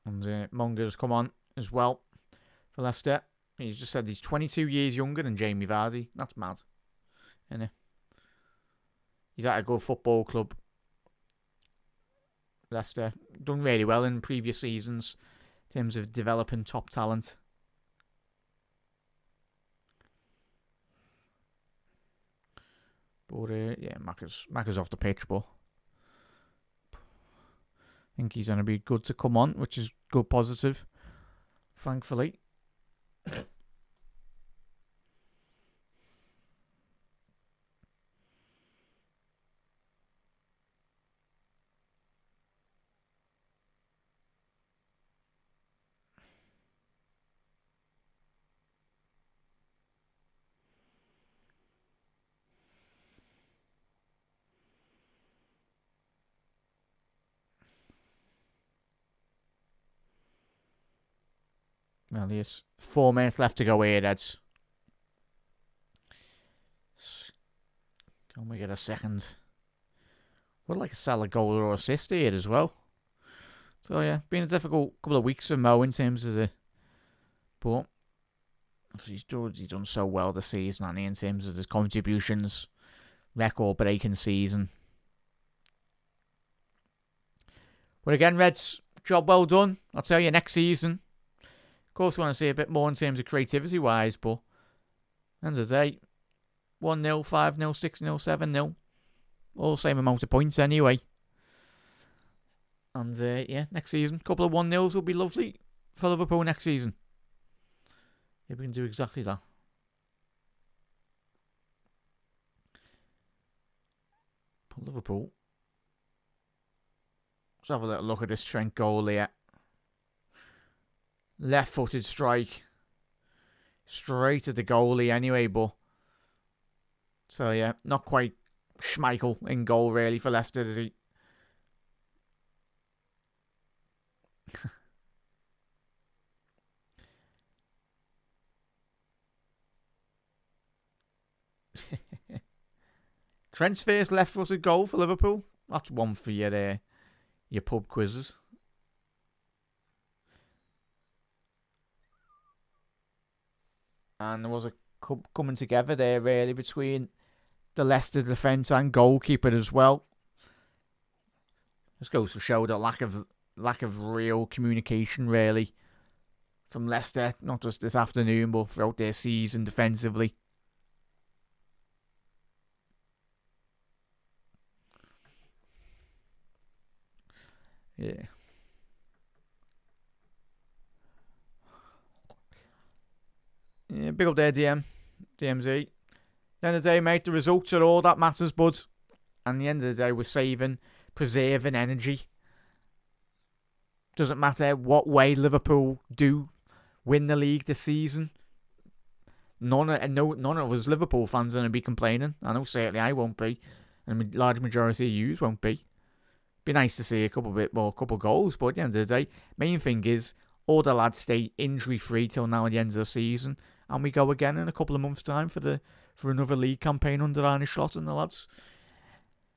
And Munger's come on as well for Leicester. He's just said he's 22 years younger than Jamie Vardy. That's mad, isn't it? He's at a good football club. Leicester done really well in previous seasons in terms of developing top talent. But yeah, Maka's off the pitch, but I think he's going to be good to come on, which is good, positive, thankfully. Well, there's 4 minutes left to go here, Eds. Can we get a second? Would like a Salah goal or assist here as well. So yeah, been a difficult couple of weeks for Mo in terms of but he's done so well this season, hasn't he, in terms of his contributions, record-breaking season. But again, Reds, job well done. I'll tell you, next season, of course, we want to see a bit more in terms of creativity-wise, but at the end of the day, 1-0, 5-0, 6-0, 7-0, all the same amount of points anyway. And yeah, next season, a couple of 1-0s will be lovely for Liverpool next season. If we can do exactly that. But Liverpool, let's have a little look at this Trent goal here. Left-footed strike. Straight at the goalie anyway, but... So yeah, not quite Schmeichel in goal really for Leicester, is he? Trent's first left-footed goal for Liverpool. That's one for your pub quizzes. And there was a coming together there, really, between the Leicester defence and goalkeeper as well. This goes to show the lack of real communication, really, from Leicester, not just this afternoon, but throughout their season defensively. Yeah. Yeah, big up there, DMZ. At the end of the day, mate, the results are all that matters, bud. And at the end of the day, we're preserving energy. Doesn't matter what way Liverpool do win the league this season. None of us Liverpool fans are going to be complaining. I know certainly I won't be. And a large majority of you won't be. Be nice to see a couple goals, but at the end of the day, main thing is all the lads stay injury-free till now at the end of the season. And we go again in a couple of months' time for another league campaign under Arne Slot and the lads.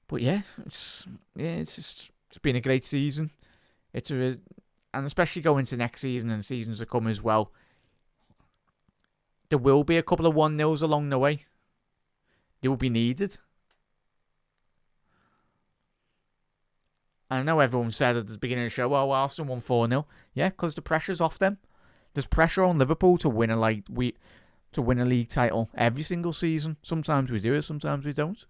But yeah, it's been a great season. And especially going into next season and seasons to come as well. There will be a couple of 1-0s along the way. They will be needed. I know everyone said at the beginning of the show, "Oh, Arsenal won 4-0." Yeah, because the pressure's off them. There's pressure on Liverpool to win a league title every single season. Sometimes we do it, sometimes we don't.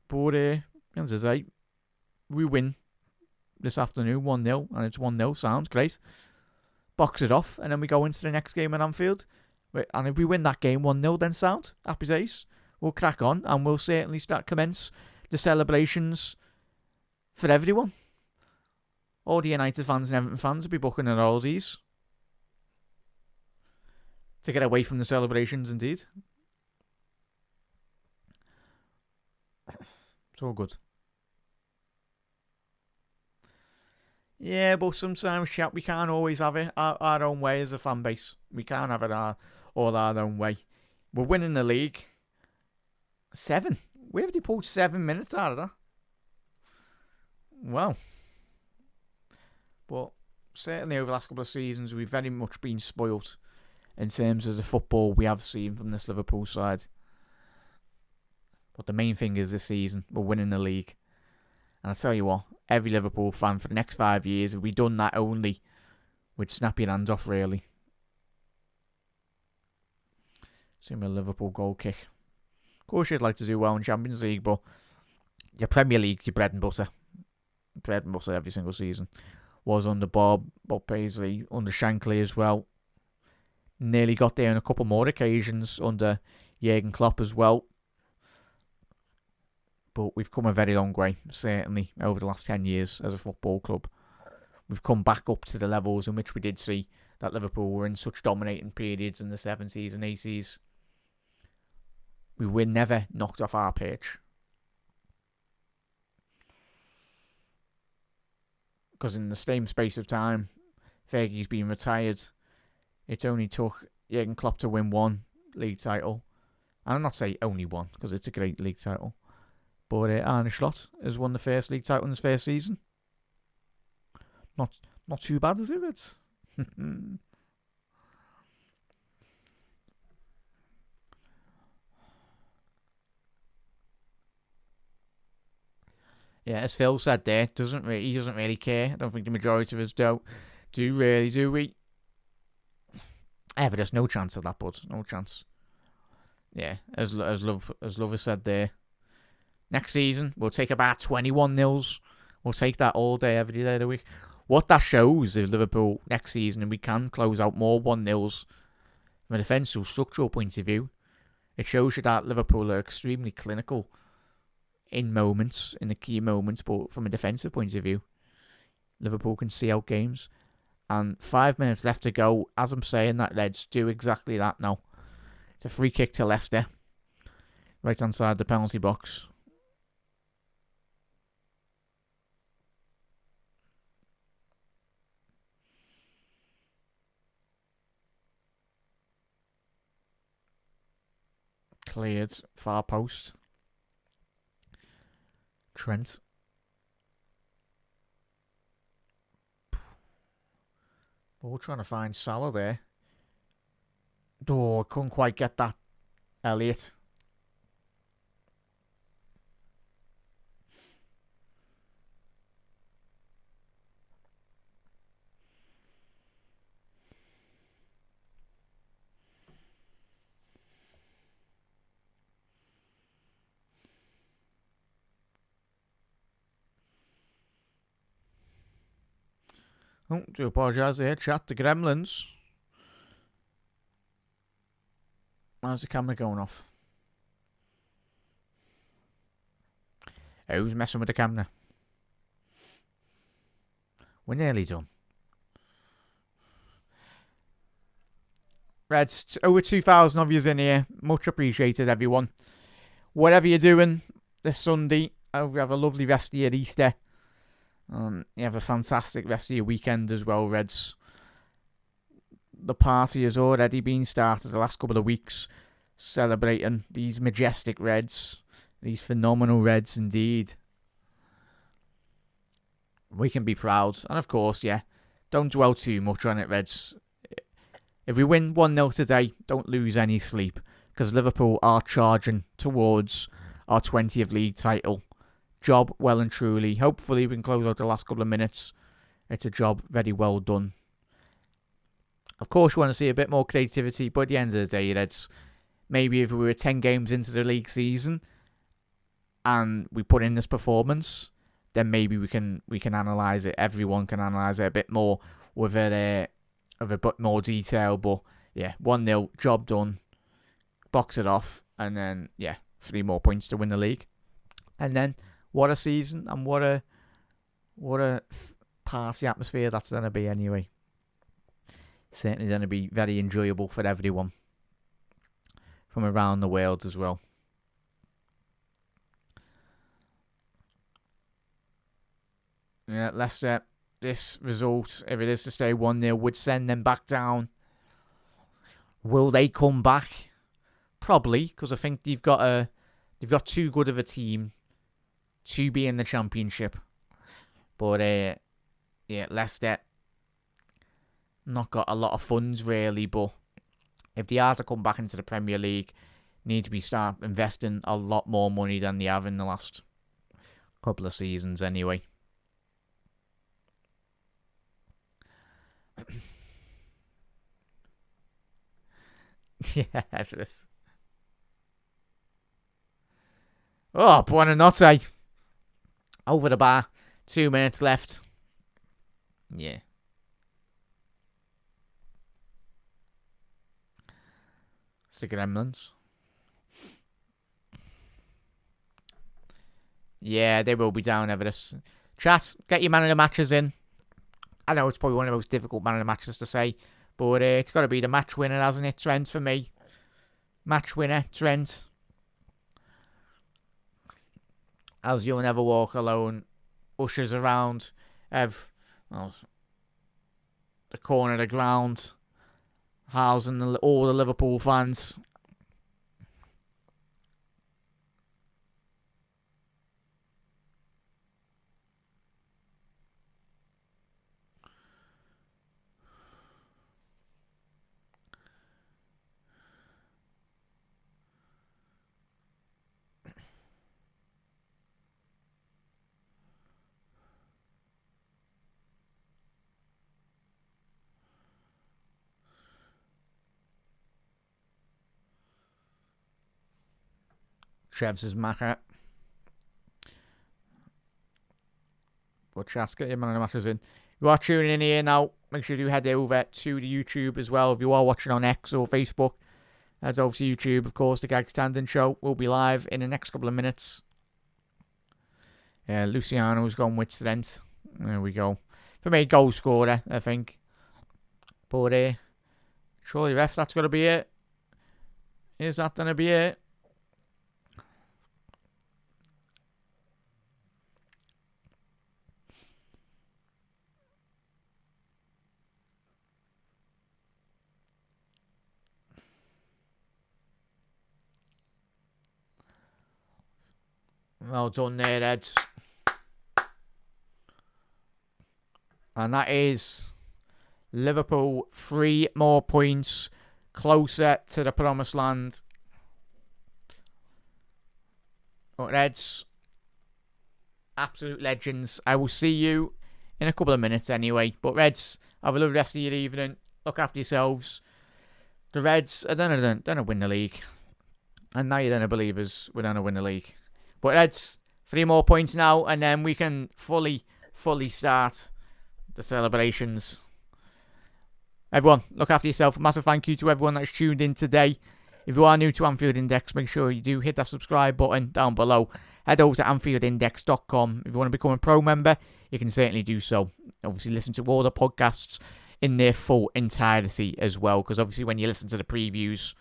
But the end of the day, we win this afternoon 1-0, and it's 1-0, sounds great. Box it off, and then we go into the next game at Anfield. And if we win that game 1-0, then sound, happy days. We'll crack on, and we'll certainly commence the celebrations for everyone. All the United fans and Everton fans will be booking their holidays to get away from the celebrations, indeed. It's all good. Yeah, but sometimes, chat, we can't always have it our own way as a fan base. We can't have it all our own way. We're winning the league. 7. Where have they pulled 7 minutes out of that? Well. But certainly over the last couple of seasons, we've very much been spoilt in terms of the football we have seen from this Liverpool side. But the main thing is this season, we're winning the league. And I tell you what, every Liverpool fan for the next 5 years, we've done that only, we'd snap your hands off, really. See my Liverpool goal kick. Of course you'd like to do well in Champions League, but your Premier League's your bread and butter. Bread and butter every single season. Was under Bob Paisley, under Shankly as well. Nearly got there on a couple more occasions under Jurgen Klopp as well. But we've come a very long way, certainly, over the last 10 years as a football club. We've come back up to the levels in which we did see that Liverpool were in such dominating periods in the 70s and 80s. We were never knocked off our pitch. Because in the same space of time, Fergie's been retired. It only took Jurgen Klopp to win one league title. And I'm not saying only one, because it's a great league title. But Arne Slot has won the first league title in his first season. Not too bad, is it, Reds? Yeah, as Phil said there, he doesn't really care. I don't think the majority of us do really, do we? There's no chance of that, bud. No chance. Yeah, as Love has said there. Next season, we'll take about 21-0. We'll take that all day, every day of the week. What that shows is Liverpool next season, and we can close out more 1-0s from a defensive structural point of view. It shows you that Liverpool are extremely clinical in the key moments, but from a defensive point of view, Liverpool can see out games. And 5 minutes left to go. As I'm saying that, Reds do exactly that now. It's a free kick to Leicester, right hand side the penalty box. Cleared, far post. Trent. We're trying to find Salah there. Oh, couldn't quite get that. Elliott. Oh, do apologise here, chat. The Gremlins. How's the camera going off? Who's messing with the camera? We're nearly done. Reds, over 2,000 of you in here. Much appreciated, everyone. Whatever you're doing this Sunday, I hope you have a lovely rest of your Easter. You have a fantastic rest of your weekend as well, Reds. The party has already been started the last couple of weeks, celebrating these majestic Reds, these phenomenal Reds indeed. We can be proud, and of course, yeah, don't dwell too much on it, Reds. If we win 1-0 today, don't lose any sleep, because Liverpool are charging towards our 20th league title. Job well and truly. Hopefully we can close out the last couple of minutes. It's a job very well done. Of course you want to see a bit more creativity, but at the end of the day, Reds, maybe if we were 10 games into the league season, and we put in this performance, then maybe we can analyse it. Everyone can analyse it a bit more with a bit more detail. But yeah, 1-0, job done. Box it off, and then 3 more points to win the league. And then what a season, and what a party atmosphere that's going to be anyway. Certainly going to be very enjoyable for everyone from around the world as well. Yeah, Leicester, this result, if it is to stay 1-0, would send them back down. Will they come back? Probably, because I think they've got too good of a team to be in the Championship. But Leicester not got a lot of funds really, but if they are to come back into the Premier League, need to start investing a lot more money than they have in the last couple of seasons anyway. Yeah, this. Oh, Buonanotte. Over the bar. 2 minutes left. Yeah. Stick of Gremlins. Yeah, they will be down over this. Chat, get your man of the matches in. I know it's probably one of the most difficult man of the matches to say, but it's got to be the match winner, hasn't it? Trent for me. Match winner, Trent. As You'll Never Walk Alone ushers around the corner of the ground, housing all the Liverpool fans. Trev's Macker. But just get your man of the matches in. If you are tuning in here now, make sure you head over to the YouTube as well. If you are watching on X or Facebook, head over to YouTube, of course. The Gag Standing Show will be live in the next couple of minutes. Luciano's gone with Trent. There we go. For me, goal scorer, I think. But surely, ref, that's got to be it. Is that going to be it? Well done there, Eds. And that is Liverpool 3 more points closer to the promised land. But Reds, absolute legends. I will see you in a couple of minutes anyway. But Reds, have a lovely rest of your evening. Look after yourselves. The Reds are going to win the league. And now you're going to believe us, we're going to win the league. But Reds, 3 more points now, and then we can fully start the celebrations. Everyone, look after yourself. A massive thank you to everyone that's tuned in today. If you are new to Anfield Index, make sure you do hit that subscribe button down below. Head over to AnfieldIndex.com. If you want to become a pro member, you can certainly do so. Obviously, listen to all the podcasts in their full entirety as well, because obviously when you listen to the previews,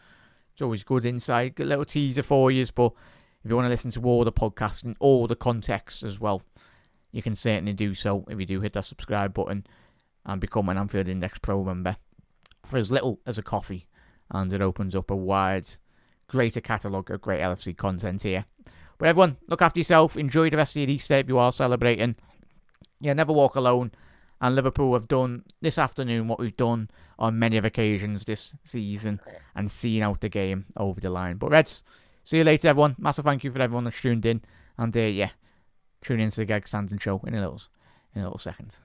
it's always good insight, a little teaser for you, but if you want to listen to all the podcasts and all the context as well, you can certainly do so if you do hit that subscribe button and become an Anfield Index Pro member for as little as a coffee. And it opens up a wide, greater catalogue of great LFC content here. But everyone, look after yourself. Enjoy the rest of your Easter if you are celebrating. Yeah, never walk alone. And Liverpool have done this afternoon what we've done on many of occasions this season and seen out the game over the line. But Reds, see you later, everyone. Massive thank you for everyone that's tuned in. And tune in to the Gag Standing Show in a little second.